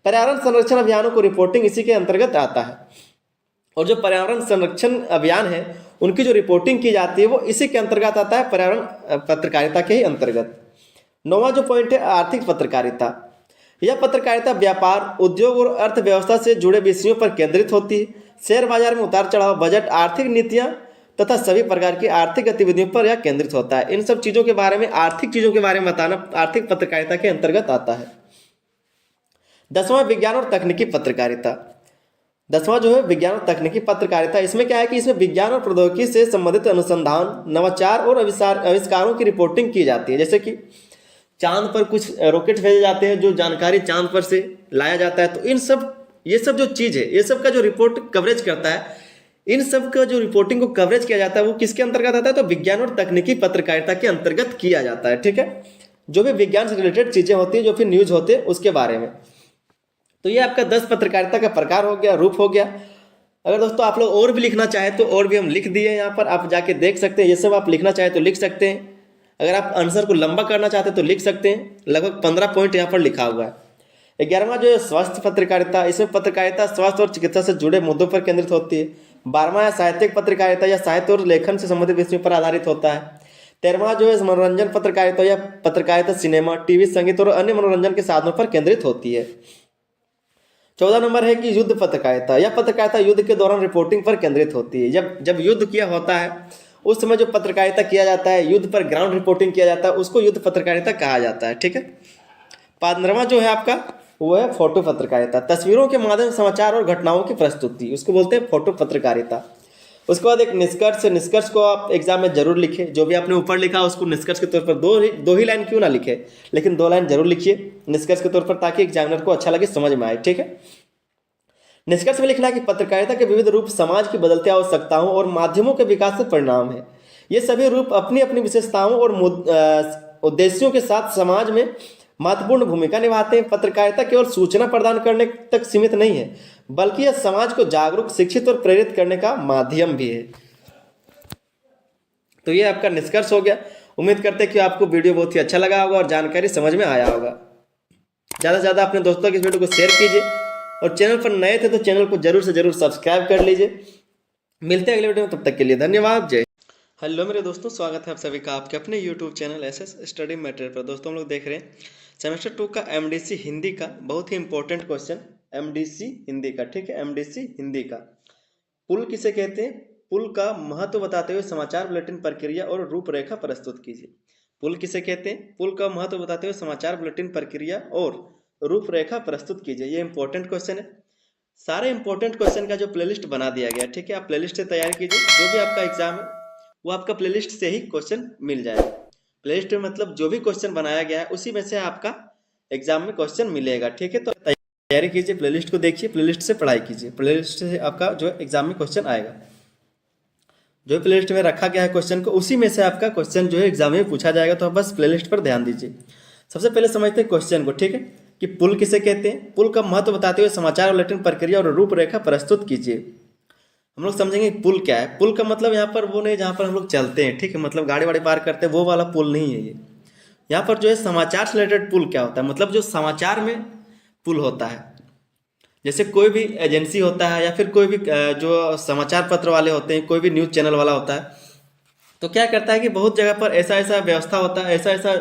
Speaker 1: पर्यावरण संरक्षण अभियानों को रिपोर्टिंग इसी के अंतर्गत आता है। और जो पर्यावरण संरक्षण अभियान है उनकी जो रिपोर्टिंग की जाती है वो इसी के अंतर्गत आता है, पर्यावरण पत्रकारिता के ही अंतर्गत। नौवां जो पॉइंट है आर्थिक पत्रकारिता। यह पत्रकारिता व्यापार, उद्योग और अर्थव्यवस्था से जुड़े विषयों पर केंद्रित होती है। शेयर बाजार में उतार चढ़ाव, बजट, आर्थिक नीतियाँ तथा सभी प्रकार की आर्थिक गतिविधियों पर यह केंद्रित होता है। इन सब चीज़ों के बारे में, आर्थिक चीज़ों के बारे में बताना आर्थिक पत्रकारिता के अंतर्गत आता है। 10वां विज्ञान और तकनीकी पत्रकारिता। 10वां जो है विज्ञान और तकनीकी पत्रकारिता। इसमें क्या है कि इसमें विज्ञान और प्रौद्योगिकी से संबंधित अनुसंधान, नवाचार और आविष्कारों की रिपोर्टिंग की जाती है। जैसे कि चांद पर कुछ रॉकेट भेजे जाते हैं, जो जानकारी चांद पर से लाया जाता है। तो ये सब जो चीज़ है, ये सब का जो रिपोर्ट कवरेज करता है, इन सब का जो रिपोर्टिंग को कवरेज किया जाता है वो किसके अंतर्गत आता है? तो विज्ञान और तकनीकी पत्रकारिता के अंतर्गत किया जाता है। ठीक है, जो भी विज्ञान से रिलेटेड चीज़ें होती है, जो फिर न्यूज होते हैं उसके बारे में। तो ये आपका 10 पत्रकारिता का प्रकार हो गया, रूप हो गया। अगर दोस्तों आप लोग और भी लिखना चाहें तो और भी हम लिख दिए यहाँ पर, आप जाके देख सकते हैं। ये सब आप लिखना चाहें तो लिख सकते हैं। अगर आप आंसर को लंबा करना चाहते हैं तो लिख सकते हैं। लगभग 15 पॉइंट यहाँ पर लिखा हुआ है। 11वां जो है स्वास्थ्य पत्रकारिता, इसमें पत्रकारिता स्वास्थ्य और चिकित्सा से जुड़े मुद्दों पर केंद्रित होती है। 12वां साहित्यिक पत्रकारिता या साहित्य और लेखन से संबंधित विषयों पर आधारित होता है। 13वां जो है मनोरंजन पत्रकारिता या पत्रकारिता सिनेमा, टीवी, संगीत और अन्य मनोरंजन के साधनों पर केंद्रित होती है। 14 नंबर है कि युद्ध पत्रकारिता या पत्रकारिता युद्ध के दौरान रिपोर्टिंग पर केंद्रित होती है। जब युद्ध किया होता है उस समय जो पत्रकारिता किया जाता है, युद्ध पर ग्राउंड रिपोर्टिंग किया जाता है, उसको युद्ध पत्रकारिता कहा जाता है। ठीक है। 15वां जो है आपका वो है फोटो पत्रकारिता, तस्वीरों के माध्यम से समाचार और घटनाओं की प्रस्तुति, उसको बोलते हैं फोटो पत्रकारिता। उसके बाद एक निष्कर्ष को आप एग्जाम में जरूर लिखें। जो भी आपने ऊपर लिखा उसको निष्कर्ष के तौर पर दो ही लाइन क्यों ना लिखे, लेकिन 2 लाइन जरूर लिखिए निष्कर्ष के तौर पर, ताकि एग्जामिनर को अच्छा लगे, समझ में आए। ठीक है। निष्कर्ष में लिखना है कि पत्रकारिता के विविध रूप समाज की बदलती आवश्यकताओं और माध्यमों के विकास से परिणाम है। ये सभी रूप अपनी अपनी विशेषताओं और उद्देश्यों के साथ समाज में महत्वपूर्ण भूमिका निभाते हैं। पत्रकारिता केवल सूचना प्रदान करने तक सीमित नहीं है, बल्कि यह समाज को जागरूक, शिक्षित और प्रेरित करने का माध्यम भी है। तो ये आपका निष्कर्ष हो गया। उम्मीद करते हैं कि आपको वीडियो बहुत ही अच्छा लगा होगा और जानकारी समझ में आया होगा। ज़्यादा से ज़्यादा अपने दोस्तों के इस वीडियो को शेयर कीजिए, और चैनल पर नए थे तो चैनल को जरूर से जरूर सब्सक्राइब कर लीजिए। मिलते हैं अगले वीडियो में, तब तक के लिए धन्यवाद। जय। हेलो मेरे दोस्तों, स्वागत है आप सभी का आपके अपने YouTube channel SS study material पर। दोस्तों हम लोग देख रहे हैं सेमेस्टर 2 का एमडीसी हिंदी का बहुत ही इंपॉर्टेंट क्वेश्चन, एमडीसी हिंदी का। ठीक है, एमडीसी हिंदी का पुल किसे कहते हैं? पुल का महत्व बताते हुए समाचार बुलेटिन प्रक्रिया और रूपरेखा प्रस्तुत कीजिए। पुल किसे कहते हैं? पुल का महत्व बताते हुए समाचार बुलेटिन प्रक्रिया और रूपरेखा प्रस्तुत कीजिए। ये इंपॉर्टेंट क्वेश्चन है। सारे इंपॉर्टेंट क्वेश्चन का जो प्लेलिस्ट बना दिया गया, ठीक है, आप प्लेलिस्ट से तैयार कीजिए। जो भी आपका एग्जाम है वो आपका प्लेलिस्ट से ही क्वेश्चन मिल जाएगा। प्लेलिस्ट में मतलब जो भी क्वेश्चन बनाया गया है उसी में से आपका एग्जाम में क्वेश्चन मिलेगा। ठीक है, तो तैयारी कीजिए, प्लेलिस्ट को देखिए, प्लेलिस्ट से पढ़ाई कीजिए। प्लेलिस्ट से आपका जो एग्जाम में क्वेश्चन आएगा, जो प्लेलिस्ट में रखा गया है क्वेश्चन को, उसी में से आपका क्वेश्चन जो है एग्जाम में पूछा जाएगा। तो आप बस प्लेलिस्ट पर ध्यान दीजिए। सबसे पहले समझते हैं क्वेश्चन को। ठीक है, कि पुल किसे कहते हैं? पुल का महत्व बताते हुए समाचार बुलेटिन प्रक्रिया और रूपरेखा प्रस्तुत कीजिए। हम लोग समझेंगे पुल क्या है। पुल का मतलब यहाँ पर वो नहीं जहाँ पर हम लोग चलते हैं, ठीक है, मतलब गाड़ी वाड़ी पार करते हैं, वो वाला पुल नहीं है ये। यहाँ पर जो है समाचार से रिलेटेड पुल क्या होता है, मतलब जो समाचार में पुल होता है। जैसे कोई भी एजेंसी होता है या फिर कोई भी जो समाचार पत्र वाले होते हैं, कोई भी न्यूज़ चैनल वाला होता है, तो क्या करता है कि बहुत जगह पर ऐसा ऐसा व्यवस्था होता है, ऐसा ऐसा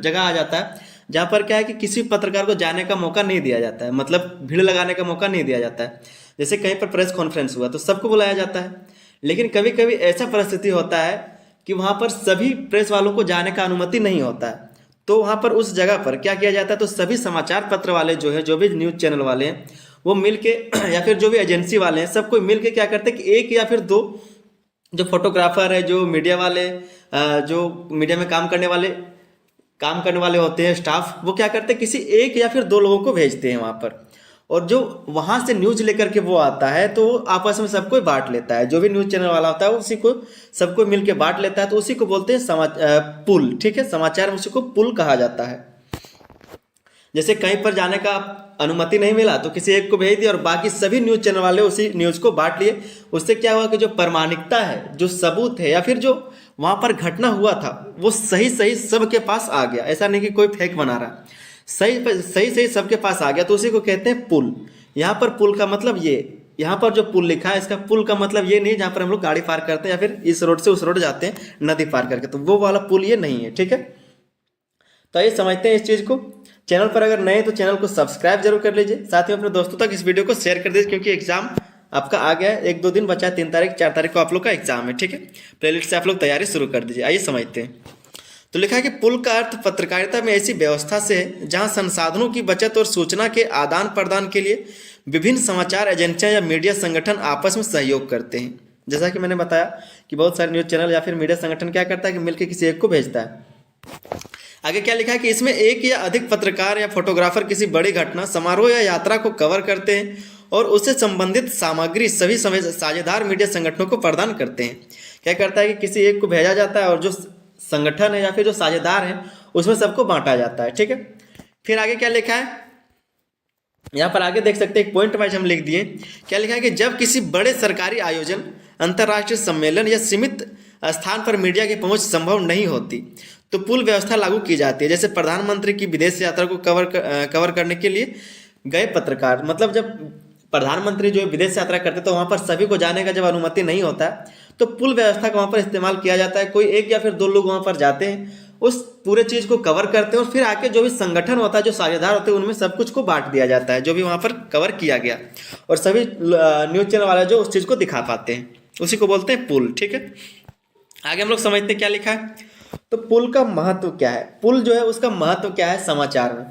Speaker 1: जगह आ जाता है जहाँ पर क्या है कि किसी पत्रकार को जाने का मौका नहीं दिया जाता है, मतलब भीड़ लगाने का मौका नहीं दिया जाता है। जैसे कहीं पर प्रेस कॉन्फ्रेंस हुआ तो सबको बुलाया जाता है, लेकिन कभी कभी ऐसा परिस्थिति होता है कि वहाँ पर सभी प्रेस वालों को जाने का अनुमति नहीं होता है। तो वहाँ पर उस जगह पर क्या किया जाता है, तो सभी समाचार पत्र वाले जो है, जो भी न्यूज़ चैनल वाले हैं, वो मिल के या फिर जो भी एजेंसी वाले हैं, सबको मिल के क्या करते हैं कि एक या फिर दो जो फोटोग्राफर है, जो मीडिया वाले, जो मीडिया में काम करने वाले होते हैं, स्टाफ, वो क्या करते हैं किसी एक या फिर दो लोगों को भेजते हैं वहाँ पर, और जो वहाँ से न्यूज़ लेकर के वो आता है तो आपस में सबको बांट लेता है। जो भी न्यूज़ चैनल वाला होता है उसी को सबको मिल के बांट लेता है, तो उसी को बोलते हैं पुल। ठीक है, समाचार में उसी को पुल कहा जाता है। जैसे कहीं पर जाने का अनुमति नहीं मिला तो किसी एक को भेज दिया और बाकी सभी न्यूज़ चैनल वाले उसी न्यूज़ को बांट लिए। उससे क्या हुआ कि जो प्रामाणिकता है, जो सबूत है, या फिर जो वहाँ पर घटना हुआ था वो सही सही सबके पास आ गया। ऐसा नहीं कि कोई फेक बना रहा, सही सबके पास आ गया, तो उसी को कहते हैं पुल। यहाँ पर पुल का मतलब ये, यहाँ पर जो पुल लिखा है इसका पुल का मतलब ये नहीं जहाँ पर हम लोग गाड़ी पार करते हैं या फिर इस रोड से उस रोड जाते हैं नदी पार करके, तो वो वाला पुल ये नहीं है। ठीक है, तो ये समझते हैं इस चीज़ को। चैनल पर अगर नए तो चैनल को सब्सक्राइब जरूर कर लीजिए, साथ ही अपने दोस्तों तक इस वीडियो को शेयर कर दीजिए, क्योंकि एग्जाम आपका आ गया है, 1-2 दिन बचा है, 3 तारीख 4 तारीख को आप लोग का एग्जाम है। ठीक है, प्लेलिस्ट से आप लोग तैयारी शुरू कर दीजिए। आइए समझते हैं। तो लिखा है कि पुल का अर्थ पत्रकारिता में ऐसी व्यवस्था से है जहां संसाधनों की बचत और सूचना के आदान प्रदान के लिए विभिन्न समाचार एजेंसियां या मीडिया संगठन आपस में सहयोग करते हैं। जैसा कि मैंने बताया कि बहुत सारे न्यूज़ चैनल या फिर मीडिया संगठन क्या करता है कि मिलकर किसी एक को भेजता है। आगे क्या लिखा है कि इसमें एक या अधिक पत्रकार या फोटोग्राफर किसी बड़ी घटना, समारोह या यात्रा को कवर करते हैं और उससे संबंधित सामग्री सभी साझेदार मीडिया संगठनों को प्रदान करते हैं। क्या करता है कि किसी एक को भेजा जाता है और जो संगठन है या फिर जो साझेदार हैं उसमें सबको बांटा जाता है। ठीक है, फिर आगे क्या लिखा है, यहाँ पर आगे देख सकते हैं, एक पॉइंट वाइज हम लिख दिए। क्या लिखा है कि जब किसी बड़े सरकारी आयोजन, अंतर्राष्ट्रीय सम्मेलन या सीमित स्थान पर मीडिया की पहुंच संभव नहीं होती तो पुल व्यवस्था लागू की जाती है। जैसे प्रधानमंत्री की विदेश यात्रा को कवर करने के लिए गए पत्रकार, मतलब जब प्रधानमंत्री जो विदेश यात्रा करते तो वहाँ पर सभी को जाने का जब अनुमति नहीं होता है तो पुल व्यवस्था का वहाँ पर इस्तेमाल किया जाता है। कोई एक या फिर दो लोग वहाँ पर जाते हैं, उस पूरे चीज़ को कवर करते हैं और फिर आके जो भी संगठन होता है, जो साझेदार होते हैं, उनमें सब कुछ को बांट दिया जाता है जो भी वहाँ पर कवर किया गया, और सभी न्यूज़ चैनल वाले जो उस चीज़ को दिखा पाते हैं उसी को बोलते हैं पुल। ठीक है, आगे हम लोग समझते हैं क्या लिखा है। तो पुल का महत्व क्या है, पुल जो है उसका महत्व क्या है समाचार में।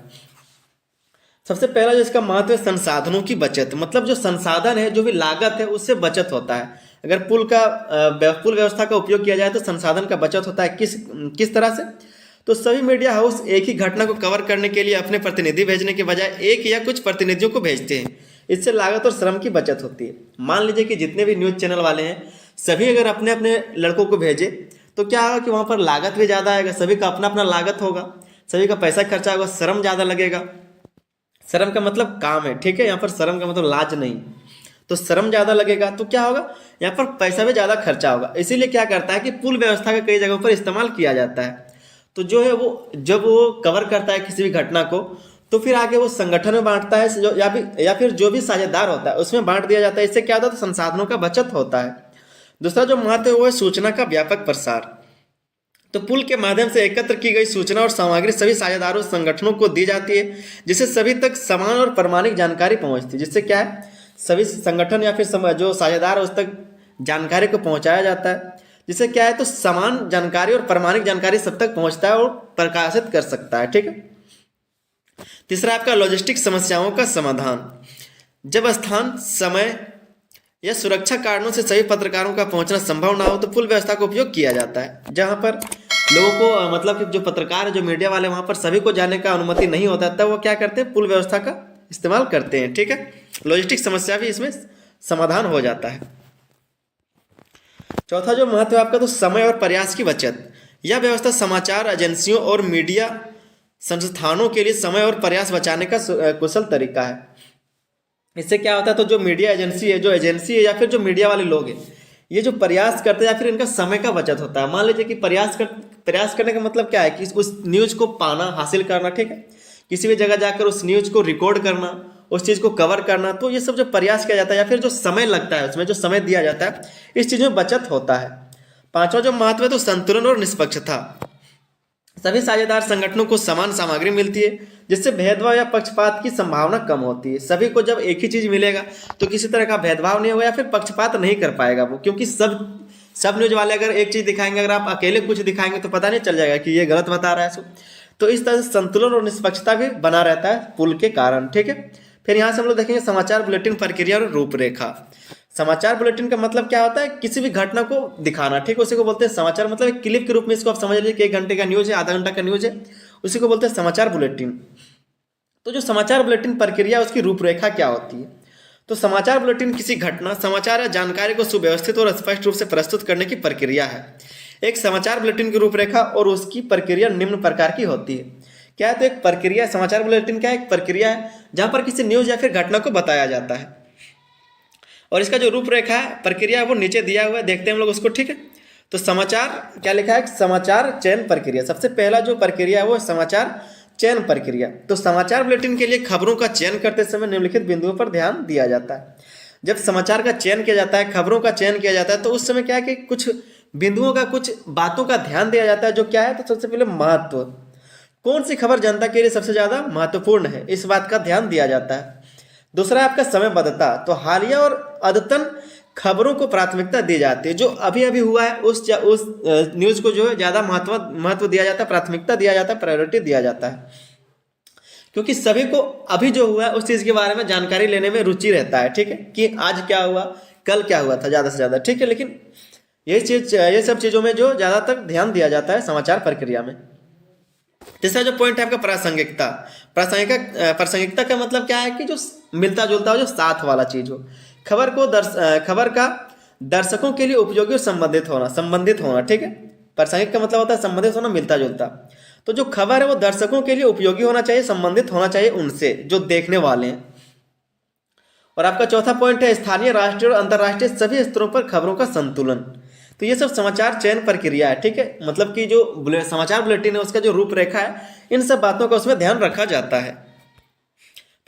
Speaker 1: सबसे पहला जो इसका महत्व है संसाधनों की बचत, मतलब जो संसाधन है, जो भी लागत है, उससे बचत होता है। अगर पुल व्यवस्था का उपयोग किया जाए तो संसाधन का बचत होता है। किस तरह से, तो सभी मीडिया हाउस एक ही घटना को कवर करने के लिए अपने प्रतिनिधि भेजने के बजाय एक या कुछ प्रतिनिधियों को भेजते हैं। इससे लागत और श्रम की बचत होती है। मान लीजिए कि जितने भी न्यूज़ चैनल वाले हैं सभी अगर अपने अपने लड़कों को भेजे तो क्या होगा कि वहाँ पर लागत भी ज़्यादा आएगा, सभी का अपना अपना लागत होगा, सभी का पैसा खर्चा होगा, श्रम ज़्यादा लगेगा। श्रम का मतलब काम है, ठीक है, यहाँ पर श्रम का मतलब लाज नहीं, तो श्रम ज़्यादा लगेगा तो क्या होगा, यहाँ पर पैसा भी ज़्यादा खर्चा होगा। इसीलिए क्या करता है कि पुल व्यवस्था का कई जगहों पर इस्तेमाल किया जाता है। तो जो है वो जब वो कवर करता है किसी भी घटना को तो फिर आगे वो संगठन में बांटता है या फिर जो भी साझेदार होता है उसमें बांट दिया जाता है। इससे क्या होता है, तो संसाधनों का बचत होता है। दूसरा जो महत्व है वो है सूचना का व्यापक प्रसार। तो पुल के माध्यम से एकत्र की गई सूचना और सामग्री सभी साझेदारों संगठनों को दी जाती है, जिससे सभी तक समान और प्रामाणिक जानकारी पहुंचती है। जिससे क्या है, सभी संगठन या फिर जो साझेदार है उस तक जानकारी को पहुंचाया जाता है। जिससे क्या है, तो समान जानकारी और प्रामाणिक जानकारी सब तक पहुंचता है और प्रकाशित कर सकता है। ठीक है, तीसरा आपका लॉजिस्टिक समस्याओं का समाधान। जब स्थान, समय या सुरक्षा कारणों से सभी पत्रकारों का पहुंचना संभव ना हो तो पुल व्यवस्था का उपयोग किया जाता है। जहां पर लोगों को मतलब कि जो पत्रकार है, जो मीडिया वाले, वहां पर सभी को जाने का अनुमति नहीं होता तब वो क्या करते हैं, पुल व्यवस्था का इस्तेमाल करते हैं। ठीक है, लॉजिस्टिक समस्या भी इसमें समाधान हो जाता है। चौथा जो महत्व है आपका, तो समय और प्रयास की बचत। यह व्यवस्था समाचार एजेंसियों और मीडिया संस्थानों के लिए समय और प्रयास बचाने का कुशल तरीका है। इससे क्या होता है, तो जो मीडिया एजेंसी है या फिर जो मीडिया वाले लोग हैं, ये जो प्रयास करते हैं या फिर इनका समय का बचत होता है। मान लीजिए कि प्रयास करने का मतलब क्या है कि उस न्यूज़ को पाना, हासिल करना, ठीक है, किसी भी जगह जाकर उस न्यूज़ को रिकॉर्ड करना, उस चीज़ को कवर करना, तो ये सब जो प्रयास किया जाता है या फिर जो समय लगता है उसमें जो समय दिया जाता है, इस चीज़ में बचत होता है। पांचवा जो महत्व है, तो संतुलन और निष्पक्षता। सभी साझेदार संगठनों को समान सामग्री मिलती है, जिससे भेदभाव या पक्षपात की संभावना कम होती है। सभी को जब एक ही चीज मिलेगा तो किसी तरह का भेदभाव नहीं होगा या फिर पक्षपात नहीं कर पाएगा वो, क्योंकि सब न्यूज वाले अगर एक चीज दिखाएंगे, अगर आप अकेले कुछ दिखाएंगे तो पता नहीं चल जाएगा कि ये गलत बता रहा है। तो इस तरह से संतुलन और निष्पक्षता भी बना रहता है पुल के कारण। ठीक है, फिर यहाँ से हम लोग देखेंगे समाचार बुलेटिन प्रक्रिया और रूपरेखा। समाचार बुलेटिन का मतलब क्या होता है, किसी भी घटना को दिखाना, ठीक है, उसी को बोलते हैं समाचार। मतलब एक क्लिप के रूप में इसको आप समझ लीजिए कि 1 घंटे का न्यूज़ है, आधा घंटा का न्यूज़ है, उसी को बोलते हैं समाचार बुलेटिन। तो जो समाचार बुलेटिन प्रक्रिया है उसकी रूपरेखा क्या होती है, तो समाचार बुलेटिन किसी घटना, समाचार या जानकारी को सुव्यवस्थित और स्पष्ट रूप से प्रस्तुत करने की प्रक्रिया है। एक समाचार बुलेटिन की रूपरेखा और उसकी प्रक्रिया निम्न प्रकार की होती है। क्या है, तो एक प्रक्रिया, समाचार बुलेटिन क्या है, एक प्रक्रिया है जहाँ पर किसी न्यूज़ या फिर घटना को बताया जाता है, और इसका जो रूपरेखा है, प्रक्रिया है, वो नीचे दिया हुआ है, देखते हैं हम लोग उसको। ठीक है, तो समाचार क्या लिखा है, समाचार चयन प्रक्रिया। सबसे पहला जो प्रक्रिया है वो समाचार चयन प्रक्रिया। तो समाचार बुलेटिन के लिए खबरों का चयन करते समय निम्नलिखित बिंदुओं पर ध्यान दिया जाता है। जब समाचार का चयन किया जाता है, खबरों का चयन किया जाता है, तो उस समय क्या है कि कुछ बिंदुओं का, कुछ बातों का ध्यान दिया जाता है। जो क्या है, तो सबसे पहले महत्व, कौन सी खबर जनता के लिए सबसे ज्यादा महत्वपूर्ण है, इस बात का ध्यान दिया जाता है। दूसरा है आपका समयबद्धता। तो हालिया और अद्यतन खबरों को प्राथमिकता दी जाती है। जो अभी अभी हुआ है उस न्यूज़ को जो है ज़्यादा महत्व दिया जाता है, प्राथमिकता दिया जाता है, प्रायोरिटी दिया जाता है, क्योंकि सभी को अभी जो हुआ है उस चीज़ के बारे में जानकारी लेने में रुचि रहता है। ठीक है, कि आज क्या हुआ, कल क्या हुआ था, ज़्यादा से ज़्यादा। ठीक है, लेकिन ये सब चीज़ों में जो ज़्यादातर ध्यान दिया जाता है समाचार प्रक्रिया में। तीसरा जो पॉइंट है आपका प्रासंगिकता। प्रासंगिकता का मतलब क्या है कि जो मिलता जुलता हो, जो साथ वाला चीज हो। खबर का दर्शकों के लिए उपयोगी और संबंधित होना, ठीक है। प्रासंगिक का मतलब होता है संबंधित होना, मिलता जुलता। तो जो खबर है वो दर्शकों के लिए उपयोगी होना चाहिए, संबंधित होना चाहिए उनसे जो देखने वाले हैं। और आपका चौथा पॉइंट है स्थानीय, राष्ट्रीय और अंतर्राष्ट्रीय सभी स्तरों पर खबरों का संतुलन। तो ये सब समाचार चयन प्रक्रिया है, ठीक है। मतलब कि जो समाचार बुलेटिन है उसका जो रूपरेखा है, इन सब बातों का उसमें ध्यान रखा जाता है।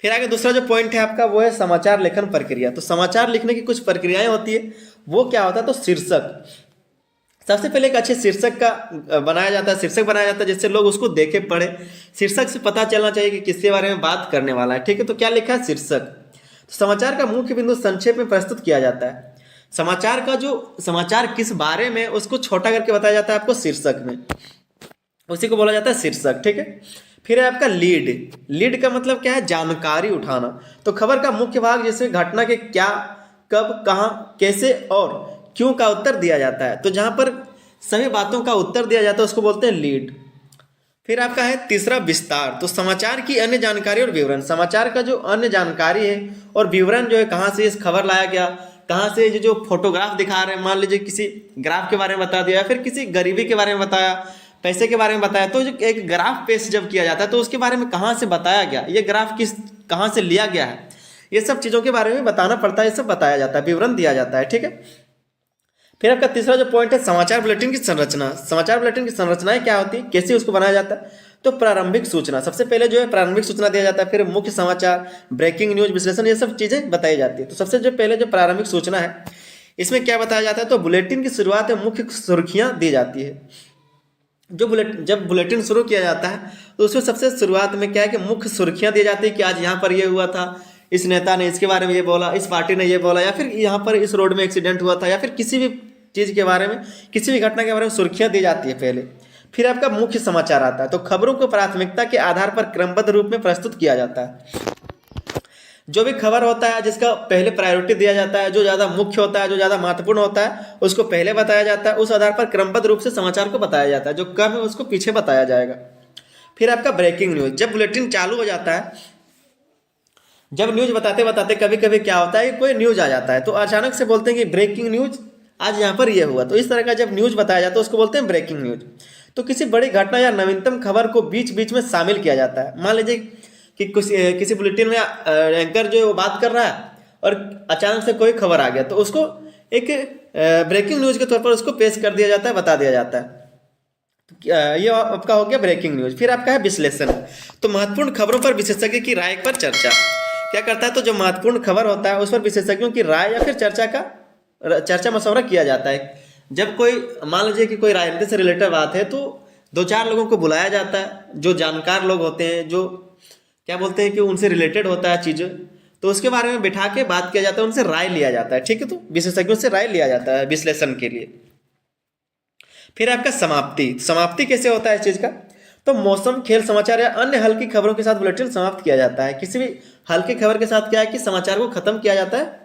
Speaker 1: फिर आगे दूसरा जो पॉइंट है आपका वो है समाचार लेखन प्रक्रिया। तो समाचार लिखने की कुछ प्रक्रियाएं होती है, वो क्या होता है, तो शीर्षक। सबसे पहले एक अच्छे शीर्षक का बनाया जाता है, शीर्षक बनाया जाता है जिससे लोग उसको देखे पढ़े। शीर्षक से पता चलना चाहिए कि किसके बारे में बात करने वाला है, ठीक है। तो क्या लिखा है, शीर्षक। तो समाचार का मुख्य बिंदु संक्षेप में प्रस्तुत किया जाता है। समाचार किस बारे में उसको छोटा करके बताया जाता है आपको शीर्षक में, उसी को बोला जाता है शीर्षक, ठीक है। फिर है आपका लीड का मतलब क्या है, जानकारी उठाना। तो खबर का मुख्य भाग जिसमें घटना के क्या, कब, कहाँ, कैसे और क्यों का उत्तर दिया जाता है। तो जहां पर सभी बातों का उत्तर दिया जाता है उसको बोलते हैं लीड। फिर आपका है तीसरा विस्तार। तो समाचार की अन्य जानकारी और विवरण। समाचार का जो अन्य जानकारी है और विवरण जो है, कहाँ से इस खबर लाया गया, कहाँ से जो फोटोग्राफ दिखा रहे हैं, मान लीजिए किसी ग्राफ के बारे में बता दिया या फिर किसी गरीबी के बारे में बताया, पैसे के बारे में बताया। तो जो एक ग्राफ पेश जब किया जाता है तो उसके बारे में कहाँ से बताया गया, ये ग्राफ कहाँ से लिया गया है, ये सब चीज़ों के बारे में बताना पड़ता है, ये सब बताया जाता है, विवरण दिया जाता है, ठीक है। फिर आपका तीसरा जो पॉइंट है समाचार बुलेटिन की संरचना। समाचार बुलेटिन की संरचनाएं क्या होती है, कैसे उसको बनाया जाता है। तो प्रारंभिक सूचना, सबसे पहले जो है प्रारंभिक सूचना दिया जाता है, फिर मुख्य समाचार, ब्रेकिंग न्यूज, विश्लेषण, ये सब चीजें बताई जाती है। तो सबसे जो पहले जो प्रारंभिक सूचना है, इसमें क्या बताया जाता है, तो बुलेटिन की शुरुआत में मुख्य सुर्खियां दी जाती है। जब बुलेटिन शुरू किया जाता है तो उसमें सबसे शुरुआत में क्या है कि मुख्य सुर्खियां दी जाती है कि आज यहाँ पर ये हुआ था, इस नेता ने इसके बारे में ये बोला, इस पार्टी ने ये बोला, या फिर यहाँ पर इस रोड में एक्सीडेंट हुआ था, या फिर किसी भी चीज़ के बारे में, किसी भी घटना के बारे में सुर्खियां दी जाती है पहले। फिर आपका मुख्य समाचार आता है। तो खबरों को प्राथमिकता के आधार पर क्रमबद्ध रूप में प्रस्तुत किया जाता है। जो भी खबर होता है जिसका पहले प्रायोरिटी दिया जाता है, जो ज़्यादा मुख्य होता है, जो ज़्यादा महत्वपूर्ण होता है, उसको पहले बताया जाता है। उस आधार पर क्रमबद्ध रूप से समाचार को बताया जाता है, जो कम है उसको पीछे बताया जाएगा। फिर आपका ब्रेकिंग न्यूज। जब बुलेटिन चालू हो जाता है, जब न्यूज बताते बताते कभी कभी क्या होता है, कोई न्यूज आ जाता है तो अचानक से बोलते हैं कि ब्रेकिंग न्यूज, आज यहाँ पर यह हुआ। तो इस तरह का जब न्यूज बताया जाता है उसको बोलते हैं ब्रेकिंग न्यूज। तो किसी बड़ी घटना या नवीनतम खबर को बीच बीच में शामिल किया जाता है। मान लीजिए कि किसी बुलेटिन में एंकर जो है वो बात कर रहा है और अचानक से कोई खबर आ गया, तो उसको एक ब्रेकिंग न्यूज के तौर पर उसको पेश कर दिया जाता है, बता दिया जाता है। ये आपका हो गया ब्रेकिंग न्यूज। फिर आपका है विश्लेषण। तो महत्वपूर्ण खबरों पर विशेषज्ञ की राय पर चर्चा। क्या करता है, तो जो महत्वपूर्ण खबर होता है उस पर विशेषज्ञों की राय या फिर चर्चा मशवरा किया जाता है। जब कोई मान लीजिए कि कोई राजनीति से रिलेटेड बात है तो दो चार लोगों को बुलाया जाता है जो जानकार लोग होते हैं, जो क्या बोलते हैं कि उनसे रिलेटेड होता है चीज़ें, तो उसके बारे में बिठा के बात किया जाता है, उनसे राय लिया जाता है, ठीक है। तो विशेषज्ञों से राय लिया जाता है विश्लेषण के लिए। फिर आपका समाप्ति कैसे होता है इस चीज़ का, तो मौसम, खेल, समाचार या अन्य हल्की खबरों के साथ बुलेटिन समाप्त किया जाता है। किसी भी हल्की खबर के साथ क्या है कि समाचार को खत्म किया जाता है।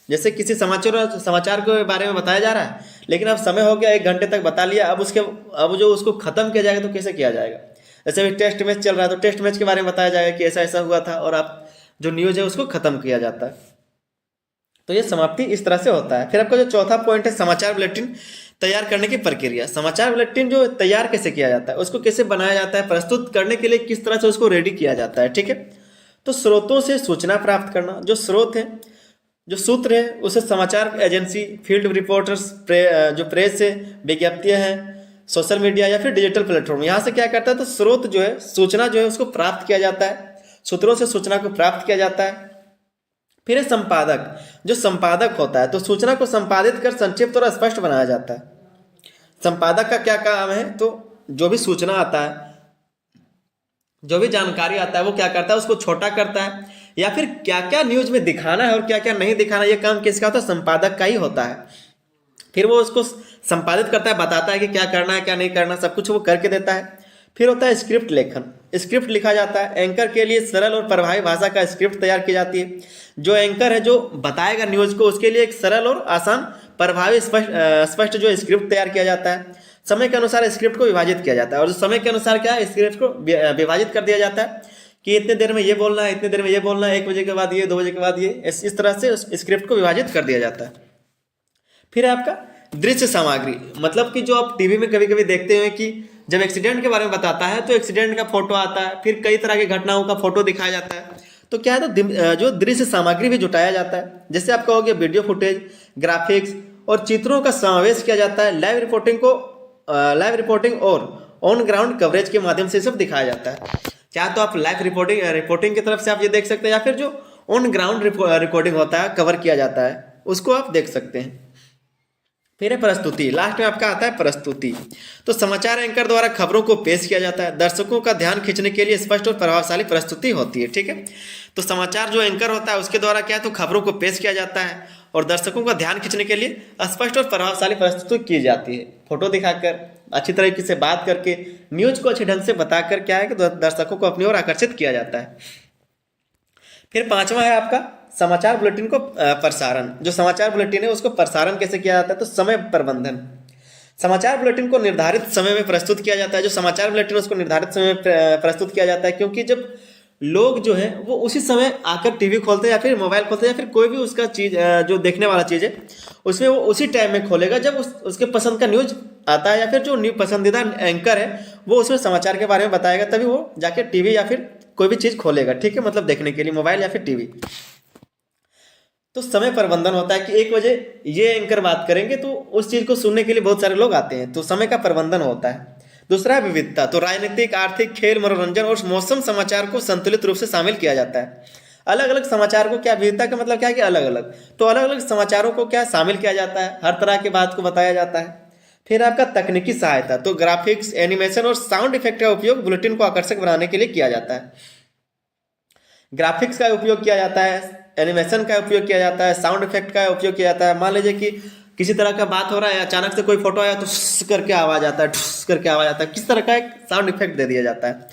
Speaker 1: जैसे किसी समाचार के बारे में बताया जा रहा है, लेकिन अब समय हो गया, 1 घंटे तक बता लिया, अब जो उसको खत्म किया जाएगा तो कैसे किया जाएगा। जैसे अभी टेस्ट मैच चल रहा है तो टेस्ट मैच के बारे में बताया जाएगा कि ऐसा ऐसा हुआ था, और आप जो न्यूज़ है उसको खत्म किया जाता है। तो ये समाप्ति इस तरह से होता है। फिर आपका जो चौथा पॉइंट है समाचार बुलेटिन तैयार करने की प्रक्रिया। समाचार बुलेटिन जो तैयार कैसे किया जाता है, उसको कैसे बनाया जाता है, प्रस्तुत करने के लिए किस तरह से उसको रेडी किया जाता है, ठीक है। तो स्रोतों से सूचना प्राप्त करना। जो स्रोत है, जो सूत्र है, उसे समाचार एजेंसी, फील्ड रिपोर्टर्स, जो प्रेस है, विज्ञप्तियां हैं, सोशल मीडिया या फिर डिजिटल प्लेटफॉर्म, यहाँ से क्या करता है, तो स्रोत जो है, सूचना जो है उसको प्राप्त किया जाता है, सूत्रों से सूचना को प्राप्त किया जाता है। फिर है संपादक। जो संपादक होता है तो सूचना को संपादित कर संक्षिप्त और स्पष्ट बनाया जाता है। संपादक का क्या काम है, तो जो भी सूचना आता है, जो भी जानकारी आता है, वो क्या करता है, उसको छोटा करता है, या फिर क्या क्या न्यूज में दिखाना है और क्या क्या नहीं दिखाना, ये काम किसका होता है, संपादक का ही होता है। फिर वो उसको संपादित करता है, बताता है कि क्या करना है क्या नहीं करना, सब कुछ वो करके देता है। फिर होता है स्क्रिप्ट लेखन। स्क्रिप्ट लिखा जाता है। एंकर के लिए सरल और प्रभावी भाषा का स्क्रिप्ट तैयार की जाती है। जो एंकर है, जो बताएगा न्यूज को, उसके लिए एक सरल और आसान, प्रभावी, स्पष्ट जो स्क्रिप्ट तैयार किया जाता है। समय के अनुसार स्क्रिप्ट को विभाजित किया जाता है, और समय के अनुसार क्या है, स्क्रिप्ट को विभाजित कर दिया जाता है कि इतने देर में ये बोलना है, इतने देर में ये बोलना है, 1 बजे के बाद ये, 2 बजे के बाद ये, इस तरह से उस स्क्रिप्ट को विभाजित कर दिया जाता है। फिर है आपका दृश्य सामग्री, मतलब कि जो आप टीवी में कभी कभी देखते हैं कि जब एक्सीडेंट के बारे में बताता है तो एक्सीडेंट का फोटो आता है, फिर कई तरह की घटनाओं का फोटो दिखाया जाता है, तो क्या है, तो जो दृश्य सामग्री भी जुटाया जाता है। जैसे आपका हो गया वीडियो फुटेज, ग्राफिक्स और चित्रों का समावेश किया जाता है। लाइव रिपोर्टिंग और ऑन ग्राउंड कवरेज के माध्यम से सब दिखाया जाता है। क्या तो आप लाइव रिपोर्टिंग की तरफ से आप ये देख सकते हैं, या फिर जो ऑन ग्राउंड रिकॉर्डिंग होता है, कवर किया जाता है, उसको आप देख सकते हैं। फिर है प्रस्तुति, लास्ट में आपका आता है प्रस्तुति। तो समाचार एंकर द्वारा खबरों को पेश किया जाता है। दर्शकों का ध्यान खींचने के लिए स्पष्ट और प्रभावशाली प्रस्तुति होती है, ठीक है। तो समाचार जो एंकर होता है उसके द्वारा क्या है, तो खबरों को पेश किया जाता है और दर्शकों का ध्यान खींचने के लिए स्पष्ट और प्रभावशाली प्रस्तुति की जाती है। फोटो दिखाकर, अच्छी तरीके से बात करके, न्यूज को अच्छे ढंग से बताकर क्या है कि दर्शकों को अपनी ओर आकर्षित किया जाता है। फिर 5वां है आपका समाचार बुलेटिन को प्रसारण। जो समाचार बुलेटिन है उसको प्रसारण कैसे किया जाता है, तो समय प्रबंधन। समाचार बुलेटिन को निर्धारित समय में प्रस्तुत किया जाता है। जो समाचार बुलेटिन उसको निर्धारित समय में प्रस्तुत किया जाता है, क्योंकि जब लोग जो है वो उसी समय आकर टीवी खोलते हैं या फिर मोबाइल खोलते हैं या फिर कोई भी उसका चीज जो देखने वाला चीज़ है उसमें वो उसी टाइम में खोलेगा जब उसके पसंद का न्यूज आता है, या फिर जो पसंदीदा एंकर है वो उसमें समाचार के बारे में बताएगा, तभी वो जाके टीवी या फिर कोई भी चीज़ खोलेगा, ठीक है, मतलब देखने के लिए मोबाइल या फिर टीवी। तो समय प्रबंधन होता है कि 1 बजे ये एंकर बात करेंगे तो उस चीज़ को सुनने के लिए बहुत सारे लोग आते हैं, तो समय का प्रबंधन होता है। दूसरा है विविधता। तो राजनीतिक, आर्थिक, खेल, मनोरंजन और मौसम समाचार को संतुलित रूप से शामिल किया जाता है। अलग अलग समाचार को क्या, विविधता का मतलब क्या है कि अलग अलग, तो अलग अलग समाचारों को क्या शामिल किया जाता है, हर तरह की बात को बताया जाता है। फिर आपका तकनीकी सहायता। तो ग्राफिक्स, एनिमेशन और साउंड इफेक्ट का उपयोग बुलेटिन को आकर्षक बनाने के लिए किया जाता है। ग्राफिक्स का उपयोग किया जाता है, एनिमेशन का उपयोग किया जाता है, साउंड इफेक्ट का उपयोग किया जाता है। मान लीजिए कि किसी तरह का बात हो रहा है, अचानक से कोई फोटो आया तो करके आवाज आता है, करके आवाज आता है, किस तरह का एक साउंड इफेक्ट दे दिया जाता है,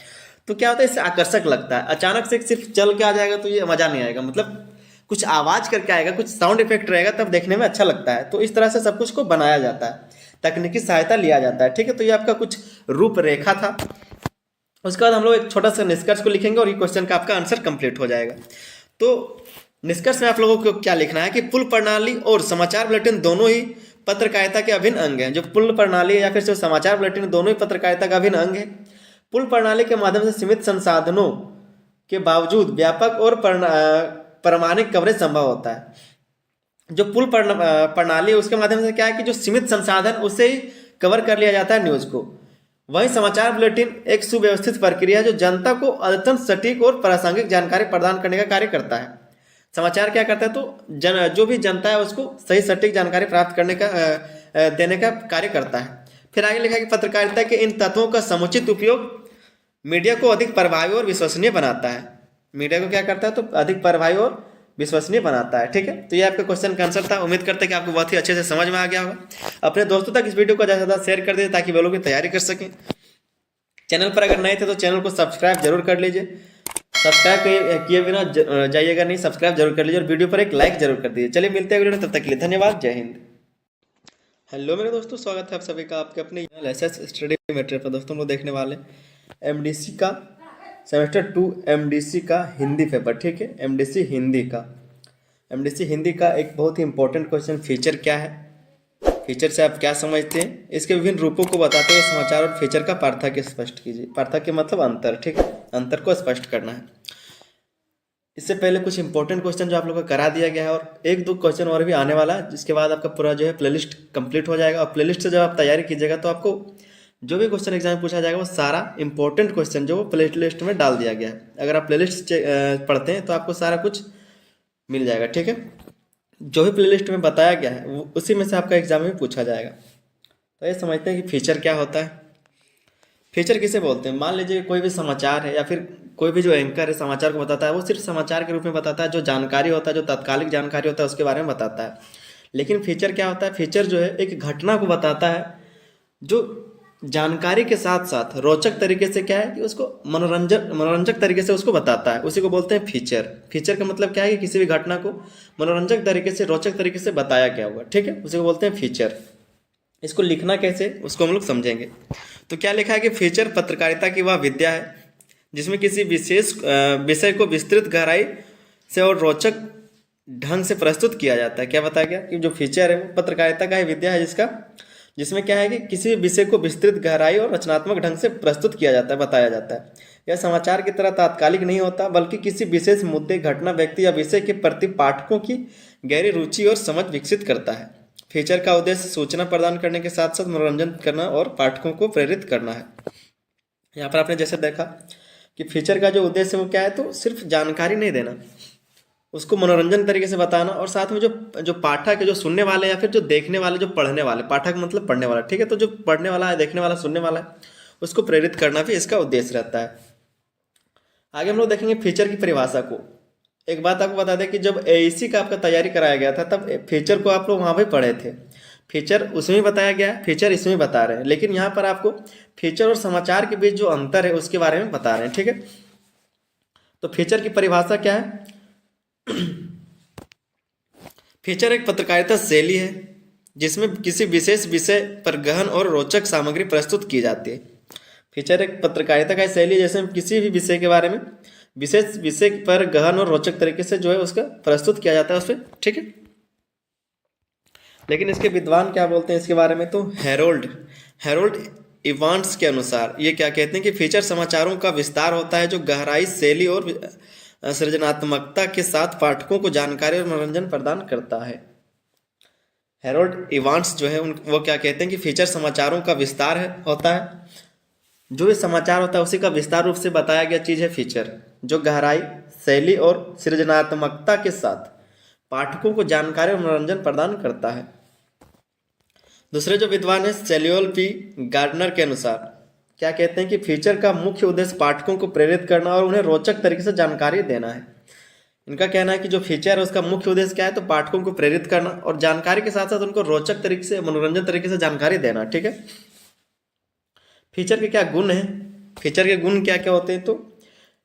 Speaker 1: तो क्या होता है, इससे आकर्षक लगता है। अचानक से सिर्फ चल के आ जाएगा तो ये मजा नहीं आएगा, मतलब कुछ आवाज करके आएगा, कुछ साउंड इफेक्ट रहेगा, तब देखने में अच्छा लगता है। तो इस तरह से सब कुछ को बनाया जाता है, तकनीकी सहायता लिया जाता है, ठीक है। तो ये आपका कुछ रूपरेखा था। उसके बाद हम लोग एक छोटा सा निष्कर्ष को लिखेंगे और ये क्वेश्चन का आपका आंसर कंप्लीट हो जाएगा। तो निष्कर्ष में आप लोगों को क्या लिखना है कि पुल प्रणाली और समाचार बुलेटिन दोनों ही पत्रकारिता के अभिन्न अंग हैं। जो पुल प्रणाली या फिर जो समाचार बुलेटिन दोनों ही पत्रकारिता का अभिन्न अंग है। पुल प्रणाली के माध्यम से सीमित संसाधनों के बावजूद व्यापक और प्रामाणिक कवरेज संभव होता है। जो पुल प्रणाली है उसके माध्यम से क्या है कि जो सीमित संसाधन उससे ही कवर कर लिया जाता है न्यूज को। वहीं समाचार बुलेटिन एक सुव्यवस्थित प्रक्रिया है जो जनता को अत्यंत सटीक और प्रासंगिक जानकारी प्रदान करने का कार्य करता है। समाचार क्या करता है, तो जो भी जनता है उसको सही सटीक जानकारी प्राप्त करने का देने का कार्य करता है। फिर आगे लिखा है कि पत्रकारिता के इन तत्वों का समुचित उपयोग मीडिया को अधिक प्रभावी और विश्वसनीय बनाता है। मीडिया को क्या करता है, तो अधिक प्रभावी और विश्वसनीय बनाता है, ठीक है। तो ये आपका क्वेश्चन का आंसर था। उम्मीद करते हैं कि आपको बहुत ही अच्छे से समझ में आ गया होगा। अपने दोस्तों तक इस वीडियो को ज़्यादा से ज़्यादा शेयर कर दीजिए ताकि वो लोग की तैयारी कर सकें। चैनल पर अगर नए थे तो चैनल को सब्सक्राइब जरूर कर लीजिए। सब्सक्राइब किए बिना जाइएगा नहीं, सब्सक्राइब जरूर कर लीजिए और वीडियो पर एक लाइक जरूर कर दीजिए। चलिए मिलते हैं वीडियो में, तब तक के लिए धन्यवाद। जय हिंद। हेलो मेरे दोस्तों, स्वागत है आप सभी का आपके अपने एसएस स्टडी मटेरियल पर। दोस्तों लोग देखने वाले एमडीसी का सेमेस्टर 2 एमडीसी का हिंदी पेपर, ठीक है। एमडीसी हिंदी का एक बहुत ही इंपॉर्टेंट क्वेश्चन, फीचर क्या है, फीचर से आप क्या समझते हैं, इसके विभिन्न रूपों को बताते हुए समाचार और फीचर का पार्थक्य स्पष्ट कीजिए। पार्थक्य मतलब अंतर, ठीक है, अंतर को स्पष्ट करना है। इससे पहले कुछ इंपॉर्टेंट क्वेश्चन जो आप लोगों को करा दिया गया है और 1-2 क्वेश्चन और भी आने वाला है, जिसके बाद आपका पूरा जो है प्लेलिस्ट कंप्लीट हो जाएगा। और प्लेलिस्ट से जब आप तैयारी कीजिएगा तो आपको जो भी क्वेश्चन एग्जाम में पूछा जाएगा वो सारा इंपॉर्टेंट क्वेश्चन जो वो प्लेलिस्ट में डाल दिया गया है। अगर आप प्लेलिस्ट पढ़ते हैं तो आपको सारा कुछ मिल जाएगा, ठीक है। जो भी प्लेलिस्ट में बताया गया है वो उसी में से आपका एग्जाम में पूछा जाएगा। तो ये समझते हैं कि फीचर क्या होता है। फीचर किसे बोलते हैं, मान लीजिए कोई भी समाचार है या फिर कोई भी जो एंकर है समाचार को बताता है, वो सिर्फ समाचार के रूप में बताता है। जो जानकारी होता है, जो तात्कालिक जानकारी होता है उसके बारे में बताता है। लेकिन फीचर क्या होता है, फीचर जो है एक घटना को बताता है जो जानकारी के साथ साथ रोचक तरीके से क्या है कि उसको मनोरंजक तरीके से उसको बताता है, उसी को बोलते हैं फीचर। फीचर का मतलब क्या है कि किसी भी घटना को मनोरंजक तरीके से, रोचक तरीके से बताया गया होगा, ठीक है, उसी को बोलते हैं फीचर। इसको लिखना कैसे उसको हम लोग समझेंगे। तो क्या लिखा है कि फीचर पत्रकारिता की वह विद्या है जिसमें किसी विशेष विषय को विस्तृत गहराई से और रोचक ढंग से प्रस्तुत किया जाता है। क्या बताया गया कि जो फीचर है वो पत्रकारिता का ही विद्या है जिसमें क्या है कि किसी विषय को विस्तृत गहराई और रचनात्मक ढंग से प्रस्तुत किया जाता है, बताया जाता है। यह समाचार की तरह तात्कालिक नहीं होता बल्कि किसी विशेष मुद्दे, घटना, व्यक्ति या विषय के प्रति पाठकों की गहरी रुचि और समझ विकसित करता है। फीचर का उद्देश्य सूचना प्रदान करने के साथ साथ मनोरंजन करना और पाठकों को प्रेरित करना है। यहाँ पर आपने जैसे देखा कि फीचर का जो उद्देश्य है वो क्या है, तो सिर्फ जानकारी नहीं देना, उसको मनोरंजन तरीके से बताना और साथ में जो पाठक है, जो सुनने वाले या फिर जो देखने वाले, जो पढ़ने वाले, पाठक मतलब पढ़ने वाला, ठीक है, तो जो पढ़ने वाला है, देखने वाला, सुनने वाला है, उसको प्रेरित करना भी इसका उद्देश्य रहता है। आगे हम लोग देखेंगे फीचर की परिभाषा को। एक बात आपको बता दें कि जब एईसी का आपका तैयारी कराया गया था तब फीचर को आप लोग वहाँ पे पढ़े थे। फीचर उसमें बताया गया है, फीचर इसमें बता रहे हैं, लेकिन यहाँ पर आपको फीचर और समाचार के बीच जो अंतर है उसके बारे में बता रहे हैं, ठीक है। तो फीचर की परिभाषा क्या है? फीचर एक पत्रकारिता शैली है जिसमें किसी विशेष विषय पर गहन और रोचक सामग्री प्रस्तुत की जाती है। फीचर एक पत्रकारिता का शैली जैसे किसी भी विषय के बारे में विशेष विषय पर गहन और रोचक तरीके से जो है उसका प्रस्तुत किया जाता है उस पर, ठीक है। लेकिन इसके विद्वान क्या बोलते हैं इसके बारे में, तो हेरोल्ड इवांस के अनुसार ये क्या कहते हैं कि फीचर समाचारों का विस्तार होता है जो गहराई, शैली और सृजनात्मकता के साथ पाठकों को जानकारी और मनोरंजन प्रदान करता है। हेरोल्ड इवांस जो है वो क्या कहते हैं कि फीचर समाचारों का विस्तार होता है, जो भी समाचार होता है उसी का विस्तार रूप से बताया गया चीज़ है फीचर, जो गहराई, शैली और सृजनात्मकता के साथ पाठकों को जानकारी और मनोरंजन प्रदान करता है। दूसरे जो विद्वान है सैमुअल पी गार्डनर के अनुसार क्या कहते हैं कि फीचर का मुख्य उद्देश्य पाठकों को प्रेरित करना और उन्हें रोचक तरीके से जानकारी देना है। इनका कहना है कि जो फीचर है उसका मुख्य उद्देश्य क्या है, तो पाठकों को प्रेरित करना और जानकारी के साथ साथ उनको रोचक तरीके से, मनोरंजन तरीके से जानकारी देना, ठीक है। फीचर के क्या गुण हैं, फीचर के गुण क्या क्या होते हैं, तो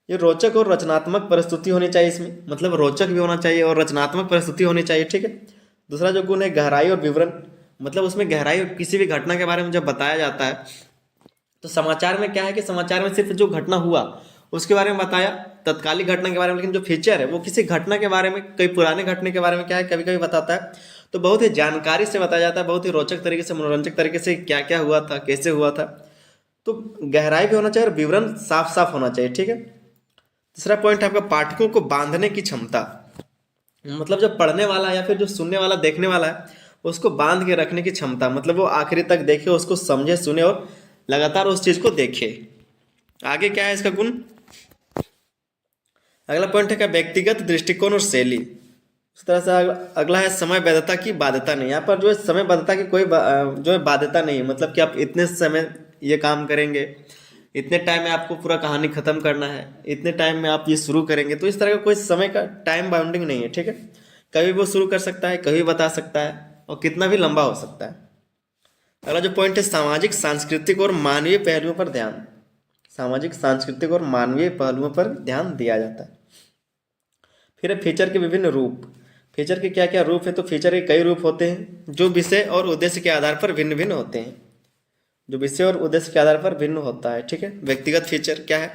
Speaker 1: ये रोचक और रचनात्मक प्रस्तुति होनी चाहिए, इसमें मतलब रोचक भी होना चाहिए और रचनात्मक प्रस्तुति होनी चाहिए, ठीक है। दूसरा जो गुण है गहराई और विवरण, मतलब उसमें गहराई, किसी भी घटना के बारे में जब बताया जाता है तो समाचार में क्या है कि समाचार में सिर्फ जो घटना हुआ उसके बारे में बताया, तत्कालिक घटना के बारे में, लेकिन जो फीचर है वो किसी घटना के बारे में, कई पुराने घटने के बारे में क्या है कभी कभी बताता है, तो बहुत ही जानकारी से बताया जाता है, बहुत ही रोचक तरीके से, मनोरंजक तरीके से क्या क्या हुआ था, कैसे हुआ था। तो गहराई भी होना चाहिए और विवरण साफ साफ होना चाहिए, ठीक है। तीसरा पॉइंट है आपका पाठकों को बांधने की क्षमता, मतलब जब पढ़ने वाला या फिर जो सुनने वाला, देखने वाला है उसको बांध के रखने की क्षमता, मतलब वो आखिरी तक देखे, उसको समझे, सुने और लगातार उस चीज को देखे। आगे क्या है इसका गुण? अगला पॉइंट है क्या व्यक्तिगत दृष्टिकोण और शैली। उस तरह से अगला है समय बाध्यता की बाध्यता नहीं। यहाँ पर जो है समय बाध्यता की कोई जो है बाध्यता नहीं है, मतलब कि आप इतने समय ये काम करेंगे, इतने टाइम में आपको पूरा कहानी खत्म करना है, इतने टाइम में आप ये शुरू करेंगे, तो इस तरह का कोई समय का टाइम बाउंडिंग नहीं है, ठीक है। कभी वो शुरू कर सकता है, कभी बता सकता है और कितना भी लंबा हो सकता है। अगला जो पॉइंट है सामाजिक, सांस्कृतिक और मानवीय पहलुओं पर ध्यान। सामाजिक, सांस्कृतिक और मानवीय पहलुओं पर ध्यान दिया जाता है। फिर है फीचर के विभिन्न रूप। फीचर के क्या क्या रूप है, तो फीचर के कई रूप होते हैं जो विषय और उद्देश्य के आधार पर भिन्न भिन्न होते हैं, जो विषय और उद्देश्य के आधार पर भिन्न होता है, ठीक है। व्यक्तिगत फीचर क्या है,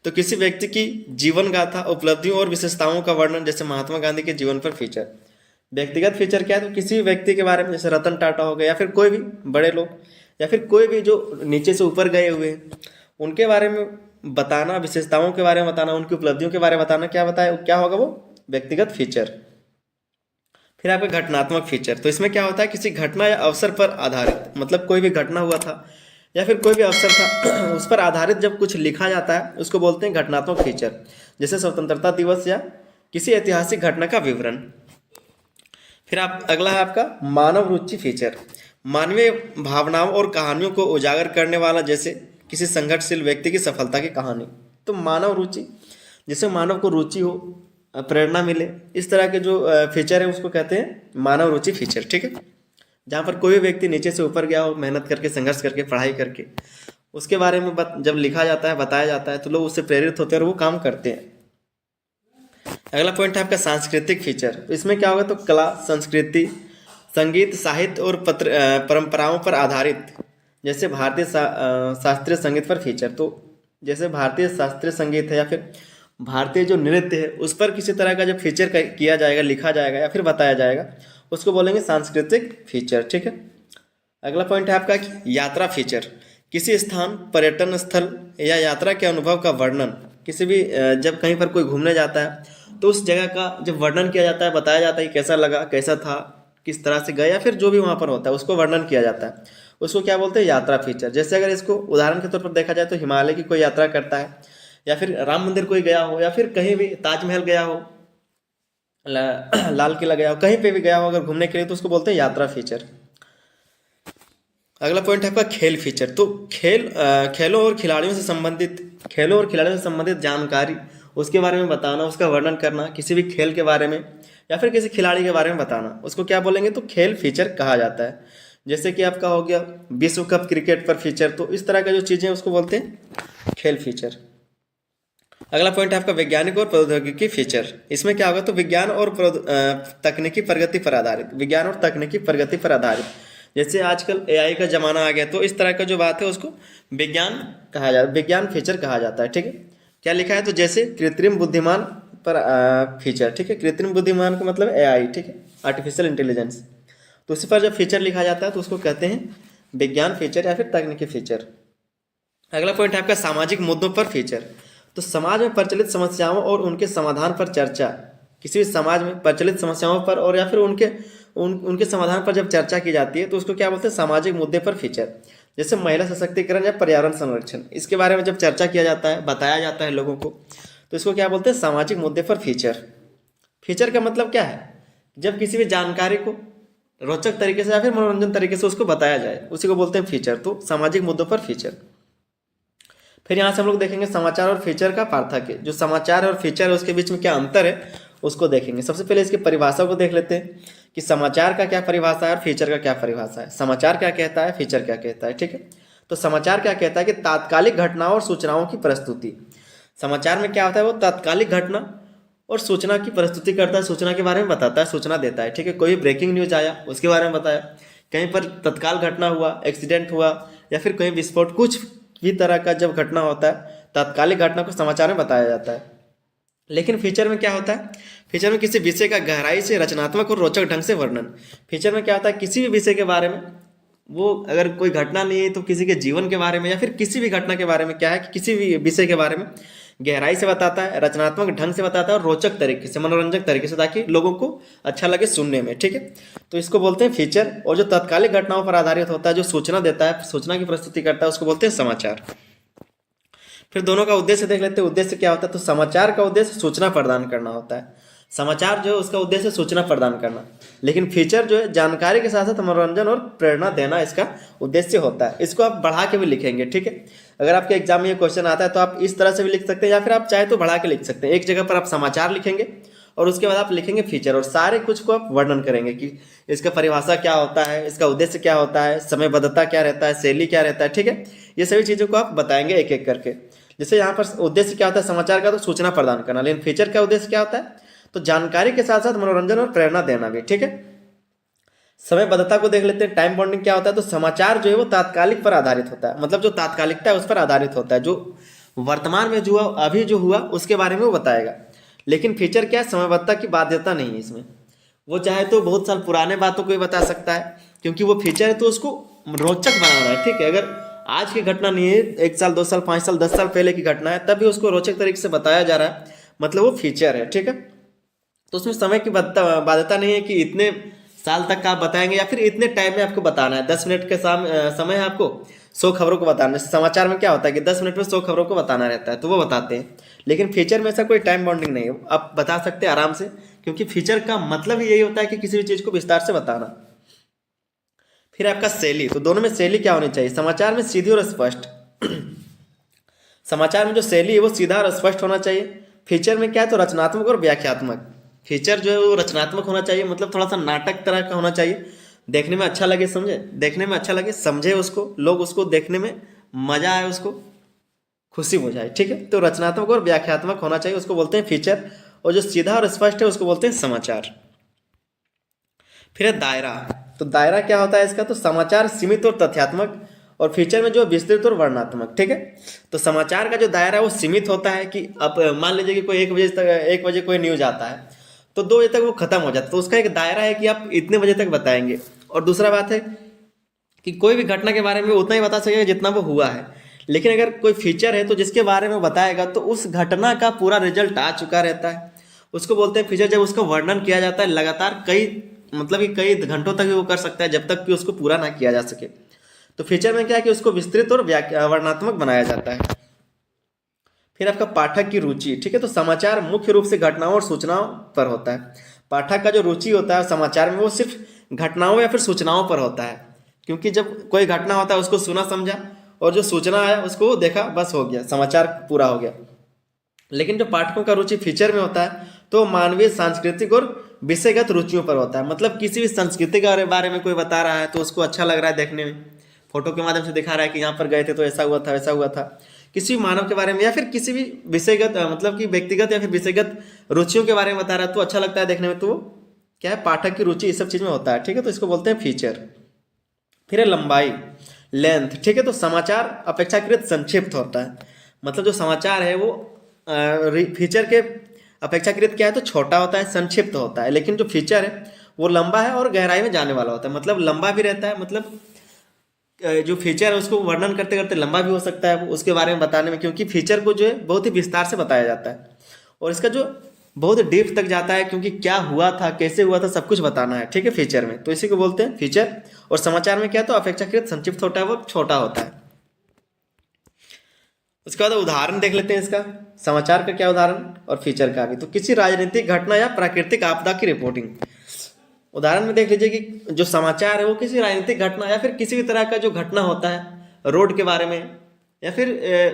Speaker 1: तो किसी व्यक्ति की जीवन गाथा, उपलब्धियों और विशेषताओं का वर्णन, जैसे महात्मा गांधी के जीवन पर फीचर। व्यक्तिगत फीचर क्या है, तो किसी व्यक्ति के बारे में, जैसे रतन टाटा हो गए या फिर कोई भी बड़े लोग या फिर कोई भी जो नीचे से ऊपर गए हुए हैं उनके बारे में बताना, विशेषताओं के बारे में बताना, उनकी उपलब्धियों के बारे में बताना, क्या बताया, क्या होगा वो व्यक्तिगत फीचर। फिर आपका घटनात्मक फीचर, तो इसमें क्या होता है किसी घटना या अवसर पर आधारित, मतलब कोई भी घटना हुआ था या फिर कोई भी अवसर था उस पर आधारित जब कुछ लिखा जाता है उसको बोलते हैं घटनात्मक फीचर, जैसे स्वतंत्रता दिवस या किसी ऐतिहासिक घटना का विवरण। फिर अगला है आपका मानव रुचि फीचर। मानवीय भावनाओं और कहानियों को उजागर करने वाला, जैसे किसी संघर्षशील व्यक्ति की सफलता की कहानी। तो मानव रुचि, जिससे मानव को रुचि हो, प्रेरणा मिले, इस तरह के जो फीचर है उसको कहते हैं मानव रुचि फीचर, ठीक है। जहाँ पर कोई व्यक्ति नीचे से ऊपर गया हो, मेहनत करके, संघर्ष करके, पढ़ाई करके, उसके बारे में जब लिखा जाता है, बताया जाता है, तो लोग उससे प्रेरित होते हैं और वो काम करते हैं। अगला पॉइंट है आपका सांस्कृतिक फीचर। तो इसमें क्या होगा, तो कला, संस्कृति, संगीत, साहित्य और परंपराओं पर आधारित, जैसे भारतीय शास्त्रीय संगीत पर फीचर। तो जैसे भारतीय शास्त्रीय संगीत है या फिर भारतीय जो नृत्य है उस पर किसी तरह का जब फीचर किया जाएगा, लिखा जाएगा या फिर बताया जाएगा, उसको बोलेंगे सांस्कृतिक फीचर। ठीक है। अगला पॉइंट है आपका कि यात्रा फीचर, किसी स्थान, पर्यटन स्थल या यात्रा के अनुभव का वर्णन। किसी भी जब कहीं पर कोई घूमने जाता है तो उस जगह का जब वर्णन किया जाता है, बताया जाता है कि कैसा लगा, कैसा था, किस तरह से गए, या फिर जो भी वहाँ पर होता है उसको वर्णन किया जाता है, उसको क्या बोलते हैं, यात्रा फीचर। जैसे अगर इसको उदाहरण के तौर पर देखा जाए तो हिमालय की कोई यात्रा करता है, या फिर राम मंदिर कोई गया हो, या फिर कहीं भी ताजमहल गया हो, लाल किला गया हो, कहीं पे भी गया हो अगर घूमने के लिए, तो उसको बोलते हैं यात्रा फीचर। अगला पॉइंट है आपका खेल फीचर। तो खेलों और खिलाड़ियों से संबंधित जानकारी, उसके बारे में बताना, उसका वर्णन करना, किसी भी खेल के बारे में या फिर किसी खिलाड़ी के बारे में बताना, उसको क्या बोलेंगे, तो खेल फीचर कहा जाता है। जैसे कि आपका हो गया विश्व कप क्रिकेट पर फीचर, तो इस तरह का जो चीज़ें उसको बोलते हैं खेल फीचर। अगला पॉइंट है आपका वैज्ञानिक और प्रौद्योगिकी फीचर। इसमें क्या होगा, तो विज्ञान और तकनीकी प्रगति पर आधारित, जैसे आजकल एआई का जमाना आ गया, तो इस तरह का जो बात है उसको विज्ञान फीचर कहा जाता है। ठीक है। क्या लिखा है, तो जैसे कृत्रिम बुद्धिमान पर फीचर। ठीक है। कृत्रिम बुद्धिमान का मतलब एआई। ठीक है, आर्टिफिशियल इंटेलिजेंस। तो उसी पर जब फीचर लिखा जाता है तो उसको कहते हैं विज्ञान फीचर या फिर तकनीकी फीचर। अगला पॉइंट है आपका सामाजिक मुद्दों पर फीचर। तो समाज में प्रचलित समस्याओं और उनके समाधान पर चर्चा, किसी भी समाज में प्रचलित समस्याओं पर और या फिर उनके समाधान पर जब चर्चा की जाती है तो उसको क्या बोलते हैं, सामाजिक मुद्दे पर फीचर। जैसे महिला सशक्तिकरण या पर्यावरण संरक्षण, इसके बारे में जब चर्चा किया जाता है, बताया जाता है लोगों को, तो इसको क्या बोलते हैं, सामाजिक मुद्दे पर फीचर। फीचर का मतलब क्या है, जब किसी भी जानकारी को रोचक तरीके से या फिर मनोरंजन तरीके से उसको बताया जाए, उसी को बोलते हैं फीचर। तो सामाजिक मुद्दों पर फीचर। फिर यहाँ से हम लोग देखेंगे समाचार और फीचर का पार्थक्य। जो समाचार और फीचर है उसके बीच में क्या अंतर है उसको देखेंगे। सबसे पहले इसकी परिभाषा को देख लेते हैं कि समाचार का क्या परिभाषा है और फीचर का क्या परिभाषा है। समाचार क्या कहता है, फीचर क्या कहता है। ठीक है। तो समाचार क्या कहता है कि तात्कालिक घटनाओं और सूचनाओं की प्रस्तुति। समाचार में क्या होता है, वो तात्कालिक घटना और सूचना की प्रस्तुति करता है, सूचना के बारे में बताता है, सूचना देता है। ठीक है। कोई ब्रेकिंग न्यूज आया उसके बारे में बताया, कहीं पर तत्काल घटना हुआ, एक्सीडेंट हुआ या फिर कहीं विस्फोट, कुछ भी तरह का जब घटना होता है तात्कालिक घटना को समाचार में बताया जाता है। लेकिन फीचर में क्या होता है, फीचर में किसी विषय का गहराई से, रचनात्मक और रोचक ढंग से वर्णन। फीचर में क्या होता है, किसी भी विषय के बारे में, वो अगर कोई घटना नहीं है तो किसी के जीवन के बारे में या फिर किसी भी घटना के बारे में क्या है कि किसी भी विषय के बारे में गहराई से बताता है, रचनात्मक ढंग से बताता है और रोचक तरीके से, मनोरंजक तरीके से, ताकि लोगों को अच्छा लगे सुनने में। ठीक है। तो इसको बोलते हैं फीचर। और जो तात्कालिक घटनाओं पर आधारित होता है, जो सूचना देता है, सूचना की प्रस्तुति करता है, उसको बोलते हैं समाचार। फिर दोनों का उद्देश्य देख लेते हैं। उद्देश्य क्या होता है, तो समाचार का उद्देश्य सूचना प्रदान करना होता है। समाचार जो है उसका उद्देश्य सूचना प्रदान करना, लेकिन फीचर जो है जानकारी के साथ साथ मनोरंजन और प्रेरणा देना इसका उद्देश्य होता है। इसको आप बढ़ा के भी लिखेंगे। ठीक है। अगर आपके एग्जाम में ये क्वेश्चन आता है तो आप इस तरह से भी लिख सकते हैं या फिर आप चाहे तो बढ़ा के लिख सकते हैं। एक जगह पर आप समाचार लिखेंगे और उसके बाद आप लिखेंगे फीचर, और सारे कुछ को आप वर्णन करेंगे कि इसका परिभाषा क्या होता है, इसका उद्देश्य क्या होता है, समयबद्धता क्या रहता है, शैली क्या रहता है। ठीक है। ये सभी चीज़ों को आप बताएंगे एक एक करके। जैसे यहाँ पर उद्देश्य क्या होता है समाचार का, तो सूचना प्रदान करना, लेकिन फीचर का उद्देश्य क्या होता है, तो जानकारी के साथ साथ मनोरंजन और प्रेरणा देना भी। ठीक है। समयबद्धता को देख लेते हैं। टाइम बॉन्डिंग क्या होता है, तो समाचार जो है वो तात्कालिक पर आधारित होता है, मतलब जो तात्कालिकता है उस पर आधारित होता है, जो वर्तमान में जो अभी जो हुआ उसके बारे में वो बताएगा। लेकिन फीचर क्या है, समयबद्धता की बाध्यता नहीं है इसमें, वो चाहे तो बहुत साल पुराने बातों को भी बता सकता है, क्योंकि वो फीचर है तो उसको रोचक बनाना है। ठीक है। अगर आज की घटना नहीं है, 1 साल 2 साल 5 साल 10 साल पहले की घटना है, तब भी उसको रोचक तरीके से बताया जा रहा है, मतलब वो फीचर है। ठीक है। तो उसमें समय की बाध्यता नहीं है कि इतने साल तक का आप बताएंगे या फिर इतने टाइम में आपको बताना है। 10 मिनट के समय है आपको 100 खबरों को बताना। जैसे समाचार में क्या होता है कि 10 मिनट में 100 खबरों को बताना रहता है, तो वो बताते हैं। लेकिन फीचर में ऐसा कोई टाइम बाउंडिंग नहीं है, आप बता सकते हैं आराम से, क्योंकि फीचर का मतलब ही यही होता है कि किसी भी चीज़ को विस्तार से बताना। फिर आपका शैली, तो दोनों में शैली क्या होनी चाहिए, समाचार में सीधी और स्पष्ट। समाचार में जो शैली है वो सीधा और स्पष्ट होना चाहिए। फीचर में क्या है, तो रचनात्मक और व्याख्यात्मक। फीचर जो है वो रचनात्मक होना चाहिए, मतलब थोड़ा सा नाटक तरह का होना चाहिए, देखने में अच्छा लगे, समझे उसको, लोग उसको देखने में मजा आए, उसको खुशी हो जाए। ठीक है। तो रचनात्मक और व्याख्यात्मक होना चाहिए, उसको बोलते हैं फीचर। और जो सीधा और स्पष्ट है उसको बोलते हैं समाचार। फिर है दायरा। तो दायरा क्या होता है इसका, तो समाचार सीमित और तथ्यात्मक, और फीचर में जो विस्तृत और वर्णनात्मक। ठीक है, तो समाचार का जो दायरा है वो सीमित होता है कि अब मान लीजिए कि कोई 1 बजे कोई न्यूज आता है तो 2 बजे तक वो खत्म हो जाता है, तो उसका एक दायरा है कि आप इतने बजे तक बताएंगे। और दूसरा बात है कि कोई भी घटना के बारे में उतना ही बता सकेगा जितना वो हुआ है। लेकिन अगर कोई फीचर है तो जिसके बारे में बताएगा तो उस घटना का पूरा रिजल्ट आ चुका रहता है, उसको बोलते हैं फीचर। जब उसका वर्णन किया जाता है लगातार कई मतलब कि कई घंटों तक भी वो कर सकता है जब तक कि उसको पूरा ना किया जा सके। तो फीचर में क्या है कि उसको विस्तृत और वर्णनात्मक बनाया जाता है। फिर आपका पाठक की रुचि। ठीक है, तो समाचार मुख्य रूप से घटनाओं और सूचनाओं पर होता है। पाठक का जो रुचि होता है समाचार में वो सिर्फ घटनाओं या फिर सूचनाओं पर होता है, क्योंकि जब कोई घटना होता है उसको सुना समझा और जो सूचना आया उसको देखा, बस हो गया, समाचार पूरा हो गया। लेकिन जो पाठकों का रुचि फीचर में होता है तो मानवीय सांस्कृतिक और विषयगत रुचियों पर होता है। मतलब किसी भी संस्कृति के बारे में कोई बता रहा है तो उसको अच्छा लग रहा है देखने में, फोटो के माध्यम से दिखा रहा है कि यहाँ पर गए थे तो ऐसा हुआ था वैसा हुआ था। किसी भी मानव के बारे में या फिर किसी भी विषयगत मतलब कि व्यक्तिगत या फिर विषयगत रुचियों के बारे में बता रहा है तो अच्छा लगता है देखने में, तो वो क्या है, पाठक की रुचि इस सब चीज़ में होता है। ठीक है, तो इसको बोलते हैं फीचर। फिर है लंबाई, लेंथ। ठीक है, तो समाचार अपेक्षाकृत संक्षिप्त होता है। मतलब जो समाचार है वो फीचर के अपेक्षाकृत क्या है, तो छोटा होता है, संक्षिप्त होता है। लेकिन जो फीचर है वो लंबा है और गहराई में जाने वाला होता है। मतलब लंबा भी रहता है, मतलब जो फीचर है उसको वर्णन करते करते लंबा भी हो सकता है उसके बारे में बताने में, क्योंकि फीचर को जो है बहुत ही विस्तार से बताया जाता है और इसका जो बहुत डीप तक जाता है, क्योंकि क्या हुआ था कैसे हुआ था सब कुछ बताना है। ठीक है, फीचर में, तो इसी को बोलते हैं फीचर। और समाचार में क्या, तो अपेक्षाकृत संक्षिप्त होता है, वो छोटा होता है। उसके बाद उदाहरण देख लेते हैं इसका, समाचार का क्या उदाहरण और फीचर का भी। तो किसी राजनीतिक घटना या प्राकृतिक आपदा की रिपोर्टिंग। उदाहरण में देख लीजिए कि जो समाचार है वो किसी राजनीतिक घटना या फिर किसी भी तरह का जो घटना होता है रोड के बारे में या फिर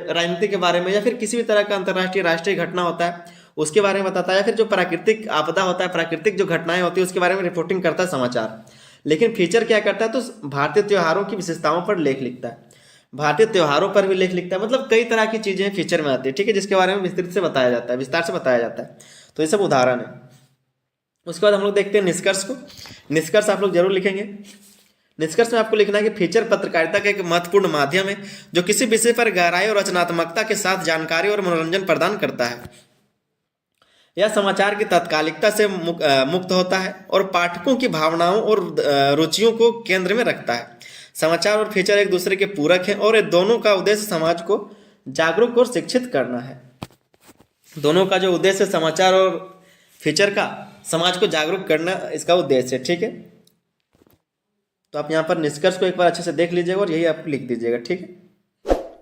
Speaker 1: राजनीति के बारे में या फिर किसी भी तरह का अंतर्राष्ट्रीय राष्ट्रीय घटना होता है उसके बारे में बताता है, या फिर जो प्राकृतिक आपदा होता है प्राकृतिक जो घटनाएं होती है उसके बारे में रिपोर्टिंग करता है समाचार। लेकिन फीचर क्या करता है, तो भारतीय त्योहारों की विशेषताओं पर लेख लिखता है, भारतीय त्योहारों पर भी लेख लिखता है। मतलब कई तरह की चीजें फीचर में आती है। ठीक है, जिसके बारे में विस्तृत से बताया जाता है, विस्तार से बताया जाता है। तो ये सब उदाहरण है। उसके बाद हम लोग देखते हैं निष्कर्ष को। निष्कर्ष आप लोग जरूर लिखेंगे। निष्कर्ष में आपको लिखना है कि फीचर पत्रकारिता का एक महत्वपूर्ण माध्यम है जो किसी विषय पर गहराई और रचनात्मकता के साथ जानकारी और मनोरंजन प्रदान करता है। यह समाचार की तात्कालिकता से मुक्त होता है और पाठकों की भावनाओं और रुचियों को केंद्र में रखता है। समाचार और फीचर एक दूसरे के पूरक हैं और ये दोनों का उद्देश्य समाज को जागरूक और शिक्षित करना है। दोनों का जो उद्देश्य समाचार और फीचर का समाज को जागरूक करना इसका उद्देश्य है। ठीक है, तो आप यहाँ पर निष्कर्ष को एक बार अच्छे से देख लीजिएगा और यही आप लिख दीजिएगा। ठीक है,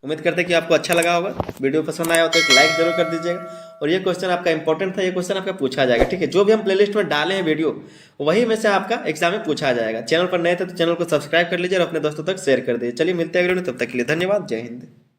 Speaker 1: उम्मीद करते हैं कि आपको अच्छा लगा होगा। वीडियो पसंद आया हो तो एक लाइक जरूर कर दीजिएगा। और ये क्वेश्चन आपका इंपॉर्टेंट था, ये क्वेश्चन आपका पूछा जाएगा। ठीक है, जो भी हम प्लेलिस्ट में डाले हैं वीडियो वही में से आपका एग्जाम में पूछा जाएगा। चैनल पर नए थे तो चैनल को सब्सक्राइब कर लीजिए और अपने दोस्तों तक शेयर कर दीजिए। चलिए मिलते हैं अगले वीडियो में, तब तक के लिए धन्यवाद। जय हिंद।